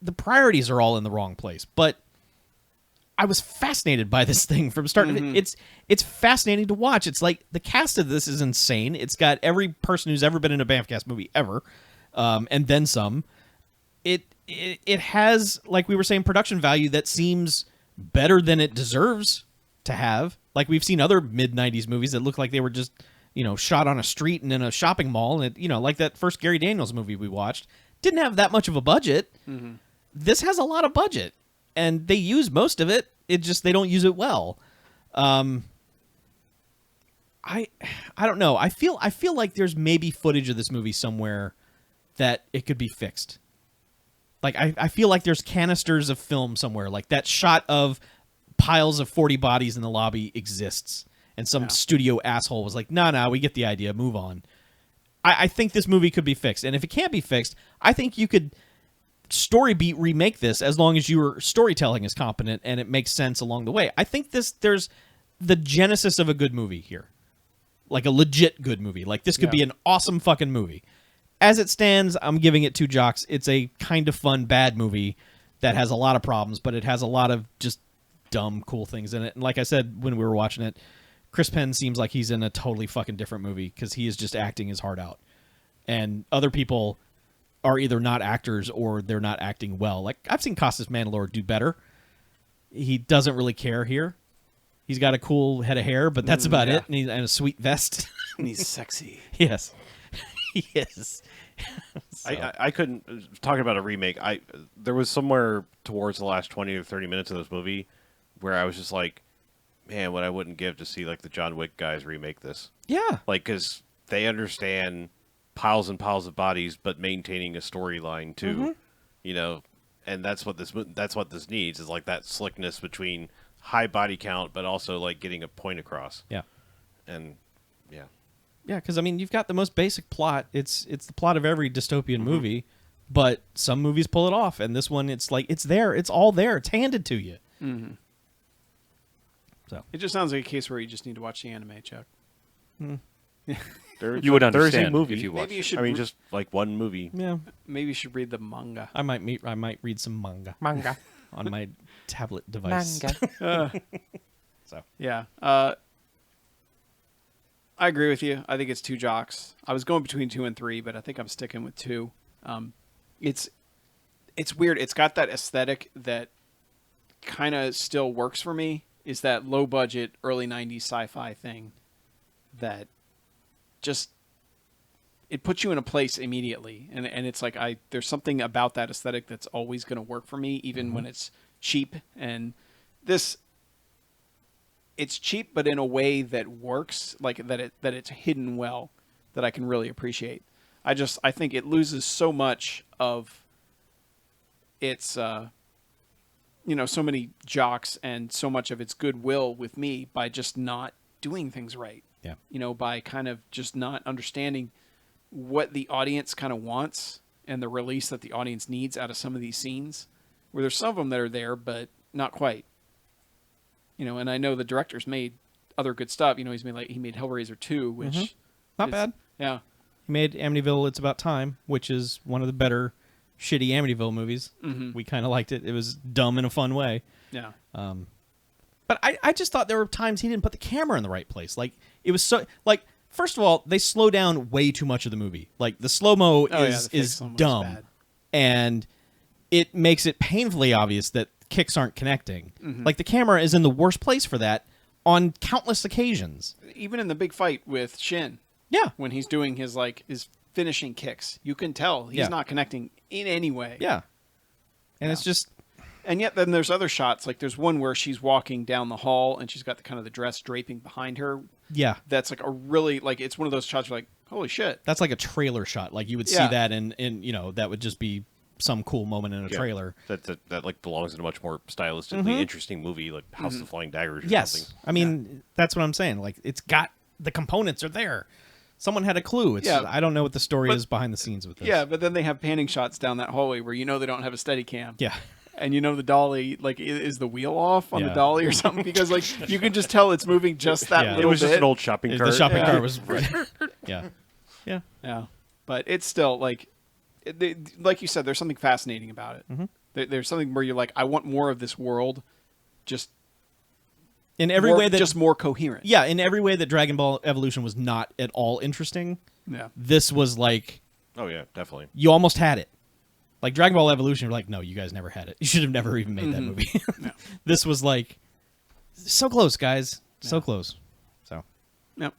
the priorities are all in the wrong place. But I was fascinated by this thing from start to finish. It's fascinating to watch. It's like, the cast of this is insane. It's got every person who's ever been in a BMFcast movie ever, and then some. It has, like we were saying, production value that seems better than it deserves to have. Like, we've seen other mid-90s movies that look like they were just, shot on a street and in a shopping mall. And, like that first Gary Daniels movie we watched. Didn't have that much of a budget. Mm-hmm. This has a lot of budget. And they use most of it. It just, they don't use it well. I don't know. I feel like there's maybe footage of this movie somewhere that it could be fixed. Like, I feel like there's canisters of film somewhere. Like, that shot of piles of 40 bodies in the lobby exists. And some studio asshole was like, no, we get the idea. Move on. I think this movie could be fixed. And if it can't be fixed, I think you could story beat remake this as long as your storytelling is competent and it makes sense along the way. I think there's the genesis of a good movie here. Like, a legit good movie. Like, this could be an awesome fucking movie. As it stands, I'm giving it 2 jocks. It's a kind of fun, bad movie that has a lot of problems, but it has a lot of just dumb, cool things in it. And like I said when we were watching it, Chris Penn seems like he's in a totally fucking different movie because he is just acting his heart out. And other people are either not actors or they're not acting well. Like, I've seen Costas Mandylor do better. He doesn't really care here. He's got a cool head of hair, but that's about it. And a sweet vest. And he's sexy. Yes. He is. So. I couldn't, talking about a remake, there was somewhere towards the last 20 or 30 minutes of this movie where I was just like, man, what I wouldn't give to see like the John Wick guys remake this. Yeah. Like, because they understand piles and piles of bodies, but maintaining a storyline too, and that's what this needs, is like that slickness between high body count, but also like getting a point across. Yeah. And yeah. Yeah, because, I mean, you've got the most basic plot. It's the plot of every dystopian movie, but some movies pull it off, and this one, it's like, it's there. It's all there. It's handed to you. Mm-hmm. So it just sounds like a case where you just need to watch the anime, Chuck. You would understand movie. if you watched Maybe you it. should I mean, just like one movie. Yeah. Maybe you should read the manga. I might read some manga on my tablet device. So yeah. I agree with you. I think it's 2 jocks. I was going between 2 and 3, but I think I'm sticking with 2. It's weird. It's got that aesthetic that kind of still works for me. Is that low budget early 90s sci-fi thing that just it puts you in a place immediately, and it's like there's something about that aesthetic that's always going to work for me, even when it's cheap. And this. It's cheap, but in a way that works, like that it's hidden well, that I can really appreciate. I think it loses so much of its, so many jocks and so much of its goodwill with me by just not doing things right. Yeah. By kind of just not understanding what the audience kind of wants and the release that the audience needs out of some of these scenes, where there's some of them that are there, but not quite. And I know the director's made other good stuff. He made Hellraiser 2, which not bad. Yeah. He made Amityville It's About Time, which is one of the better shitty Amityville movies. We kind of liked it. It was dumb in a fun way. Yeah. But I just thought there were times he didn't put the camera in the right place. Like, it was so, like, first of all, they slow down way too much of the movie. Like, the slow-mo is dumb. Bad. And it makes it painfully obvious that kicks aren't connecting. Like, the camera is in the worst place for that on countless occasions. Even in the big fight with Shin. Yeah. When he's doing his finishing kicks, you can tell he's not connecting in any way. Yeah. And it's just, And yet then there's other shots. Like there's one where she's walking down the hall and she's got the kind of the dress draping behind her. Yeah. That's like a really like it's one of those shots where like holy shit. That's like a trailer shot. Like you would see Yeah. that in that would just be some cool moment in a Yeah. trailer. That like belongs in a much more stylistically interesting movie like House of the Flying Daggers or Yes. something. I mean, that's what I'm saying. Like it's got the components are there. Someone had a clue. It's Yeah. I don't know what the story is behind the scenes with this. Yeah, but then they have panning shots down that hallway where they don't have a steady cam. Yeah. And the dolly, like, is the wheel off on the Yeah. dolly or something? Because, like, you can just tell it's moving just that Yeah. little It was just bit. an old shopping cart. The shopping Yeah. cart was Yeah. Yeah. Yeah. But it's still, like, like you said, there's something fascinating about it. Mm-hmm. There's something where you're like, I want more of this world, just In every more, way that just more coherent. Yeah, in every way that Dragon Ball Evolution was not at all interesting, Yeah. this was like Oh yeah, definitely. you almost had it. Like Dragon Ball Evolution, you're like, no, you guys never had it. You should have never even made that movie. Yeah. This was like so close, guys. So close. So Yep.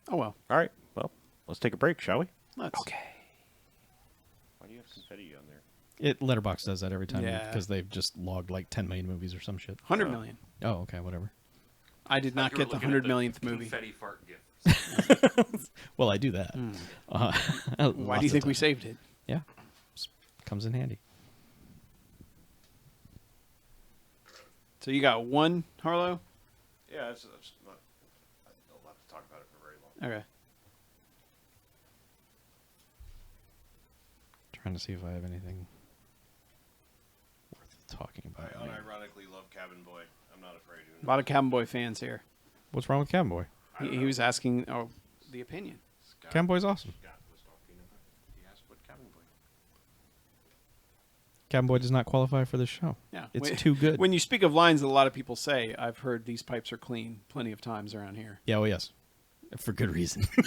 Oh, well. All right. Well, let's take a break, shall we? Let's. Why do you have confetti on there? Letterbox does that every time Yeah. because they've just logged like 10 million movies or some shit. 100 million. Oh, okay, whatever. I did not get the 100 millionth movie. Confetti fart gift. Well, I do that. Why do you think we saved it? Yeah, just comes in handy. So you got one, Harlow? Yeah, that's not. I don't have to talk about it for very long. Okay. Trying to see if I have anything worth talking about. I unironically love Cabin Boy. I'm not afraid A lot of Cabin Boy fans here. What's wrong with Cabin Boy? He was asking the opinion. Cabin Boy's awesome. Scott was talking about. He asked what Cabin Boy. Cabin Boy does not qualify for this show. Yeah, It's when- too good. When you speak of lines that a lot of people say, I've heard these pipes are clean plenty of times around here. Yeah, well, yes. For good reason. Yeah,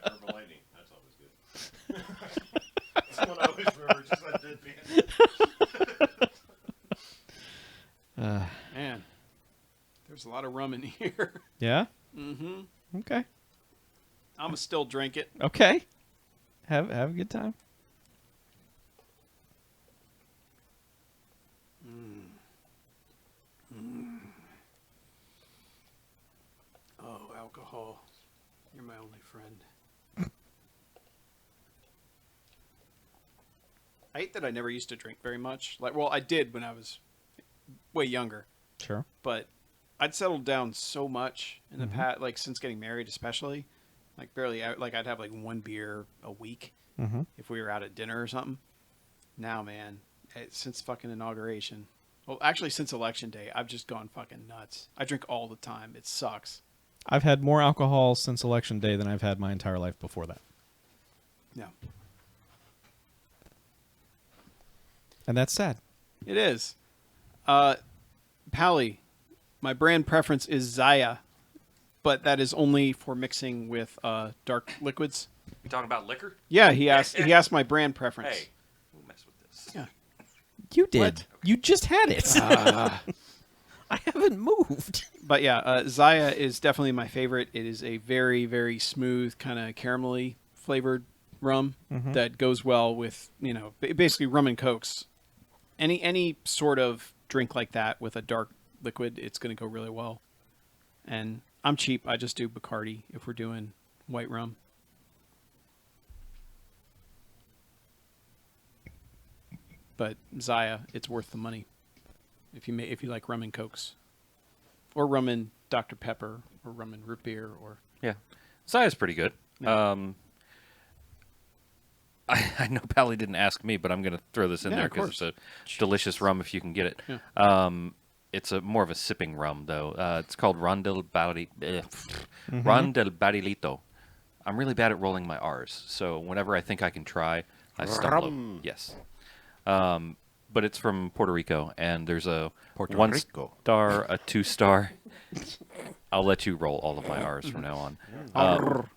Purple Lightning. That's always good. That's what I always remember. Just that deadpan. Man, there's a lot of rum in here. Yeah? Mm-hmm. Okay. I'm gonna still drink it. Okay. Have a good time. Oh, alcohol. You're my only friend. I hate that I never used to drink very much. Well, I did when I was way younger, Sure. but I'd settled down so much in the past, like since getting married, especially. Like barely, like I'd have like one beer a week if we were out at dinner or something. Now, man, since fucking inauguration, well, actually since election day, I've just gone fucking nuts. I drink all the time. It sucks. I've had more alcohol since Election Day than I've had my entire life before that. Yeah, And that's sad. it is. Pally, my brand preference is Zaya, but that is only for mixing with dark liquids. You talking about liquor? Yeah, he asked my brand preference. Hey, we'll mess with this. Yeah. You did. What? You just had it. I haven't moved. But yeah, Zaya is definitely my favorite. It is a very, very smooth, kind of caramelly flavored rum that goes well with, basically rum and cokes. Any sort of drink like that with a dark liquid, it's going to go really well. And I'm cheap. I just do Bacardi if we're doing white rum. But Zaya, it's worth the money if you like rum and cokes, or rum and Dr. Pepper, or rum and root beer, or Yeah, Zaya's pretty good. Yeah. I know Pally didn't ask me, but I'm going to throw this in Yeah, there of because it's course. a delicious rum if you can get it. Yeah. It's more of a sipping rum though. It's called Rondelbarrilito. I'm really bad at rolling my R's, so whenever I think I can try, I stumble. Rum. Yes. But it's from Puerto Rico, and there's a Puerto 1 Rico. star, a 2 star. I'll let you roll all of my R's from now on.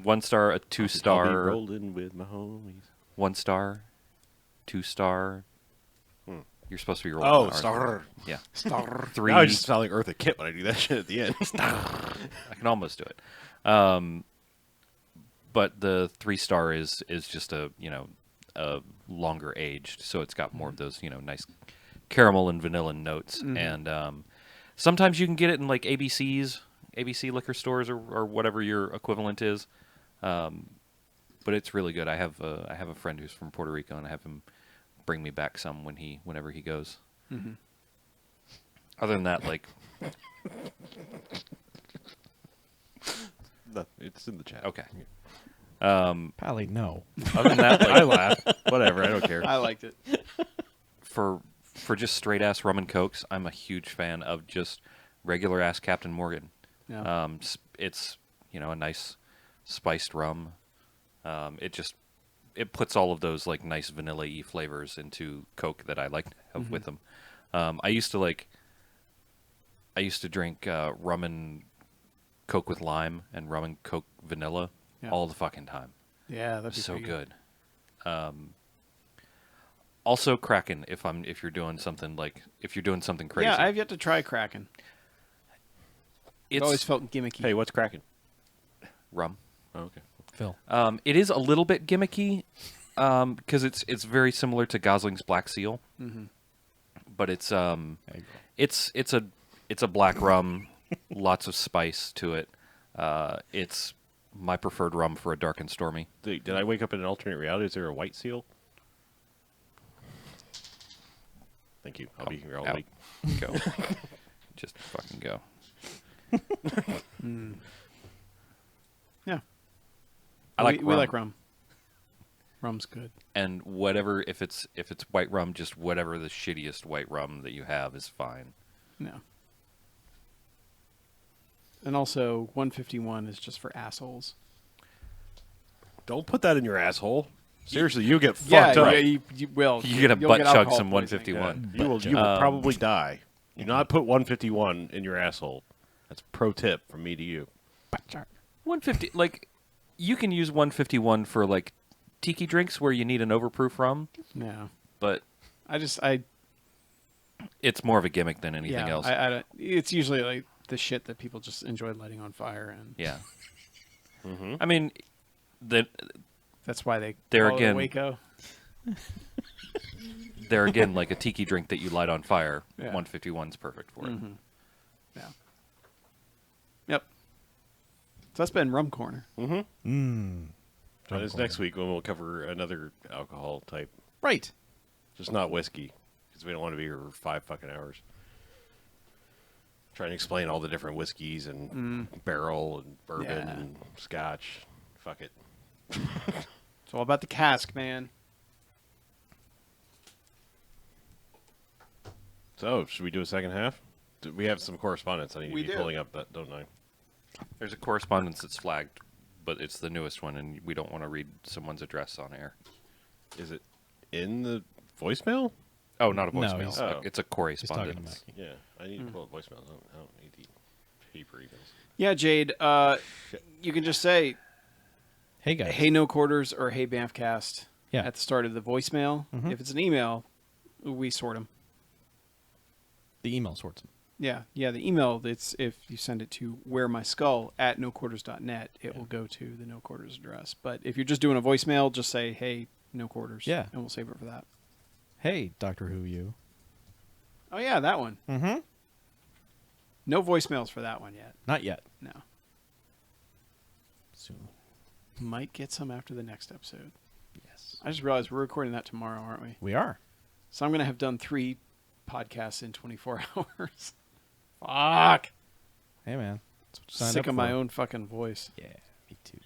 1 star, a 2 I'll be star, rolling with my homies. 1 star, 2 star. You're supposed to be rolling. Oh, the R's. star. Yeah. Star. 3. Now I just sound like Eartha Kitt when I do that shit at the end. I can almost do it. But the 3 star is just a longer aged, so it's got more of those nice caramel and vanilla notes. And sometimes you can get it in like ABC liquor stores or whatever your equivalent is. But it's really good. I have a friend who's from Puerto Rico, and I have him bring me back some whenever he goes. Other than that, like, No, it's in the chat. okay. Pally, no. Other than that, I like, laugh. Whatever. I don't care. I liked it. for just straight ass rum and cokes, I'm a huge fan of just regular ass Captain Morgan. Yeah. It's a nice spiced rum. It puts all of those like nice vanilla-y flavors into Coke that I like to have with them. I used to drink rum and Coke with lime and rum and Coke vanilla all the fucking time. Yeah, that'd be So pretty good. Also Kraken if you're doing something crazy. Yeah, I've yet to try Kraken. It it's always felt gimmicky. Hey, what's cracking? rum. Oh, okay. Phil. It is a little bit gimmicky because it's very similar to Gosling's Black Seal, but it's a black rum, lots of spice to it. It's my preferred rum for a dark and stormy. Did I wake up in an alternate reality? Is there a white seal? Thank you. I'll be here all Out. week. Go, just fucking go. Yeah. I like we rum. like rum. Rum's good. And whatever, if it's white rum, just whatever the shittiest white rum that you have is fine. No. And also, 151 is just for assholes. Don't put that in your asshole. Seriously, you'll get Yeah, fucked up. yeah, you will. You're gonna You'll butt get chug alcohol some poisoning. 151. You will probably die. Do not put 151 in your asshole. That's a pro tip from me to you. 150, like, you can use 151 for like tiki drinks where you need an overproof rum, No. but I it's more of a gimmick than anything else. I don't, it's usually like the shit that people just enjoy lighting on fire, and Yeah. I mean, that's why they There call it a again. Waco. they're again like a tiki drink that you light on fire. Yeah. 151's perfect for it. Yeah. Yep. So that's been Rum Corner. Join us next week when we'll cover another alcohol type. Right. Just not whiskey, because we don't want to be here for 5 fucking hours. Trying to explain all the different whiskeys and barrel and bourbon Yeah. and scotch. Fuck it. It's all about the cask, man. So, should we do a second half? We have some correspondence I need to We be do. pulling up, that, don't I? There's a correspondence that's flagged, but it's the newest one, and we don't want to read someone's address on air. Is it in the voicemail? Oh, not a No, voicemail. he's- Oh. It's a He's talking to correspondence. Mackie. Yeah, I need to pull up voicemail. I don't need the paper emails. Yeah, Jade. You can just say, Hey guys. "Hey, No Quarters" or "Hey, BMFcast" Yeah. at the start of the voicemail. If it's an email, we sort them. The email sorts them. Yeah. The email. It's if you send it to wheremyskull@noquarters.net, it will go to the No Quarters address. But if you're just doing a voicemail, just say, "Hey, No Quarters." Yeah. and we'll save it for that. Hey, Doctor Who, you. Oh yeah, that one. Mm-hmm. No voicemails for that one yet. Not yet. No. Soon. Might get some after the next episode. Yes. I just realized we're recording that tomorrow, aren't we? We are. So I'm going to have done 3 podcasts in 24 hours. Fuck. Hey man. That's what you signed Sick up of my for. own fucking voice. Yeah, me too.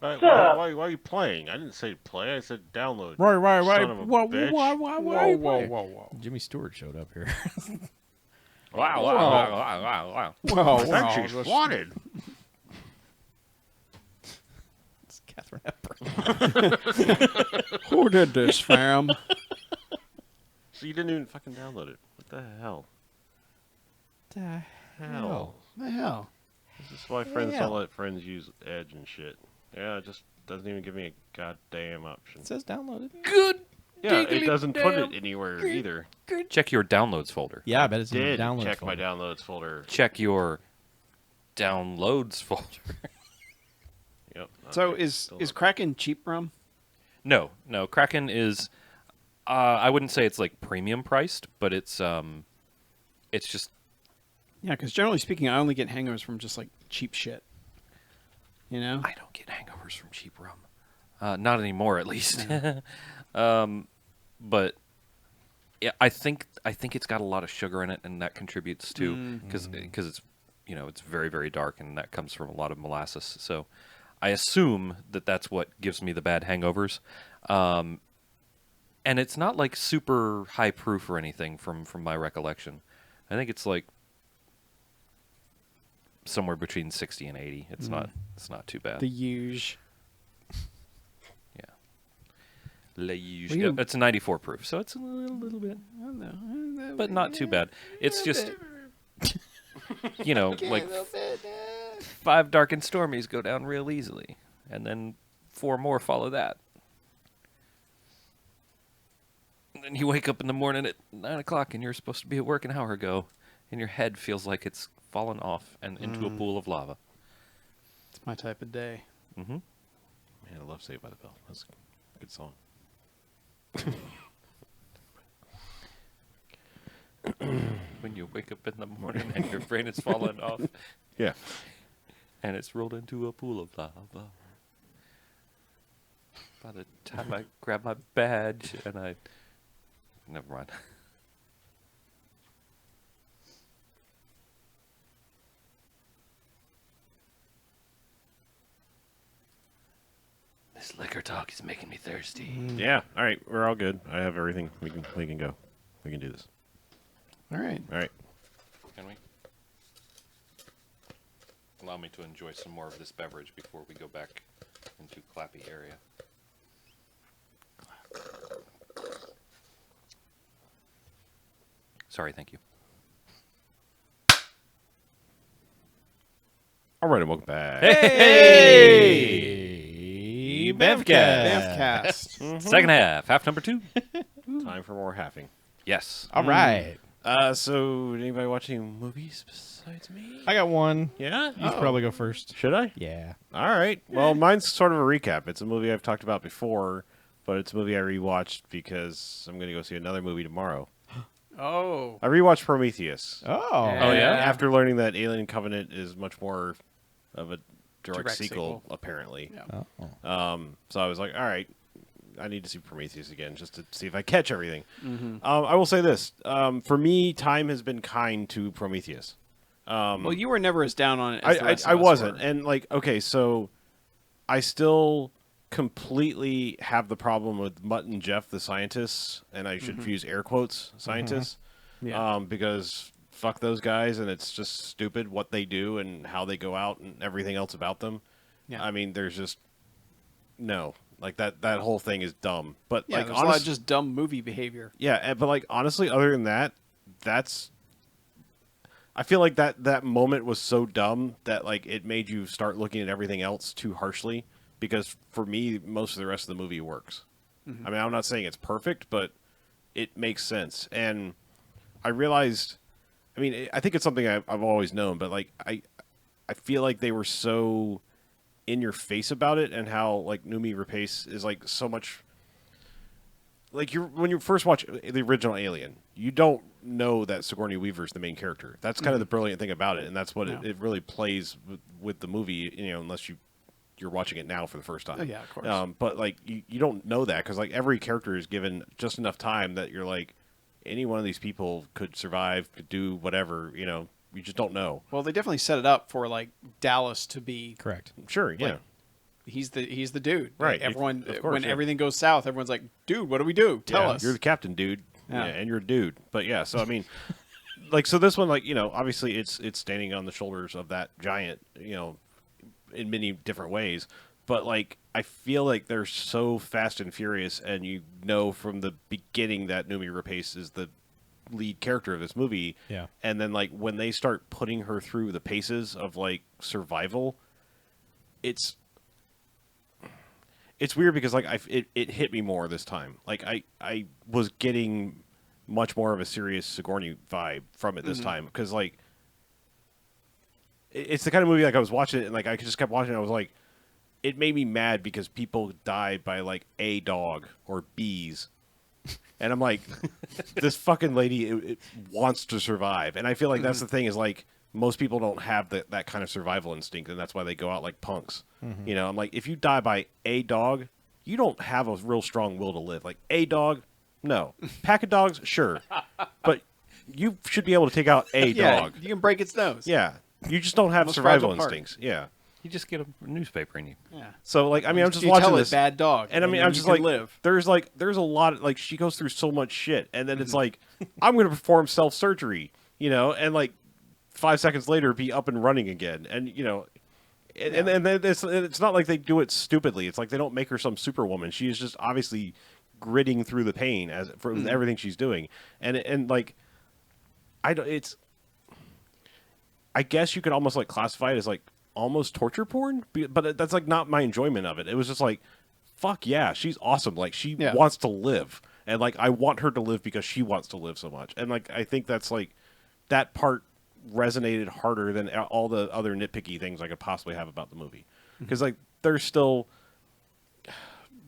Why are you playing? I didn't say play. I said download. Right. Son of a bitch. Whoa. Jimmy Stewart showed up here. Wow. Whoa. Thank you. Wanted. It's Catherine Hepburn. Who did this, fam? So you didn't even fucking download it. What the hell? The Hell. The hell? This is why friends hell? don't let friends use Edge and shit. Yeah, it just doesn't even give me a goddamn option. It says downloaded. Good. Yeah, it doesn't put it anywhere either. Check your downloads folder. Yeah, I bet it's in the Did download check folder. my downloads folder. Check your downloads folder. Yep. So okay, is still is not- Kraken cheap rum? No, Kraken is. I wouldn't say it's like premium priced, but it's just. Yeah, because generally speaking, I only get hangovers from just like cheap shit. You know? I don't get hangovers from cheap rum. Not anymore, at least. But yeah, I think it's got a lot of sugar in it, and that contributes to because it's it's very, very dark, and that comes from a lot of molasses. So I assume that's what gives me the bad hangovers. And it's not like super high proof or anything from my recollection. I think it's like somewhere between 60 and 80. It's not too bad. The huge. It's a 94 proof, so it's a little bit, but not too bad. It's just, like 5 dark and stormies go down real easily, and then 4 more follow that. And then you wake up in the morning at 9 o'clock, and you're supposed to be at work an hour ago, and your head feels like it's fallen off and into a pool of lava. It's my type of day. Mm-hmm. Man, I love Saved by the Bell. That's a good song. When you wake up in the morning and your brain has fallen off Yeah. and it's rolled into a pool of lava. By the time I grab my badge and never mind. This liquor talk is making me thirsty. Yeah. All right. We're all good. I have everything. We can go. We can do this. All right. All right. Can we? Allow me to enjoy some more of this beverage before we go back into clappy area. Sorry, thank you. All right. And welcome back. Hey, BMFcast. BMFcast. Second half number 2. Time for more halving. Yes. All right. So did anybody watch any movies besides me? I got one. Yeah. You should probably go first. Should I? Yeah. All right. Well, mine's sort of a recap. It's a movie I've talked about before, but it's a movie I rewatched because I'm going to go see another movie tomorrow. Oh. I rewatched Prometheus. Oh. Oh, yeah? After learning that Alien Covenant is much more of a direct Direct sequel, sequel. apparently. Yeah. So I was like, all right, I need to see Prometheus again just to see if I catch everything. Mm-hmm. I will say this. For me, time has been kind to Prometheus. Well, you were never as down on it as the rest I of us wasn't. were. And, like, okay, so I still completely have the problem with Mutt and Jeff, the scientists, and I should use air quotes, scientists, Yeah. because fuck those guys, and it's just stupid what they do and how they go out and everything else about them. Yeah. I mean, there's just no, like that whole thing is dumb. But Yeah, like, there's a lot of just dumb movie behavior. yeah, but like honestly, other than that, I feel like that moment was so dumb that like it made you start looking at everything else too harshly. Because for me, most of the rest of the movie works. I mean, I'm not saying it's perfect, but it makes sense. And I realized, I mean, I think it's something I've always known, but like I feel like they were so in your face about it, and how like Noomi Rapace is like so much. Like when you first watch the original Alien, you don't know that Sigourney Weaver's the main character. That's kind of the brilliant thing about it, and that's what it really plays with the movie. You know, unless you're watching it now for the first time. Oh, yeah, of course. But like you don't know that because like every character is given just enough time that you're like, any one of these people could survive, could do whatever. You know, you just don't know. Well, they definitely set it up for like Dallas to be. Correct. Sure, yeah. Like, he's the dude. Right. Like, everyone Of course, when yeah. everything goes south, everyone's like, "Dude, what do we do? Tell Yeah, us." You're the captain, dude. Yeah. Yeah, and you're a dude. But yeah, so I mean, like, so this one, like, you know, obviously it's standing on the shoulders of that giant, you know, in many different ways. But like, I feel like they're so fast and furious, and you know from the beginning that Noomi Rapace is the lead character of this movie. Yeah. And then like when they start putting her through the paces of like survival, it's weird because like it hit me more this time. Like I was getting much more of a serious Sigourney vibe from it this time because like it's the kind of movie like I was watching it and like I just kept watching it. I was like, it made me mad because people die by like a dog or bees. And I'm like, this fucking lady it wants to survive. And I feel like that's the thing is like, most people don't have that kind of survival instinct, and that's why they go out like punks. You know, I'm like, if you die by a dog, you don't have a real strong will to live. Like, a dog, no. Pack of dogs, sure. But you should be able to take out a Yeah, dog. you can break its nose. Yeah. You just don't have Most survival fragile part. instincts. Yeah. You just get a newspaper and you. Yeah. So, like, I mean, I'm just you watching tell this. it bad dog, And I mean, then I'm you just can like, live. there's a lot of, like, she goes through so much shit. And then it's like, I'm going to perform self-surgery, you know, and like 5 seconds later be up and running again. And, you know, and then it's not like they do it stupidly. It's like they don't make her some superwoman. She is just obviously gritting through the pain for everything she's doing. And like, I guess you could almost like classify it as like almost torture porn, but that's like not my enjoyment of it. It was just like, fuck yeah, she's awesome. Like she wants to live, and like I want her to live because she wants to live so much. And like I think that's like that part resonated harder than all the other nitpicky things I could possibly have about the movie, because like there's still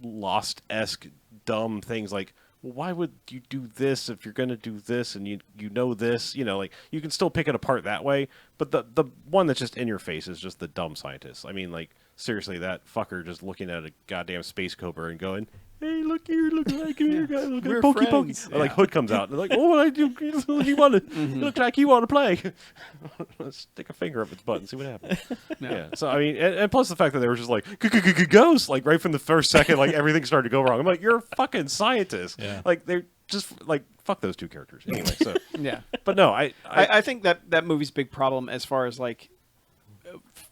Lost-esque dumb things like, well, why would you do this if you're going to do this and you know this, you know, like you can still pick it apart that way, but the one that's just in your face is just the dumb scientist. I mean, like seriously, that fucker just looking at a goddamn space cobra and going, hey, look here, look like here, look We're at Pokey Pokey. friends. Like Hood comes out and like, oh, what I do? You want to? You look like you want to play. Let's stick a finger up its butt and see what happens. Yeah. So I mean, and plus the fact that they were just like ghosts, like right from the first second, like everything started to go wrong. I'm like, you're a fucking scientist. Yeah. Like they're just like fuck those two characters anyway. So Yeah. but no, I think that movie's big problem as far as like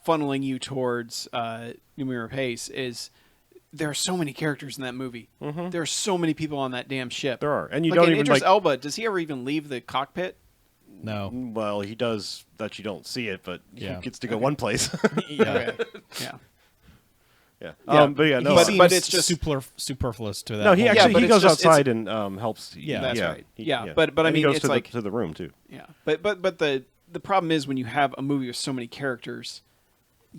funneling you towards Numira Pace is there are so many characters in that movie. There are so many people on that damn ship. there are, and you Like, don't and even Idris like. Elba, does he ever even leave the cockpit? No. Well, he does that. You don't see it, but Yeah. he gets to go one place. Yeah. Okay. Yeah. Yeah. Yeah. But yeah, no. He But seems it's just- superfluous to that. No, he whole- actually but he it's goes just- outside and helps. Yeah. That's yeah, right. he- Yeah, but I And he mean, goes it's to like- the room too. Yeah. But the problem is when you have a movie with so many characters,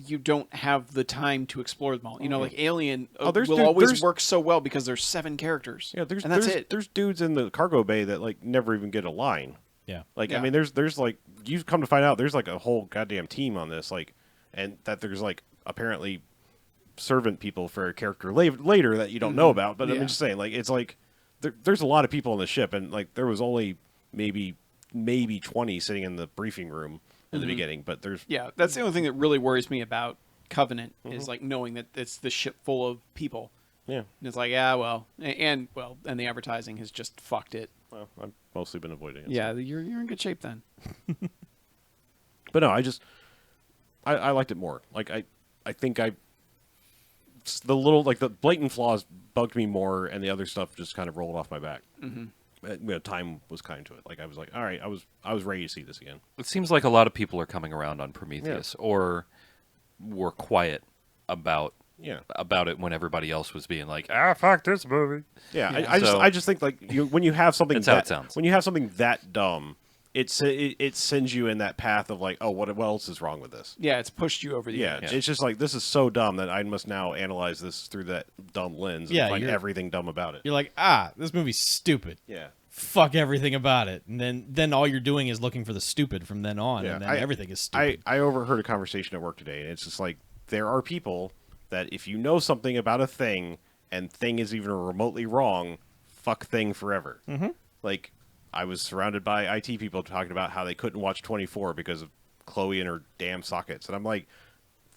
you don't have the time to explore them all. You know, like Alien there's will dude- always there's- work so well because there's 7 characters. Yeah, there's and that's there's, it. there's dudes in the cargo bay that like never even get a line. Yeah. Like Yeah. I mean, there's like you've come to find out there's like a whole goddamn team on this, like, and that there's like apparently servant people for a character later that you don't know about. But Yeah. I'm just saying, like, it's like there's a lot of people on the ship, and like there was only maybe 20 sitting in the briefing room in the beginning, but there's Yeah, that's the only thing that really worries me about Covenant is like knowing that it's the ship full of people. yeah. And it's like, yeah, well, and the advertising has just fucked it. Well, I've mostly been avoiding it. Yeah, you're in good shape then. But no, I liked it more. Like I think the little like the blatant flaws bugged me more, and the other stuff just kind of rolled off my back. You know, time was kind to it. Like I was like, all right, I was ready to see this again. It seems like a lot of people are coming around on Prometheus, or were quiet about Yeah. it when everybody else was being like, "Ah, fuck this movie." Yeah, Yeah. I just think like when you have something That's how that it sounds. when you have something that dumb, it sends you in that path of like, oh, what else is wrong with this? Yeah, it's pushed you over the Yeah, edge. it's just like this is so dumb that I must now analyze this through that dumb lens and Yeah, find you're- everything dumb about it. You're like, this movie's stupid. Yeah. Fuck everything about it. And then all you're doing is looking for the stupid from then on, Yeah, and then everything is stupid. I overheard a conversation at work today, and it's just like there are people that if you know something about a thing and thing is even remotely wrong, fuck thing forever. Mm-hmm. Like I was surrounded by IT people talking about how they couldn't watch 24 because of Chloe and her damn sockets, and I'm like,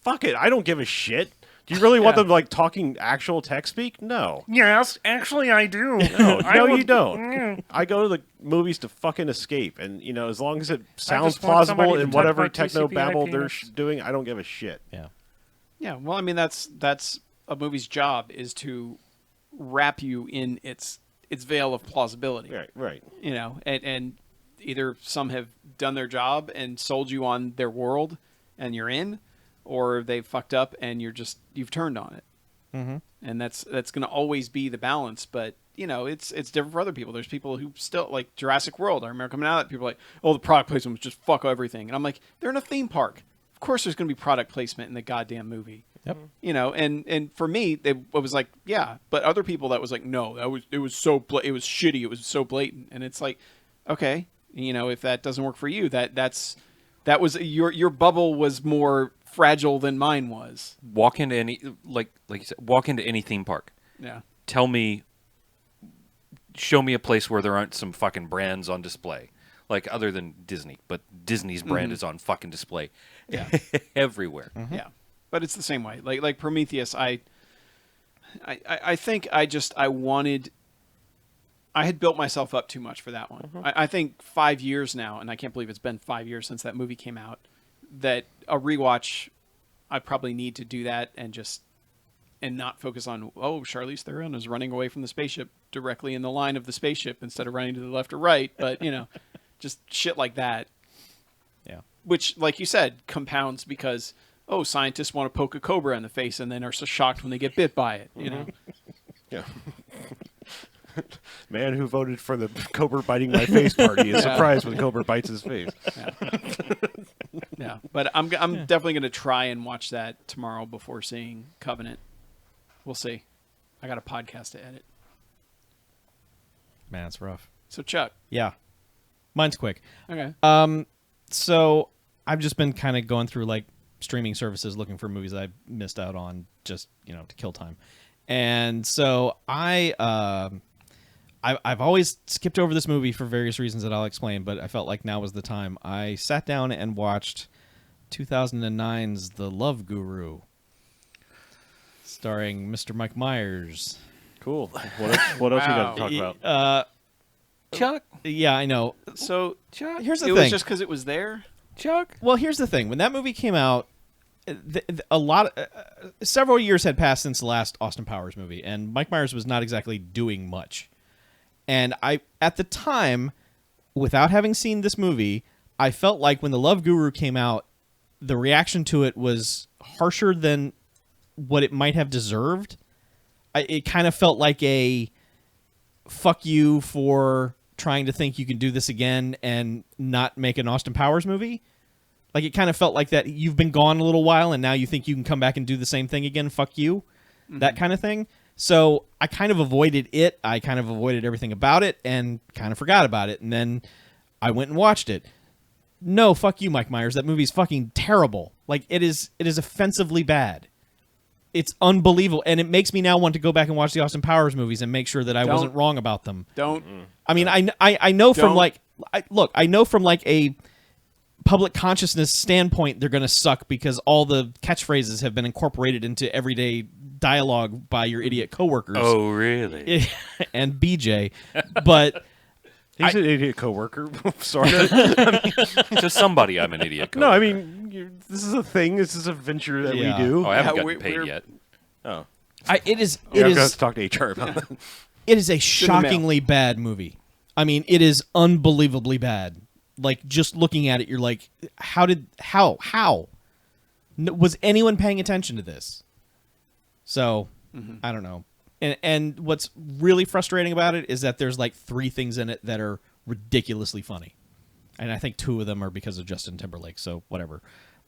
fuck it, I don't give a shit. Do you really want them like talking actual tech speak? No. Yes, actually, I do. No, you don't. I go to the movies to fucking escape, and you know, as long as it sounds just want somebody plausible to in talk whatever about techno TCP/IP babble they're next. doing, I don't give a shit. yeah. Yeah, well, I mean that's a movie's job is to wrap you in its veil of plausibility. Right. You know, and either some have done their job and sold you on their world, and you're in, or they've fucked up and you've turned on it. Mm-hmm. And that's going to always be the balance. But you know, it's different for other people. There's people who still like Jurassic World. I remember coming out, people were like, oh, the product placement was just fuck everything, and I'm like, they're in a theme park. Of course, there's going to be product placement in the goddamn movie. Yep. You know, and for me, it was like, yeah, but other people that was like, no, it was shitty, it was so blatant, and it's like, okay, you know, if that doesn't work for you, that was your bubble was more fragile than mine was. Walk into any like you said, walk into any theme park. Yeah. Show me a place where there aren't some fucking brands on display. Like other than Disney, but Disney's brand is on fucking display. Yeah. Everywhere. Yeah, but it's the same way. Like Prometheus, I think I had built myself up too much for that one. I think 5 years now, and I can't believe it's been 5 years since that movie came out, that a rewatch, I probably need to do that and not focus on, oh, Charlize Theron is running away from the spaceship directly in the line of the spaceship instead of running to the left or right. But, you know, just shit like that. Yeah. Which, like you said, compounds because, oh, scientists want to poke a cobra in the face and then are so shocked when they get bit by it, you know? Yeah. Man who voted for the cobra biting my face party is surprised when cobra bites his face. Yeah, but I'm definitely going to try and watch that tomorrow before seeing Covenant. We'll see. I got a podcast to edit. Man, it's rough. So, Chuck. Yeah. Mine's quick. Okay. So I've just been kind of going through like streaming services looking for movies I missed out on just, you know, to kill time. And so I've always skipped over this movie for various reasons that I'll explain, but I felt like now was the time. I sat down and watched 2009's The Love Guru, starring Mr. Mike Myers. Cool. What else you got to talk about? Chuck. Yeah, I know. So, Chuck. Here's the it thing. was just because it was there? Chuck. Well, here's the thing. When that movie came out, several years had passed since the last Austin Powers movie, and Mike Myers was not exactly doing much. And at the time, without having seen this movie, I felt like when The Love Guru came out, the reaction to it was harsher than what it might have deserved. It kind of felt like a fuck you for trying to think you can do this again and not make an Austin Powers movie. Like, it kind of felt like that you've been gone a little while and now you think you can come back and do the same thing again, fuck you, that kind of thing. So I kind of avoided it. I kind of avoided everything about it and kind of forgot about it. And then I went and watched it. No, fuck you, Mike Myers. That movie's fucking terrible. Like, it is offensively bad. It's unbelievable. And it makes me now want to go back and watch the Austin Powers movies and make sure that I wasn't wrong about them. Don't. I mean, I know from like, I know from like a public consciousness standpoint, they're going to suck because all the catchphrases have been incorporated into everyday dialogue by your idiot coworkers. Oh, really? And BJ. But He's an idiot coworker, sort of. To somebody, I'm an idiot. No, I mean, this is a thing. This is a venture that Yeah. we do. I haven't Yeah, gotten paid we're- yet. Oh, it is yeah, I've got to talk to HR about that. it is a in the mail. shockingly bad movie. I mean, it is unbelievably bad. Like, just looking at it, you're like, how? Was anyone paying attention to this? So, I don't know. And what's really frustrating about it is that there's like 3 things in it that are ridiculously funny. And I think 2 of them are because of Justin Timberlake, so whatever.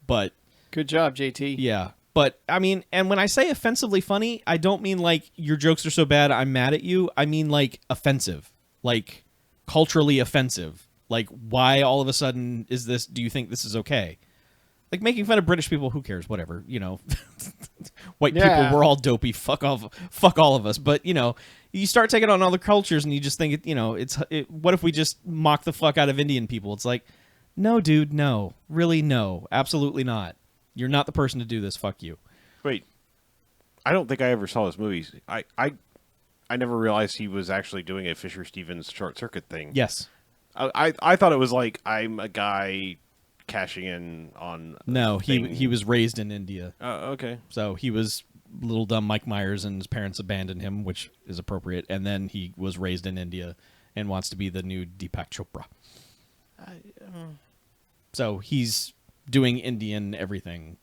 But Good job, JT. yeah. But I mean, and when I say offensively funny, I don't mean like your jokes are so bad I'm mad at you. I mean like offensive. Like culturally offensive. Like, why all of a sudden do you think this is okay? Like, making fun of British people, who cares? Whatever, you know. White people, we're all dopey. Fuck off. Fuck all of us. But, you know, you start taking on other cultures and you just think, what if we just mock the fuck out of Indian people? It's like, no, dude, no. Really, no. Absolutely not. You're not the person to do this. Fuck you. Wait, I don't think I ever saw this movie. I never realized he was actually doing a Fisher Stevens short circuit thing. Yes. I thought it was like, I'm a guy cashing in on. No, thing. he was raised in India. Okay. So he was little dumb Mike Myers, and his parents abandoned him, which is appropriate. And then he was raised in India and wants to be the new Deepak Chopra. So he's doing Indian everything.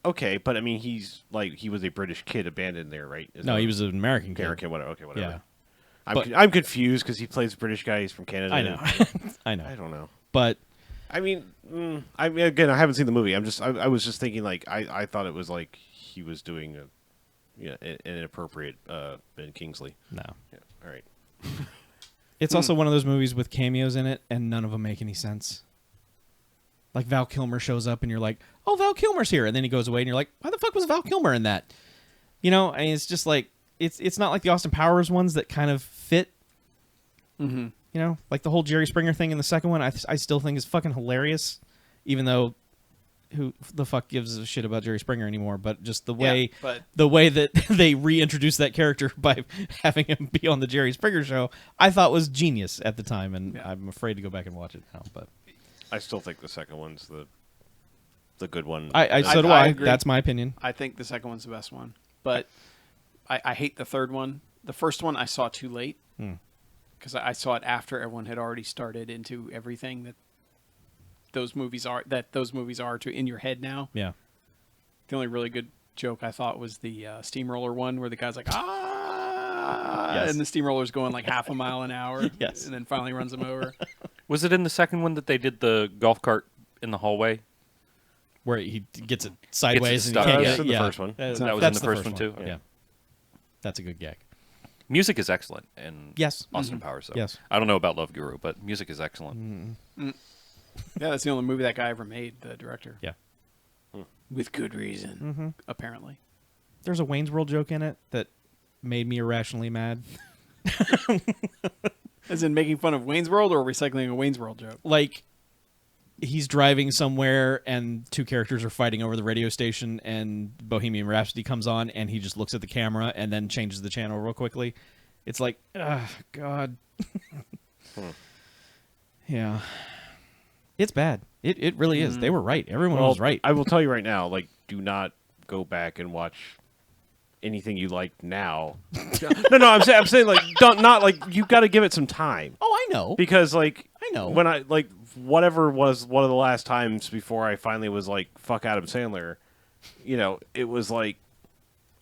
Okay, but I mean, he was a British kid abandoned there, right? No, he was an American kid. American. Whatever. Okay, whatever. Yeah. I'm confused because he plays a British guy. He's from Canada. I know. I know. I don't know. But I mean, again, I haven't seen the movie. I was just thinking, like, I thought it was like he was doing an inappropriate Ben Kingsley. No. Yeah. All right. It's also one of those movies with cameos in it, and none of them make any sense. Like Val Kilmer shows up, and you're like, "Oh, Val Kilmer's here," and then he goes away, and you're like, "Why the fuck was Val Kilmer in that?" You know, I mean, it's just like it's not like the Austin Powers ones that kind of fit. Mm-hmm. You know, like the whole Jerry Springer thing in the second one, I still think is fucking hilarious, even though who the fuck gives a shit about Jerry Springer anymore? But just the way that they reintroduced that character by having him be on the Jerry Springer show, I thought was genius at the time, and I'm afraid to go back and watch it now. But I still think the second one's the good one. So do I. agree. That's my opinion. I think the second one's the best one, but I hate the third one. The first one I saw too late because I saw it after everyone had already started into everything that those movies are to in your head now. Yeah. The only really good joke I thought was the steamroller one where the guy's like, yes. And the steamroller's going like half a mile an hour. Yes. And then finally runs him over. Was it in the second one that they did the golf cart in the hallway? Where he gets it sideways and stuck. he can't That's get in the first one. That was in That's the first one too? Yeah. That's a good gag. Music is excellent in Yes. Austin Powers, though. Yes. I don't know about Love Guru, but music is excellent. Yeah, that's the only movie that guy ever made, the director. Yeah. With good reason, apparently. There's a Wayne's World joke in it that made me irrationally mad. As in making fun of Wayne's World or recycling a Wayne's World joke? Like, he's driving somewhere and two characters are fighting over the radio station and Bohemian Rhapsody comes on and he just looks at the camera and then changes the channel real quickly. It's like, God. Yeah. It's bad. It really is. They were right. Everyone was right. I will tell you right now, like, do not go back and watch anything you like now. No, I'm saying like, not like, you got to give it some time. Oh, I know. Because like, I know. when I like whatever was one of the last times before I finally was like, fuck Adam Sandler, you know, it was like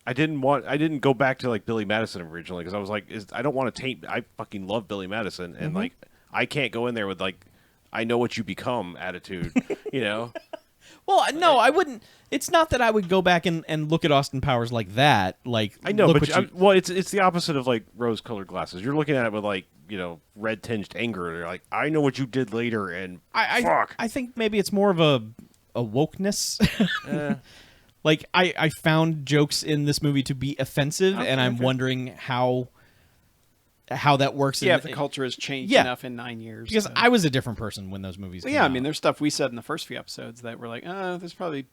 I didn't go back to like Billy Madison originally because I was like, I don't want to taint. I fucking love Billy Madison, and like I can't go in there with like I know what you become attitude, you know. Well, no, I wouldn't. It's not that I would go back and look at Austin Powers like that. Like, I know, look but what well, it's the opposite of like rose-colored glasses. You're looking at it with like, you know, red-tinged anger. And you're like, I know what you did later, and fuck. I think maybe it's more of a wokeness. Like, I found jokes in this movie to be offensive, and I'm wondering how that works. Yeah, if the culture has changed enough in 9 years. Because I was a different person when those movies came I out. mean, there's stuff we said in the first few episodes that were like, there's probably...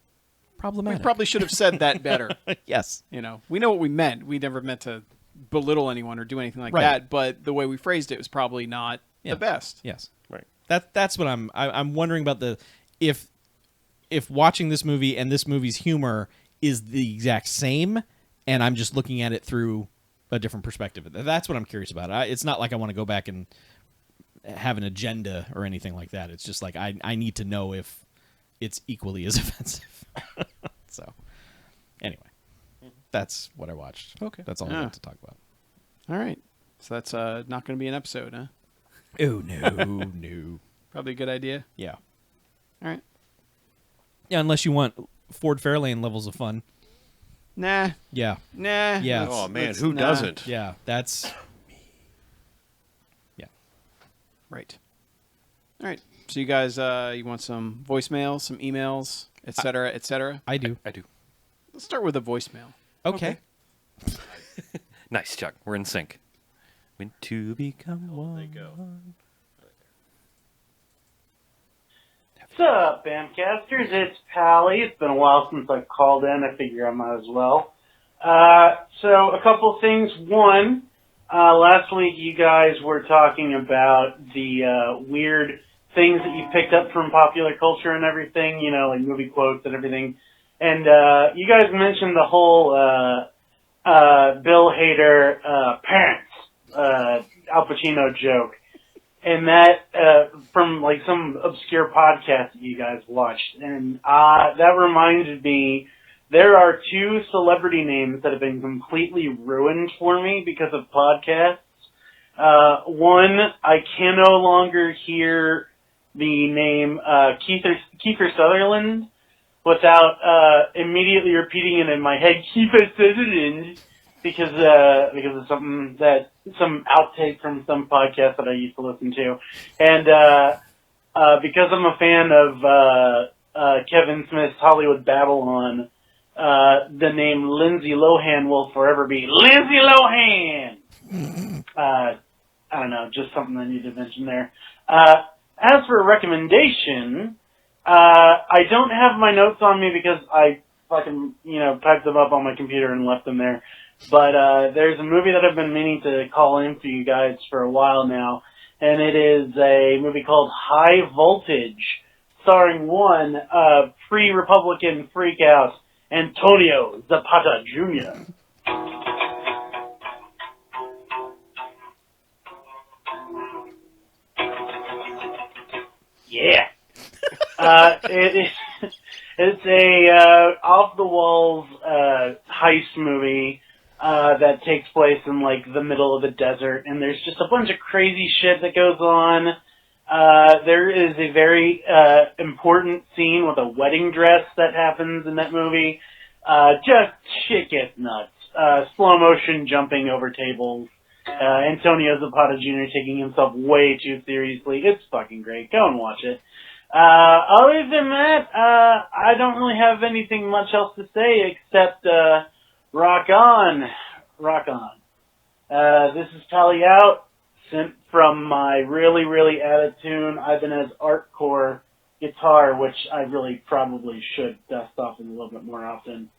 problematic. We probably should have said that better. Yes. You know, we know what we meant. We never meant to belittle anyone or do anything like Right. that, but the way we phrased it was probably not the best. Yes. Right. That's what I'm wondering about if watching this movie and this movie's humor is the exact same, and I'm just looking at it through a different perspective. That's what I'm curious about. It's not like I want to go back and have an agenda or anything like that. It's just like I need to know if it's equally as offensive. So, anyway, that's what I watched. Okay. That's all I want to talk about. All right. So that's not going to be an episode, huh? Oh, no, no. Probably a good idea. Yeah. All right. Yeah, unless you want Ford Fairlane levels of fun. Nah. Yeah. Nah. Yeah. Oh man, who doesn't? Yeah, that's... Yeah. Right. All right. So you guys, you want some voicemails, some emails, et cetera, et cetera? I do. I do. Let's start with a voicemail. Okay. Nice, Chuck. We're in sync. When two become one. There you go. What's up, BMFcasters? It's Pally. It's been a while since I've called in. I figure I might as well. So a couple things. One, last week you guys were talking about the weird things that you picked up from popular culture and everything, you know, like movie quotes and everything. And you guys mentioned the whole Bill Hader parents Al Pacino joke. And that, from like some obscure podcast that you guys watched. And, that reminded me, there are two celebrity names that have been completely ruined for me because of podcasts. One, I can no longer hear the name, Kiefer Sutherland, without immediately repeating it in my head. Keep it Sutherland, because of some outtake from some podcast that I used to listen to, and because I'm a fan of Kevin Smith's Hollywood Babylon, the name Lindsay Lohan will forever be Lindsay Lohan. I don't know, just something I need to mention there. As for a recommendation, I don't have my notes on me because I fucking, typed them up on my computer and left them there. But there's a movie that I've been meaning to call in for you guys for a while now, and it is a movie called High Voltage, starring one pre-Republican freakout, Antonio Zapata Jr. Yeah. It's a off-the-walls heist movie that takes place in, the middle of the desert, and there's just a bunch of crazy shit that goes on. There is a very important scene with a wedding dress that happens in that movie. Just shit gets nuts. Slow motion jumping over tables. Antonio Zapata Jr. taking himself way too seriously. It's fucking great. Go and watch it. Other than that, I don't really have anything much else to say except, rock on. Rock on. This is Tally out, sent from my really, really out of tune Ibanez Artcore guitar, which I really probably should dust off a little bit more often.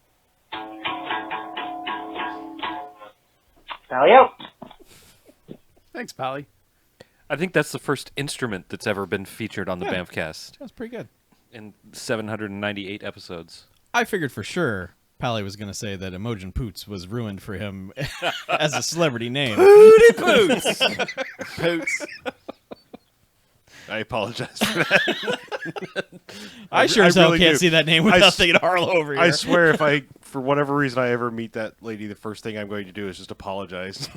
Tally out. Thanks, Pally. I think that's the first instrument that's ever been featured on the BMFcast That's pretty good. in 798 episodes. I figured for sure Pally was going to say that Imogen Poots was ruined for him as a celebrity name. Pooty Poots. Poots. I apologize for that. I sure as hell really can't do. see that name without thinking Harlow over here. I swear, if I, for whatever reason, I ever meet that lady, the first thing I'm going to do is just apologize.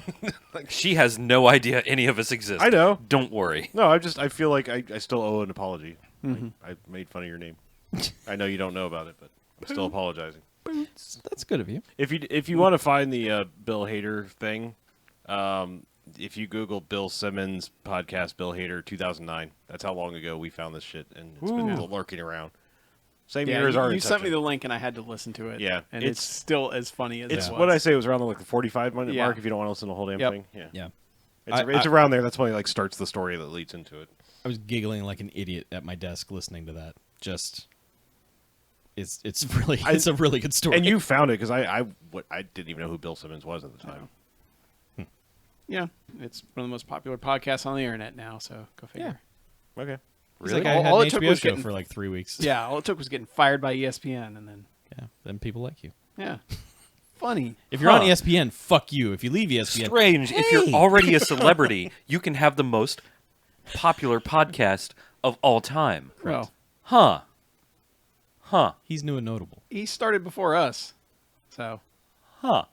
She has no idea any of us exist. I know. Don't worry. No, I feel like I still owe an apology. I made fun of your name. I know you don't know about it, but I'm still apologizing. That's good of you. If you want to find the Bill Hader thing, if you Google Bill Simmons podcast Bill Hader 2009, that's how long ago we found this shit, and it's been lurking around. Same year as our you sent me Inception. the link, and I had to listen to it. Yeah, and it's still as funny as It's it was. what I say, it was around the 45-minute Yeah. mark. If you don't want to listen to the whole damn Yep. thing, yeah, Yeah. it's around there. That's when he starts the story that leads into it. I was giggling like an idiot at my desk listening to that. Just it's really it's a really good story. And you found it because I didn't even know who Bill Simmons was at the time. Yeah, it's one of the most popular podcasts on the internet now. So go figure. Okay, It's really? like I had All an it took HBO was show getting- for like 3 weeks. Yeah, all it took was getting fired by ESPN, and then Then people like you. yeah, funny. If you're on ESPN, fuck you. If you leave ESPN, Strange. If you're already a celebrity, you can have the most popular podcast of all time. Well, Huh. he's new and notable. he started before us, so Huh.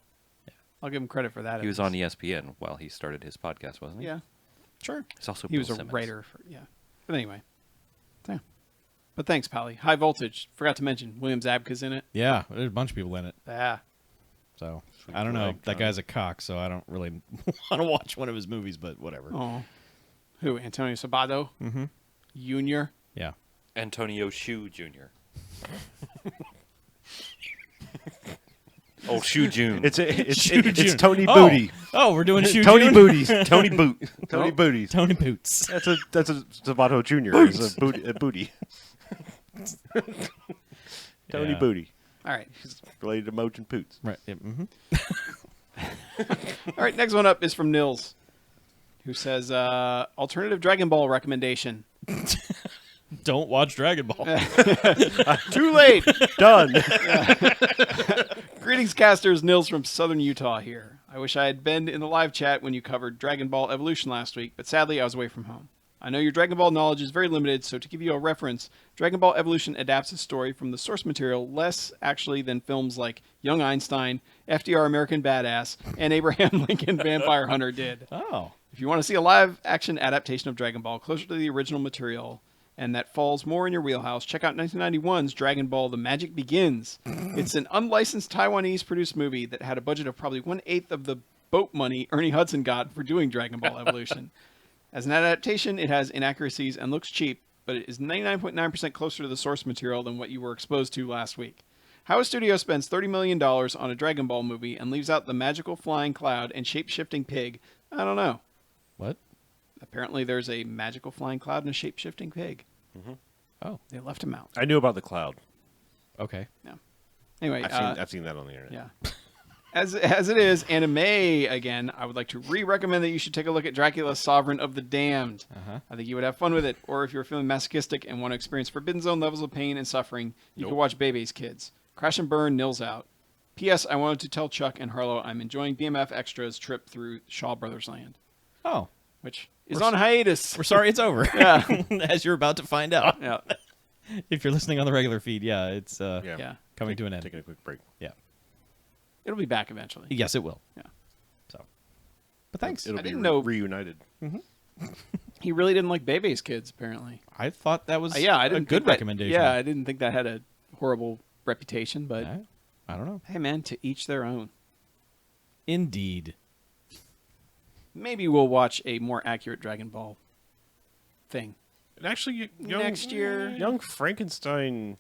I'll give him credit for that. He was on ESPN while he started his podcast, wasn't he? Yeah, Sure. He's also he was Bill a Simmons. writer. But anyway, yeah. But thanks, Pally. High Voltage. Forgot to mention William Zabka's in it. Yeah, there's a bunch of people in it. Yeah. So I don't know. Like, That guy's a cock, so I don't really want to watch one of his movies. But whatever. Oh, who? Antonio Sabato. Mm-hmm. Junior. Yeah. Antonio Shu Jr. Oh, Shu June. It's June. Tony Oh. Booty. Oh, we're doing Shoe Tony June? Booties. Tony Boot. Tony Booties. Tony Boots. That's a Sabato Jr. It's a booty. Tony Yeah. Booty. All right. He's related to Mojan Poots. Right. Yeah, mm-hmm. All right. Next one up is from Nils, who says alternative Dragon Ball recommendation. Don't watch Dragon Ball. Too late. Done. Greetings, casters. Nils from Southern Utah here. I wish I had been in the live chat when you covered Dragon Ball Evolution last week, but sadly I was away from home. I know your Dragon Ball knowledge is very limited, so to give you a reference, Dragon Ball Evolution adapts its story from the source material less actually than films like Young Einstein, FDR American Badass, and Abraham Lincoln Vampire Hunter did. Oh. If you want to see a live action adaptation of Dragon Ball closer to the original material and that falls more in your wheelhouse, check out 1991's Dragon Ball The Magic Begins. It's an unlicensed Taiwanese-produced movie that had a budget of probably 1/8 of the boat money Ernie Hudson got for doing Dragon Ball Evolution. As an adaptation, it has inaccuracies and looks cheap, but it is 99.9% closer to the source material than what you were exposed to last week. How a studio spends $30 million on a Dragon Ball movie and leaves out the magical flying cloud and shape-shifting pig, I don't know. What? Apparently there's a magical flying cloud and a shape-shifting pig. Oh, They left him out. I knew about the cloud. okay. Yeah. Anyway, I've seen that on the internet. yeah. As it is, anime again, I would like to recommend that you should take a look at Dracula, Sovereign of the Damned. I think you would have fun with it. Or if you're feeling masochistic and want to experience Forbidden Zone levels of pain and suffering, you can watch Bebe's Kids. Crash and Burn, nils out. P.S. I wanted to tell Chuck and Harlow I'm enjoying BMF Extra's trip through Shaw Brothers Land, Oh, which is on hiatus. we're sorry it's over. Yeah. As you're about to find out. Yeah. If you're listening on the regular feed, yeah, it's Yeah. coming to an end. Taking a quick break. Yeah. It'll be back eventually. Yes, it will. Yeah. So, but thanks. It'll I be didn't know- reunited. He really didn't like Bebe's Kids, apparently. I thought that was Yeah, I didn't a good think that- recommendation. Yeah, I didn't think that had a horrible reputation, but I don't know. hey, man, to each their own. Indeed. Maybe we'll watch a more accurate Dragon Ball thing. And actually, Next year. Young Frankenstein.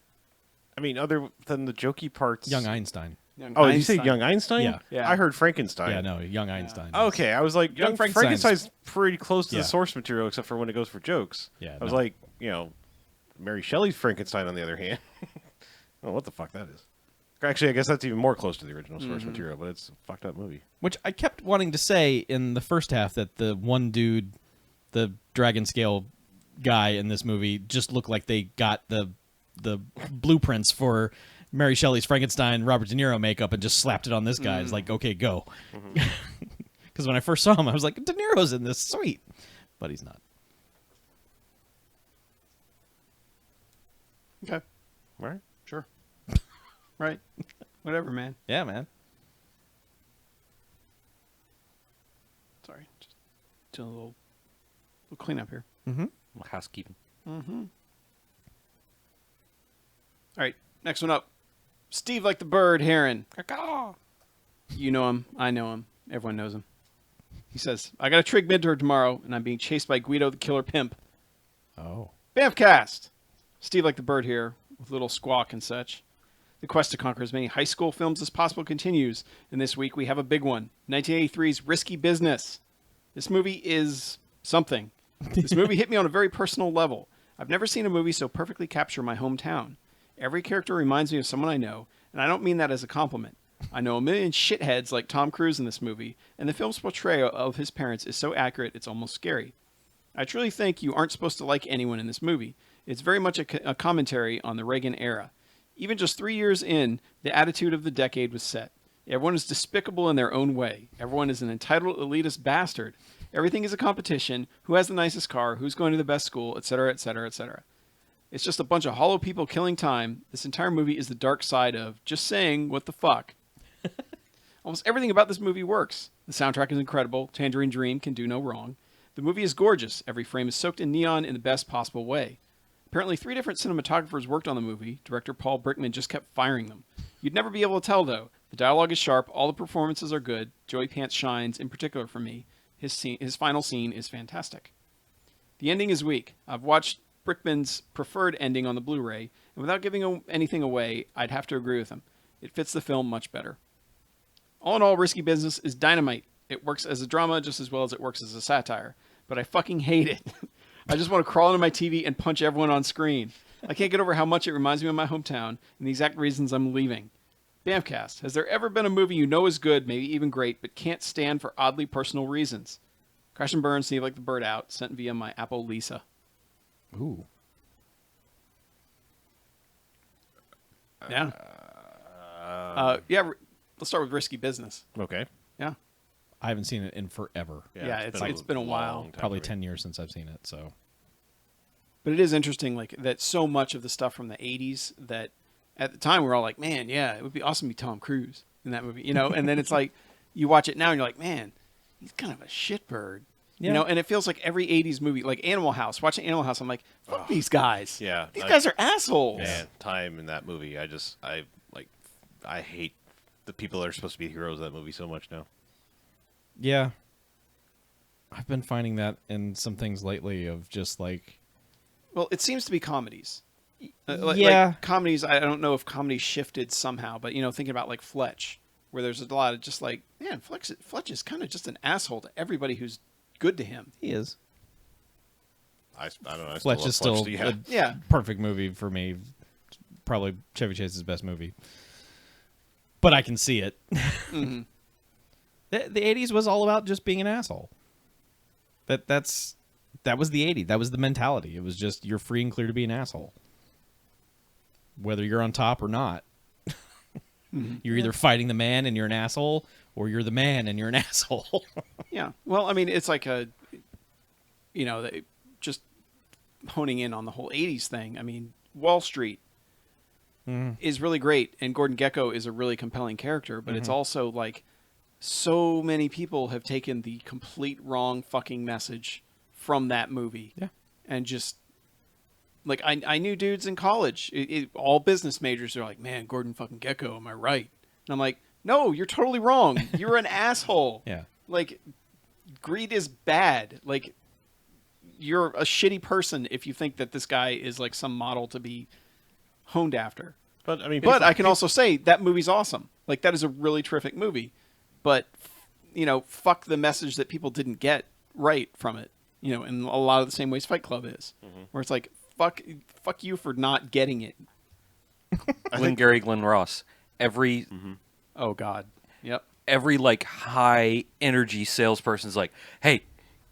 I mean, other than the jokey parts. Young Einstein. Oh, did you say Young Einstein? Yeah. Yeah. I heard Frankenstein. Yeah, no, Young Einstein. Okay, I was like, Young Young Frankenstein's- Frankenstein's pretty close to Yeah. the source material, except for when it goes for jokes. Yeah, I was no. like, Mary Shelley's Frankenstein, on the other hand. Oh, what the fuck that is? Actually, I guess that's even more close to the original source material, but it's a fucked up movie. Which I kept wanting to say in the first half that the one dude, the dragon scale guy in this movie, just looked like they got the blueprints for Mary Shelley's Frankenstein, Robert De Niro makeup, and just slapped it on this guy. It's like, okay, go. Because when I first saw him, I was like, De Niro's in this, sweet, but he's not. Okay. All right? Sure. Right. Whatever, man. Yeah, man. Sorry. Just doing a little cleanup here. Housekeeping. All right. Next one up. Steve like the bird, Heron. You know him. I know him. Everyone knows him. He says, I got a trig midterm tomorrow, and I'm being chased by Guido the killer pimp. Oh. BMFcast. Steve like the bird here, with little squawk and such. The quest to conquer as many high school films as possible continues, and this week we have a big one, 1983's Risky Business. This movie is something. This movie hit me on a very personal level. I've never seen a movie so perfectly capture my hometown. Every character reminds me of someone I know, and I don't mean that as a compliment. I know a million shitheads like Tom Cruise in this movie, and the film's portrayal of his parents is so accurate it's almost scary. I truly think you aren't supposed to like anyone in this movie. It's very much a commentary on the Reagan era. Even just 3 years in, the attitude of the decade was set. Everyone is despicable in their own way. Everyone is an entitled elitist bastard. Everything is a competition. Who has the nicest car? Who's going to the best school? Etc., etc., etc. It's just a bunch of hollow people killing time. This entire movie is the dark side of just saying what the fuck. Almost everything about this movie works. The soundtrack is incredible. Tangerine Dream can do no wrong. The movie is gorgeous. Every frame is soaked in neon in the best possible way. Apparently 3 different cinematographers worked on the movie. Director Paul Brickman just kept firing them. You'd never be able to tell, though. The dialogue is sharp. All the performances are good. Joey Pants shines, in particular for me. His final scene is fantastic. The ending is weak. I've watched Brickman's preferred ending on the Blu-ray, and without giving anything away, I'd have to agree with him. It fits the film much better. All in all, Risky Business is dynamite. It works as a drama just as well as it works as a satire. But I fucking hate it. I just want to crawl into my TV and punch everyone on screen. I can't get over how much it reminds me of my hometown and the exact reasons I'm leaving. BMFcast, has there ever been a movie you know is good, maybe even great, but can't stand for oddly personal reasons? Crash and Burn, Steve like the bird out, sent via my Apple Lisa. Ooh. Yeah. Let's start with Risky Business. Okay. Yeah. I haven't seen it in forever. Yeah, it's been a while. long time Probably for me. 10 years since I've seen it, so. But it is interesting, like, that so much of the stuff from the 80s that at the time we were all like, man, yeah, it would be awesome to be Tom Cruise in that movie, you know? And then it's like, you watch it now and you're like, man, he's kind of a shitbird. You know, and it feels like every 80s movie, like Animal House, watching Animal House, I'm like, fuck these guys. Yeah. These guys are assholes. Man, time in that movie, I hate the people that are supposed to be heroes of that movie so much now. Yeah. I've been finding that in some things lately of just like... Well, it seems to be comedies. Yeah. Like comedies, I don't know if comedy shifted somehow, but, you know, thinking about like Fletch, where there's a lot of just like, man, Fletch is kind of just an asshole to everybody who's good to him. He is. I don't know. I Fletch is still Yeah. a perfect movie for me. Probably Chevy Chase's best movie. But I can see it. Mm-hmm. The 80s was all about just being an asshole. That was the 80s. That was the mentality. It was just you're free and clear to be an asshole. Whether you're on top or not. You're either fighting the man and you're an asshole, or you're the man and you're an asshole. Yeah. Well, I mean, it's like just honing in on the whole 80s thing. I mean, Wall Street is really great, and Gordon Gekko is a really compelling character, but it's also like so many people have taken the complete wrong fucking message from that movie. Yeah. And just, like, I knew dudes in college, all business majors are like, man, Gordon fucking Gekko, am I right? And I'm like, no, you're totally wrong. You're an asshole. Yeah. Like, greed is bad. Like, you're a shitty person if you think that this guy is like some model to be honed after. But I mean, But I can also say that movie's awesome. Like, that is a really terrific movie. But, you know, fuck the message that people didn't get right from it. You know, in a lot of the same ways Fight Club is. Where it's like, fuck you for not getting it. Glenn Ross. Every Oh, God. Yep. every like high energy salesperson's like, hey,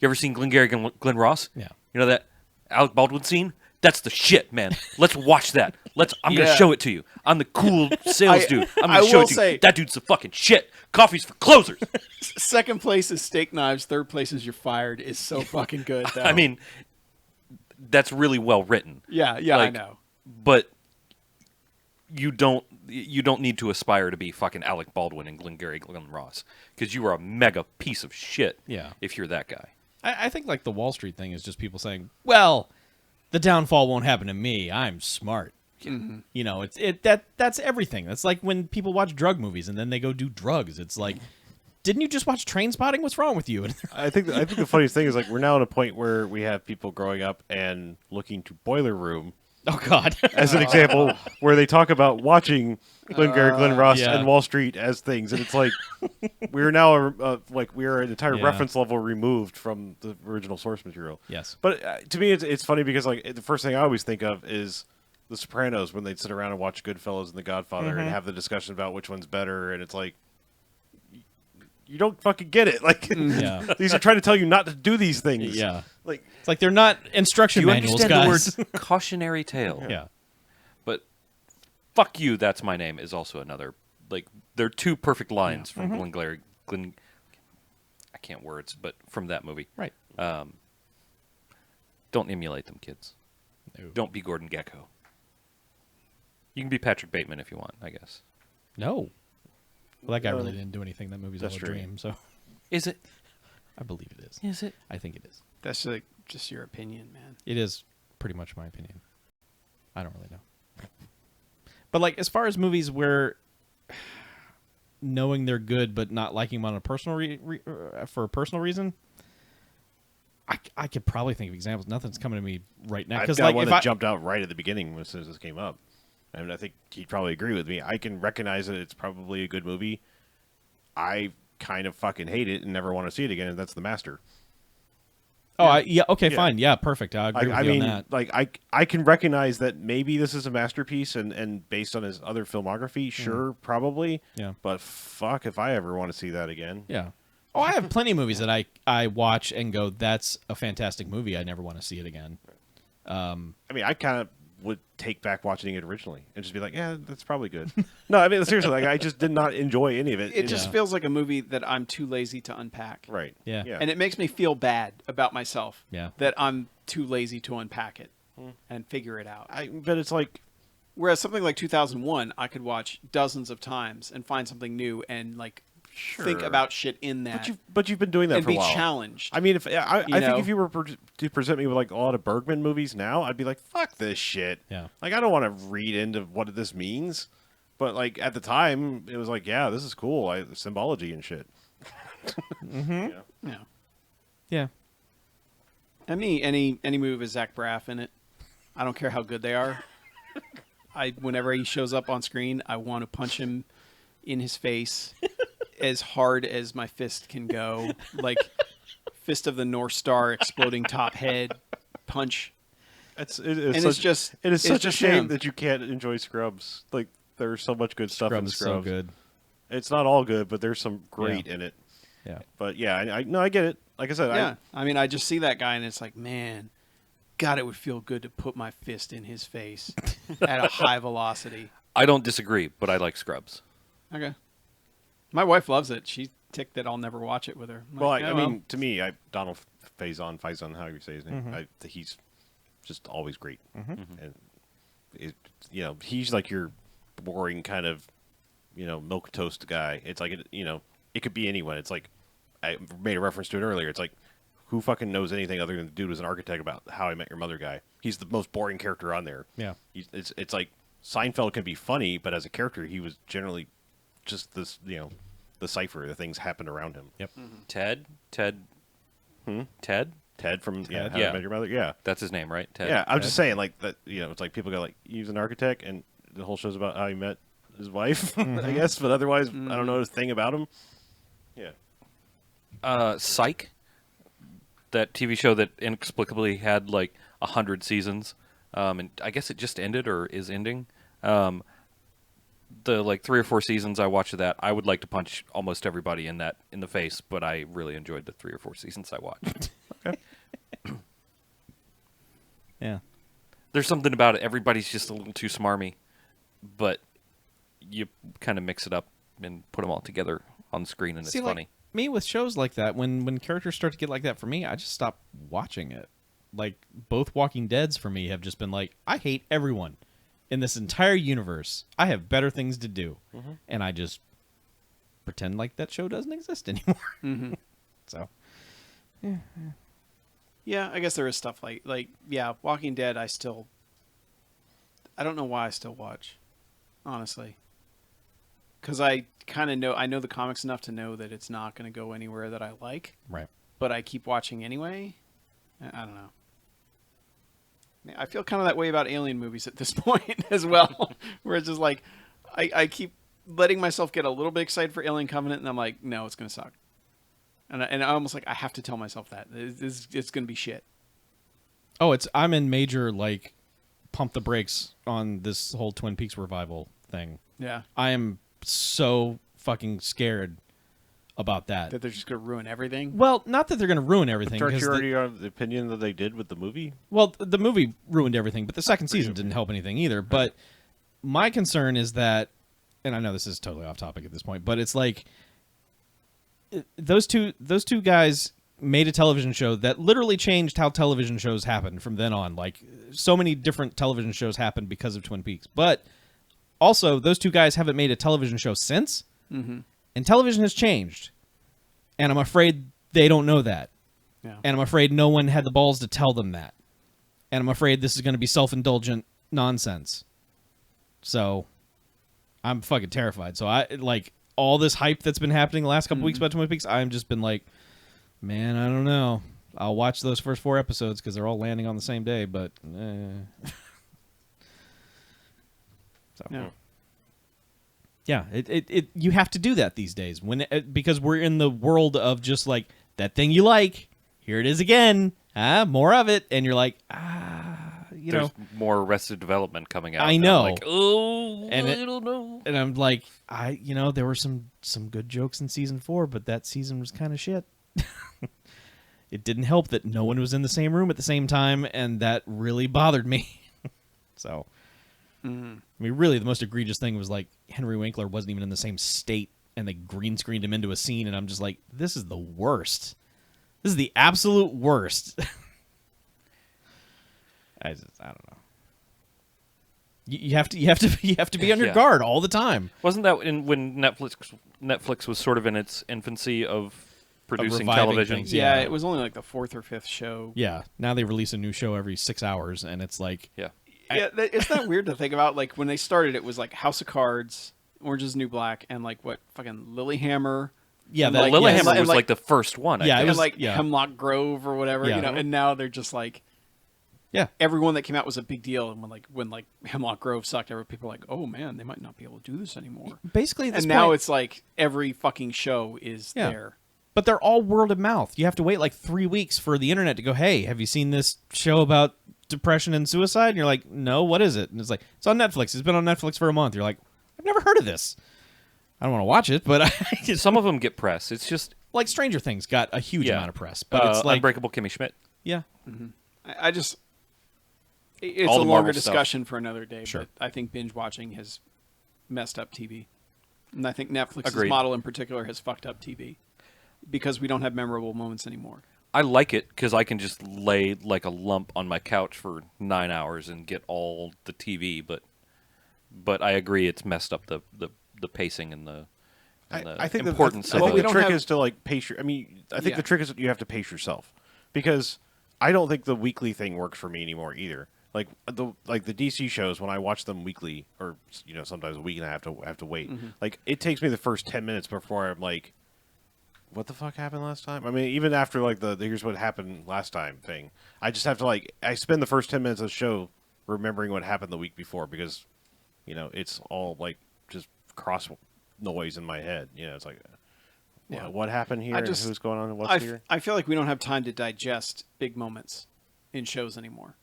you ever seen Glenn Ross? Yeah. You know that Alec Baldwin scene? That's the shit, man. Let's watch that. I'm Yeah. gonna show it to you. I'm the cool sales dude. I'm I gonna show will it to say- you. That dude's the fucking shit. Coffee's for closers. Second place is Steak Knives. Third place is You're Fired is so fucking good, though. I mean, that's really well written. yeah, I like, know. But you don't need to aspire to be fucking Alec Baldwin and Glenn Ross, because you are a mega piece of shit. Yeah. If you're that guy. I think like the Wall Street thing is just people saying, well, the downfall won't happen to me. I'm smart. You know, that's everything. That's like when people watch drug movies and then they go do drugs. It's like, didn't you just watch Trainspotting? What's wrong with you? I think the funniest thing is like we're now at a point where we have people growing up and looking to Boiler Room Oh God. as an example where they talk about watching Glenn Ross yeah. and Wall Street as things, and it's like we're now we're an entire Yeah. reference level removed from the original source material. Yes. But to me, it's funny because like the first thing I always think of is The Sopranos when they'd sit around and watch Goodfellas and The Godfather and have the discussion about which one's better, and it's like you don't fucking get it. Like Yeah. these are trying to tell you not to do these things. Yeah. Like It's like they're not instruction You manuals, understand guys. the word cautionary tale. Yeah. But fuck you, that's my name is also another, like, they're two perfect lines from Glenn, I can't words, but from that movie. Right. Don't emulate them, kids. No. Don't be Gordon Gekko. You can be Patrick Bateman if you want, I guess. No. Well, that guy really didn't do anything. That movie's all That's a true. dream. So Is it? I believe it is. Is it? I think it is. That's like just your opinion, man. It is pretty much my opinion. I don't really know. But like, as far as movies where knowing they're good but not liking them on a personal for a personal reason, I could probably think of examples. Nothing's coming to me right now. I've Because got like, one if that jumped out right at the beginning as soon as this came up, and I think he'd probably agree with me. I can recognize that it's probably a good movie. I kind of fucking hate it and never want to see it again, and that's The Master. yeah, okay, Yeah. fine, yeah, perfect. I agree with I you mean, on that. like I can recognize that maybe this is a masterpiece, and based on his other filmography, sure, probably. Yeah. But fuck if I ever want to see that again. Yeah. Oh, I have plenty of movies that I watch and go, that's a fantastic movie. I never want to see it again. I mean, I kind of would take back watching it originally and just be like, yeah, that's probably good. No, I mean, seriously, like I just did not enjoy any of it. It just Yeah. feels like a movie that I'm too lazy to unpack. right. Yeah. Yeah. And it makes me feel bad about myself. Yeah. That I'm too lazy to unpack it and figure it out. But it's like, Whereas something like 2001, I could watch dozens of times and find something new and like think about shit in that But you've been doing that and for a be while. challenged. I mean, if I think know? if you were to present me with like a lot of Bergman movies now, I'd be like, "Fuck this shit." Yeah. Like I don't want to read into what this means, but like at the time, it was like, "Yeah, this is cool." Symbology and shit. Yeah. Yeah. Any movie with Zach Braff in it, I don't care how good they are. Whenever he shows up on screen, I want to punch him in his face as hard as my fist can go, like Fist of the North Star, exploding top head punch. It's such a shame him. that you can't enjoy Scrubs. Like there's so much good stuff in Scrub's Scrubs. so good. It's not all good, but there's some great in it. Yeah. But yeah, I get it. Like I said, Yeah, I mean, I just see that guy and it's like, man, God, it would feel good to put my fist in his face at a high velocity. I don't disagree, but I like Scrubs. Okay. My wife loves it. She's ticked that I'll never watch it with her. I'm well, like, I "Oh, mean, to me, Donald Faison, how you say his name, he's just always great, and he's like your boring kind of, milk toast guy. It's like it could be anyone. It's like I made a reference to it earlier. It's like who fucking knows anything other than the dude was an architect about How I Met Your Mother guy. He's the most boring character on there. Yeah. It's like Seinfeld can be funny, but as a character, he was generally just this, the cipher. The things happened around him. Yep. Ted? Ted from How I Yeah. Met Your Mother. Yeah. That's his name, right? Ted. Yeah, I'm just saying, like that. It's like people go like, he's an architect, and the whole show's about how he met his wife, I guess. But otherwise, I don't know a thing about him. Yeah. Psych, that TV show that inexplicably had like 100 seasons, and I guess it just ended or is ending. The like 3 or 4 seasons I watched of that, I would like to punch almost everybody in the face, but I really enjoyed the 3 or 4 seasons I watched. Yeah. There's something about it. Everybody's just a little too smarmy, but you kind of mix it up and put them all together on screen, and it's See, funny. like me with shows like that, when characters start to get like that for me, I just stop watching it. Like both Walking Deads for me have just been like, I hate everyone in this entire universe. I have better things to do, and I just pretend like that show doesn't exist anymore. So, yeah, I guess there is stuff like Walking Dead. I don't know why I still watch, honestly, because I kind of know the comics enough to know that it's not going to go anywhere that I like. right. But I keep watching anyway. I don't know. I feel kind of that way about alien movies at this point as well, where it's just like I keep letting myself get a little bit excited for Alien Covenant, and I'm like, no, it's going to suck. And I almost like I have to tell myself that it's going to be shit. Oh, I'm in major like pump the brakes on this whole Twin Peaks revival thing. Yeah, I am so fucking scared about that. that they're just going to ruin everything. Well, not that they're going to ruin everything. Aren't 'cause you already of the opinion that they did with the movie? Well, the movie ruined everything, but the second season didn't help anything either. But my concern is that, and I know this is totally off topic at this point, but it's like those two guys made a television show that literally changed how television shows happen from then on. Like so many different television shows happened because of Twin Peaks. But also, those two guys haven't made a television show since, and television has changed. And I'm afraid they don't know that. Yeah. And I'm afraid no one had the balls to tell them that. And I'm afraid this is going to be self-indulgent nonsense. So I'm fucking terrified. So I like all this hype that's been happening the last couple weeks about Twin Peaks. I've just been like, man, I don't know. I'll watch those first 4 episodes because they're all landing on the same day. But so yeah, it you have to do that these days because we're in the world of just like that thing you like. Here it is again. More of it, and you're like, you There's know, more Arrested Development coming out. I and know. I'm like, oh, And I it- don't know. and I'm like, there were some good jokes in season 4, but that season was kind of shit. It didn't help that no one was in the same room at the same time, and that really bothered me. So, I mean, really, the most egregious thing was like Henry Winkler wasn't even in the same state, and they green screened him into a scene, and I'm just like, this is the worst. This is the absolute worst. I don't know. You have to be on your Yeah. guard all the time. Wasn't that when Netflix was sort of in its infancy of producing reviving television? things. Yeah, Yeah. it was only like the 4th or 5th show. Yeah. Now they release a new show every 6 hours, and it's like, Yeah. Yeah, it's not weird to think about. Like when they started, it was like House of Cards, Orange Is the New Black, and like what fucking Lilyhammer. yeah, And that like, Lilyhammer and was like- like the first one. I Yeah, think. it And was- like yeah. Hemlock Grove or whatever, Yeah. you know. And now they're just like yeah. everyone that came out was a big deal. And when Hemlock Grove sucked, people were like, oh man, they might not be able to do this anymore. Basically, at this And now point- it's like every fucking show is Yeah. there. But they're all word of mouth. You have to wait like 3 weeks for the internet to go, hey, have you seen this show about depression and suicide? And you're like, no, what is it? And it's like, it's on Netflix. It's been on Netflix for a month. You're like, I've never heard of this. I don't want to watch it, but Some of them get press. It's just like Stranger Things got a huge yeah. amount of press. But it's like, Unbreakable Kimmy Schmidt. yeah. I just it's All a the longer Marvel stuff. discussion for another day. Sure. But I think binge watching has messed up TV, and I think Netflix's Agreed. model in particular has fucked up TV because we don't have memorable moments anymore. I like it because I can just lay like a lump on my couch for 9 hours and get all the TV. But I agree, it's messed up the pacing and the I think importance I of think it. the trick is to like pace your. I mean, I think Yeah. the trick is that you have to pace yourself because I don't think the weekly thing works for me anymore either. Like the DC shows when I watch them weekly or sometimes a week and I have to wait. Like it takes me the first 10 minutes before I'm like, what the fuck happened last time? I mean, even after like the here's what happened last time thing, I just have to I spend the first 10 minutes of the show remembering what happened the week before because it's all like just cross noise in my head. It's like, what happened here? Who's going on? What's here? I feel like we don't have time to digest big moments in shows anymore.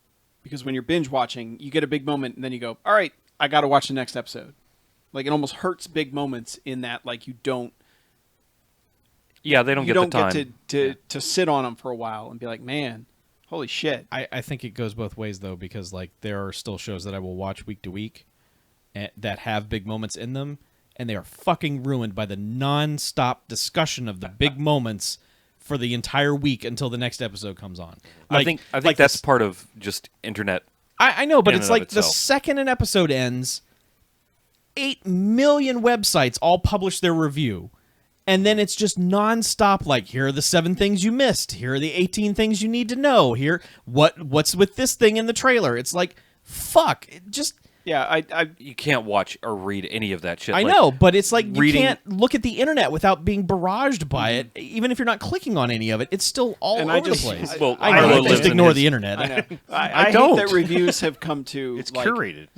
Because when you're binge watching, you get a big moment and then you go, all right, I got to watch the next episode. Like it almost hurts big moments in that like you don't Yeah, they don't you get don't the time. get to sit on them for a while and be like, man, holy shit. I think it goes both ways, though, because like there are still shows that I will watch week to week that have big moments in them, and they are fucking ruined by the non-stop discussion of the big moments for the entire week until the next episode comes on. I think like that's this- part of just internet. I know, but in it's and of like the itself. second an episode ends, 8 million websites all publish their review. And then it's just nonstop. Like, here are the 7 things you missed. Here are the 18 things you need to know. Here, what's with this thing in the trailer? It's like, fuck. It just, Yeah, You can't watch or read any of that shit. I Like, know, but it's like you reading- can't look at the internet without being barraged by it. Even if you're not clicking on any of it, it's still all And over I just- the place. Well, I know. Arlo Just lives in ignore his- the internet. I know. I I hate don't. that reviews have come to It's like, curated.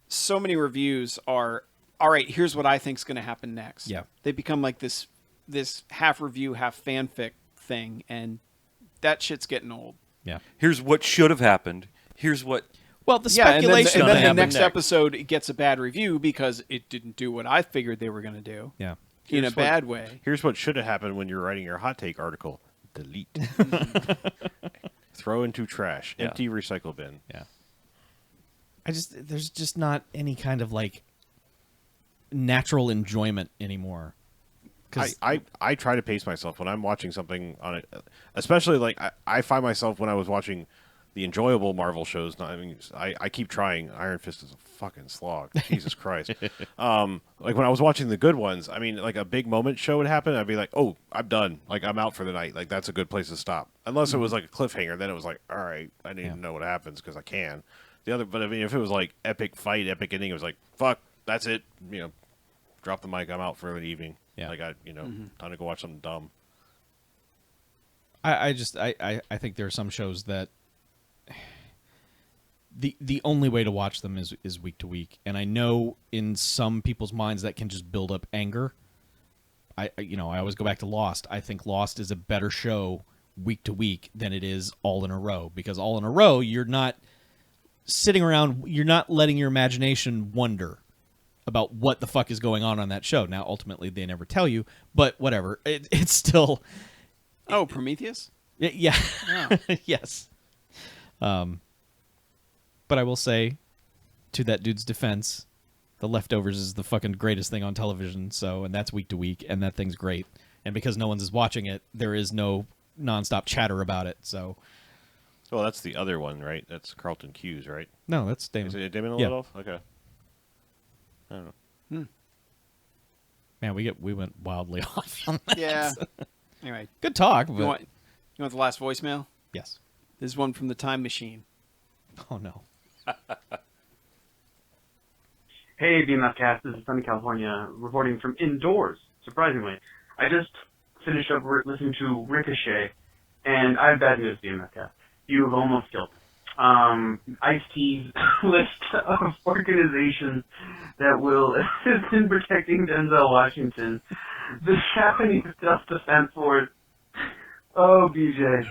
so many reviews are all right, here's what I think's going to happen next. Yeah. They become like this half review, half fanfic thing, and that shit's getting old. Yeah. Here's what should have happened. Here's what. Well, the Yeah, and then, speculation. and then the happen next next. episode it gets a bad review because it didn't do what I figured they were going to do Yeah. in a Here's what- bad way. Here's what should have happened when you're writing your hot take article: delete, throw into trash, Yeah. empty recycle bin. Yeah. There's just not any kind of like natural enjoyment anymore. 'Cause- I try to pace myself when I'm watching something on it, especially like I find myself when I was watching the enjoyable Marvel shows. I keep trying. Iron Fist is a fucking slog. Jesus Christ. Like when I was watching the good ones, I mean, like a big moment show would happen. I'd be like, oh, I'm done. Like I'm out for the night. Like that's a good place to stop. Unless it was like a cliffhanger, then it was like, all right, I need to know what happens because I can. But I mean, if it was like epic fight, epic ending, it was like, fuck, that's it. Drop the mic. I'm out for the evening. Yeah. Like time to go watch something dumb. I think there are some shows that the only way to watch them is week to week, and I know in some people's minds that can just build up anger. I always go back to Lost. I think Lost is a better show week to week than it is all in a row, because all in a row you're not sitting around, you're not letting your imagination wonder about what the fuck is going on that show. Now ultimately they never tell you, but whatever. It's still Oh, Prometheus? yeah. Yeah. Yes. But I will say, to that dude's defense, The Leftovers is the fucking greatest thing on television. So, and that's week to week, and that thing's great. And because no one's watching it, there is no nonstop chatter about it. So, Well, that's the other one, right? That's Carlton Cuse, right? no, that's Damon. Is it Damon Yeah. Lindelof? Okay. I don't know. Man, we went wildly off on that. Yeah. Anyway, Good talk, but you want the last voicemail? yes. This is one from the Time Machine. Oh no. Hey, BMFcast, this is Sunny California, reporting from indoors, surprisingly. I just finished up listening to Ricochet, and I have bad news, BMFcast. You have almost killed me. Ice-T's list of organizations that will assist in protecting Denzel Washington. The Japanese Self-Defense Force. Oh, BJ.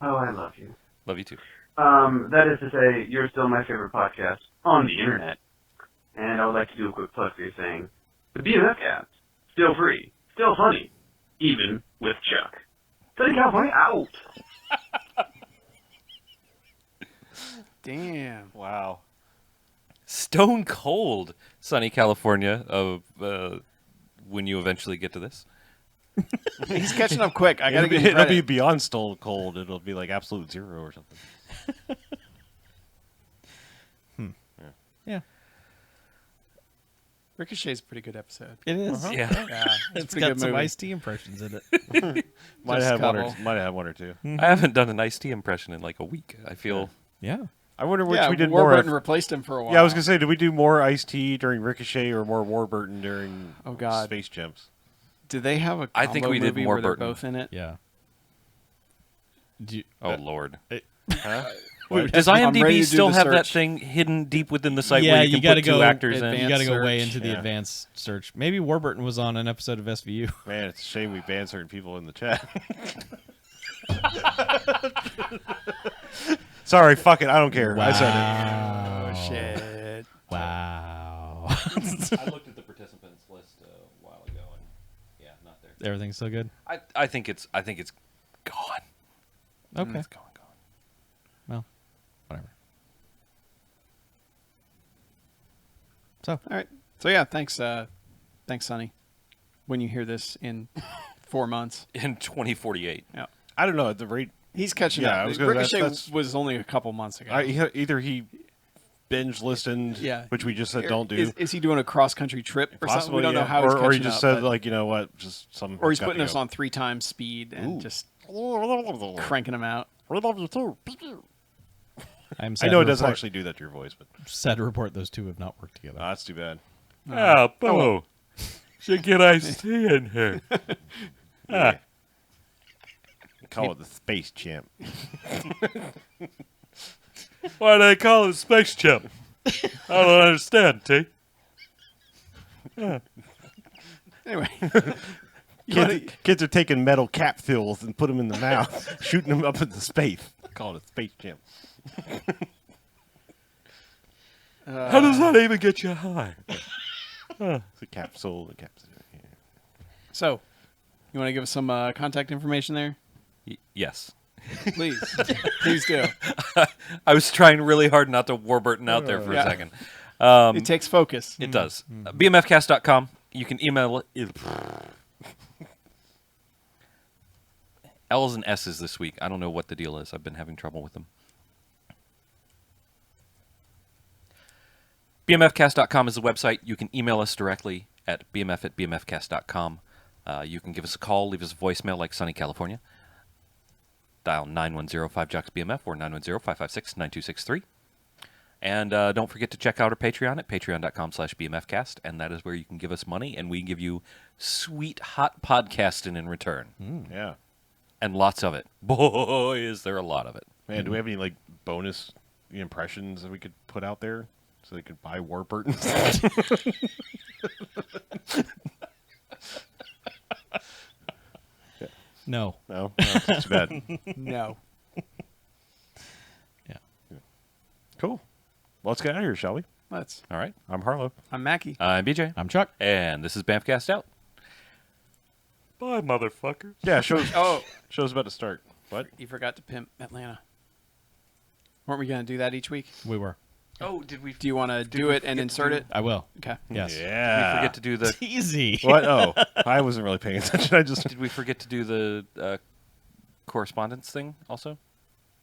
Oh, I love you. Love you too. That is to say, you're still my favorite podcast on the internet. And I would like to do a quick plug for you saying, the BMFcast, still free, still funny, even with Chuck. Southern California out. Damn. Wow. Stone cold, sunny California. When you eventually get to this, He's catching up quick. I gotta It'll be, give him it'll be credit. beyond stone cold. It'll be like absolute zero or something. Yeah. Ricochet's a pretty good episode. It is. yeah, Yeah, It's a pretty got good some movie. Ice-T impressions in it. Might Just have one or couple. might have one or two. I haven't done an iced tea impression in like a week. I feel Yeah. I wonder which Yeah, we did more. Warburton Of. replaced him for a while. Yeah, I was gonna say, did we do more Ice-T during Ricochet or more Warburton during Oh, God. Space Chimps? Did they have a I think combo we did movie more where they're Burton. both in it? Yeah. Do you, oh lord. Huh? Does I'm ready IMDb to do still the have that search. thing hidden deep within the site Yeah, where you you can gotta put two go actors in? advanced you got to go way search. into the Yeah. advanced search. Maybe Warburton was on an episode of SVU. Man, it's a shame we banned certain people in the chat. Sorry, fuck it. I don't care. I said it. Oh, shit. Wow. I looked at the participants list a while ago, and yeah, not there. Everything's still good? I think it's gone. Okay. It's gone. Well, whatever. So, All right. So yeah, thanks, Sonny. When you hear this in 4 months, In 2048. yeah, I don't know at the rate. he's catching Yeah, up. I was gonna- Ricochet that's- was only a couple months ago. Either he binge listened, Yeah. which we just said don't do. Is he doing a cross country trip or something? Possibly, We don't know yeah. how he's or he catching just up, said but- like, you know what, just some. or he's got to putting us go. on 3 times speed and Ooh. just We cranking him out. love you too. I'm I sad know to it doesn't report- actually do that to your voice, but sad to report those two have not worked together. that's too bad. Ah, Bo. Should get iced tea in here. Yeah. Call it the Space Champ. Why do they call it Space Chimp? I don't understand, T. Anyway, Kids are taking metal capsules and put them in the mouth, shooting them up into space. Call it a Space Champ. How does that even get you high? It's a capsule. A capsule. Yeah. so you want to give us some contact information there? Yes. Please, please do. I was trying really hard not to Warburton out there for Yeah. a second. It takes focus. It does. BMFcast.com. You can email L's and S's this week. I don't know what the deal is. I've been having trouble with them. BMFcast.com is the website. You can email us directly at bmf@bmfcast.com. You can give us a call, leave us a voicemail like Sunny California. Dial 910-5JOCKS-BMF or 910-556-9263. And don't forget to check out our Patreon at patreon.com/BMFcast, and that is where you can give us money, and we give you sweet, hot podcasting in return. Yeah. And lots of it. Boy, is there a lot of it. Man, do we have any like bonus impressions that we could put out there so they could buy Warburton? No. No, that's too bad. No. Yeah. Cool. Well, let's get out of here, shall we? Let's. All right. I'm Harlow. I'm Mackie. I'm BJ. I'm Chuck. And this is BMFcast out. Bye, motherfucker. Yeah, show's Oh, show's about to start. What? you forgot to pimp Atlanta. Weren't we going to do that each week? We were. Oh, did we Do you want to do it and insert it? I will. Okay. Yes. Yeah. forget to do the Easy. What? Oh, I wasn't really paying attention. I just. Did we forget to do the correspondence thing also?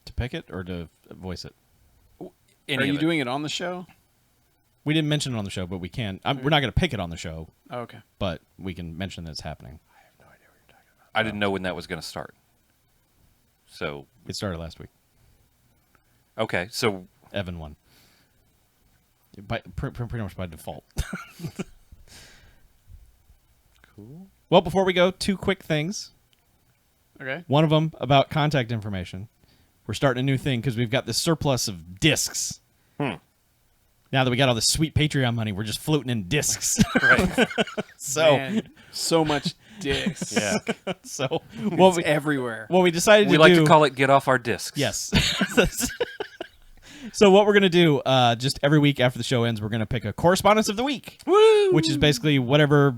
To pick it or to voice it? Any Are of you it. doing it on the show? We didn't mention it on the show, but we can. We're not going to pick it on the show, Oh, okay. but we can mention that it's happening. I didn't know when that was going to start. So, It started last week. okay. So, Evan won. Pretty much by default. Cool. Well, before we go, 2 quick things. Okay. One of them about contact information. We're starting a new thing because we've got this surplus of discs. Now that we got all this sweet Patreon money, we're just floating in discs. right. So, Man, so much dicks. Yeah. so It's everywhere. what we decided We to like do. to call it "Get Off Our Discs." Yes. So what we're going to do, just every week after the show ends, we're going to pick a correspondence of the week, which is basically whatever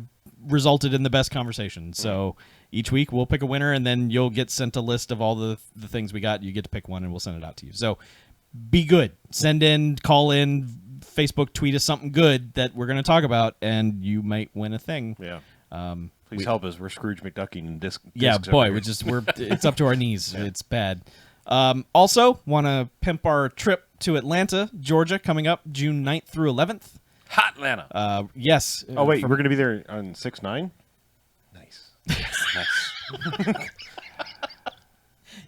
resulted in the best conversation. So each week we'll pick a winner, and then you'll get sent a list of all the things we got. You get to pick one, and we'll send it out to you. So be good. Send in, call in, Facebook tweet us something good that we're going to talk about, and you might win a thing. Yeah. Um, Please help us. We're Scrooge McDucking and discs. yeah, over boy, here. we're it's up to our knees. It's bad. Also, want to pimp our trip to Atlanta, Georgia, coming up June 9th through 11th. Hot Atlanta. Yes. Oh wait, we're going to be there on 6/9. Nice. Nice.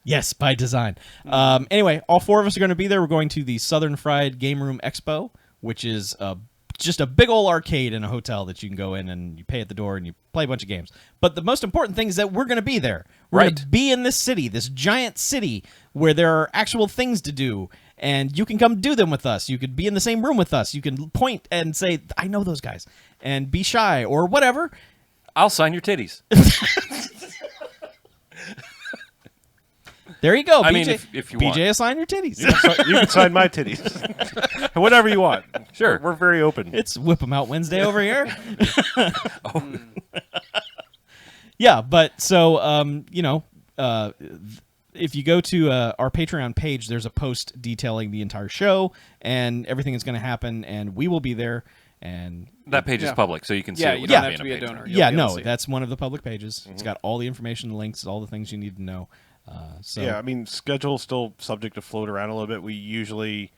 Yes, by design. Anyway, all 4 of us are going to be there. We're going to the Southern Fried Game Room Expo, which is just a big old arcade in a hotel that you can go in and you pay at the door and you play a bunch of games. But the most important thing is that we're going to be there. We're going to be in this city, this giant city where there are actual things to do, and you can come do them with us. You could be in the same room with us. You can point and say, I know those guys, and be shy or whatever. I'll sign your titties. There you go. I BJ, mean, if you BJ, want. assign your titties. You can sign my titties. Whatever you want. Sure. We're very open. It's Whip 'em Out Wednesday over here. Yeah, but so, if you go to our Patreon page, there's a post detailing the entire show and everything that's going to happen, and we will be there. And That page is Yeah. public, so you can see Yeah, it you without don't have being to be a patron. donor. You'll yeah, be able to no, see it. that's one of the public pages. It's got all the information, links, all the things you need to know. So Yeah, I mean, schedule's still subject to float around a little bit. We usually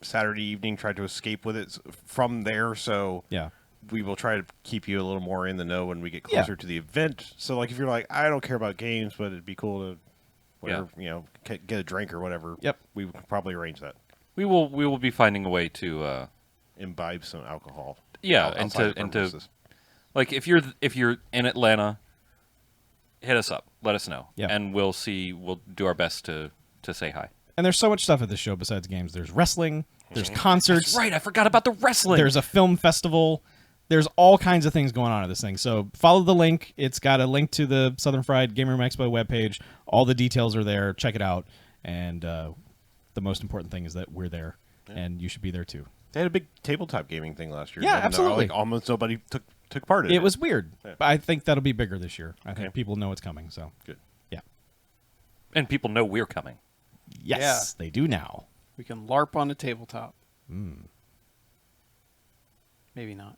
Saturday evening try to escape with it from there, so yeah. we will try to keep you a little more in the know when we get Yeah. closer to the event. So, like, if you're like, I don't care about games, but it'd be cool to, whatever, get a drink or whatever. Yep. We could probably arrange that. We will be finding a way to Imbibe some alcohol. Yeah, outside of and our to business. like if you're in Atlanta, hit us up, let us know, Yeah. and we'll do our best to say hi. And there's so much stuff at this show besides games. There's wrestling, there's concerts, Right, I forgot about the wrestling. there's a film festival. There's all kinds of things going on at this thing. So follow the link. It's got a link to the Southern Fried Game Room Expo webpage. All the details are there. Check it out. And the most important thing is that we're there, and you should be there too. They had a big tabletop gaming thing last year. Yeah, and, absolutely. like, almost nobody took part in it. It was weird. Yeah. But I think that'll be bigger this year. I think Okay. people know it's coming. So Good. yeah. and people know we're coming. Yes, they do now. We can LARP on a tabletop. Maybe not.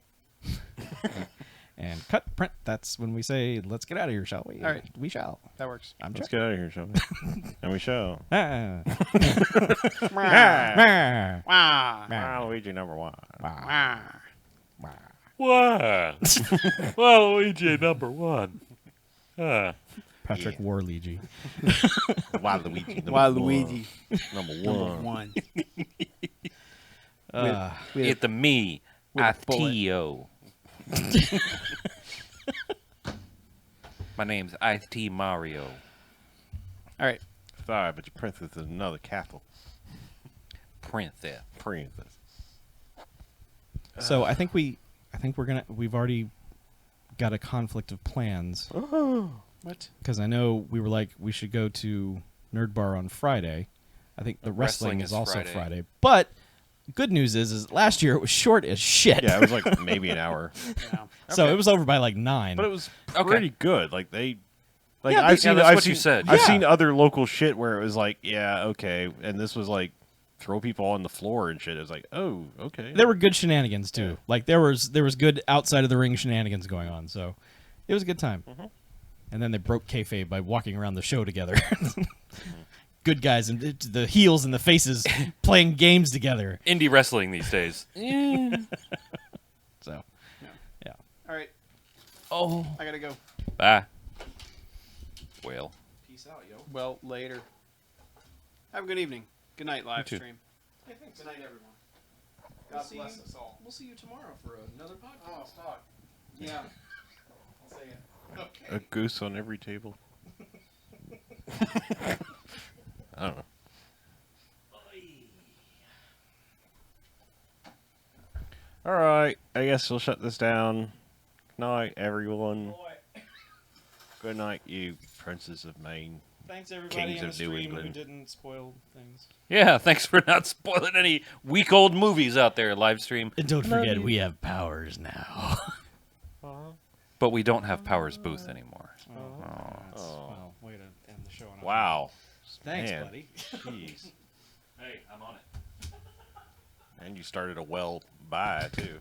And cut, print. That's when we say, let's get out of here, shall we? All right. We shall. That works. I'm Let's Jack. get out of here, shall we? And we shall. Ah. Wah, Luigi number 1. wah. What? Waluigi number 1. Patrick Warleigi. Waluigi number Waluigi 1. Number 1. one. It's me, with a bullet. Ice-T-O. My name's Ice-T Mario. All right. Sorry, but your princess is another castle. Princess. Princess. So I think we've already got a conflict of plans What? because I know we were like we should go to Nerd Bar on Friday. I think the wrestling Wrestling is is also Friday. Friday. But good news is last year it was short as shit. Yeah, it was like maybe an hour. Yeah. So it was over by like 9. But it was Okay. pretty good. Like they like Yeah, I've seen that's I've what seen, you said. I've Yeah. seen other local shit where it was like, yeah, okay. And this was like throw people on the floor and shit. It was like, oh, okay. There were good shenanigans too. Like there was good outside of the ring shenanigans going on. So it was a good time. And then they broke kayfabe by walking around the show together. Good guys and the heels and the faces playing games together. Indie wrestling these days. Oh. I gotta go. Bye. Well. Peace out, yo. Well, later. Have a good evening. Good night, live too. stream. Hey, thanks. Good night, everyone. We'll God see bless you. us all. We'll see you tomorrow for another podcast. Oh, fuck. Yeah. I'll say it. Okay. A goose on every table. I don't know. All right, I guess we'll shut this down. Good night, everyone. Good night, you princes of Maine. Thanks everybody Kings on the of New stream who England. didn't spoil things. Yeah, thanks for not spoiling any week old movies out there, live stream. And don't forget, we have powers now. But we don't have Powers Booth anymore. Well, way to end the show on a Wow. Thanks, Man. buddy. Jeez. Hey, I'm on it. And you started a well bye, too.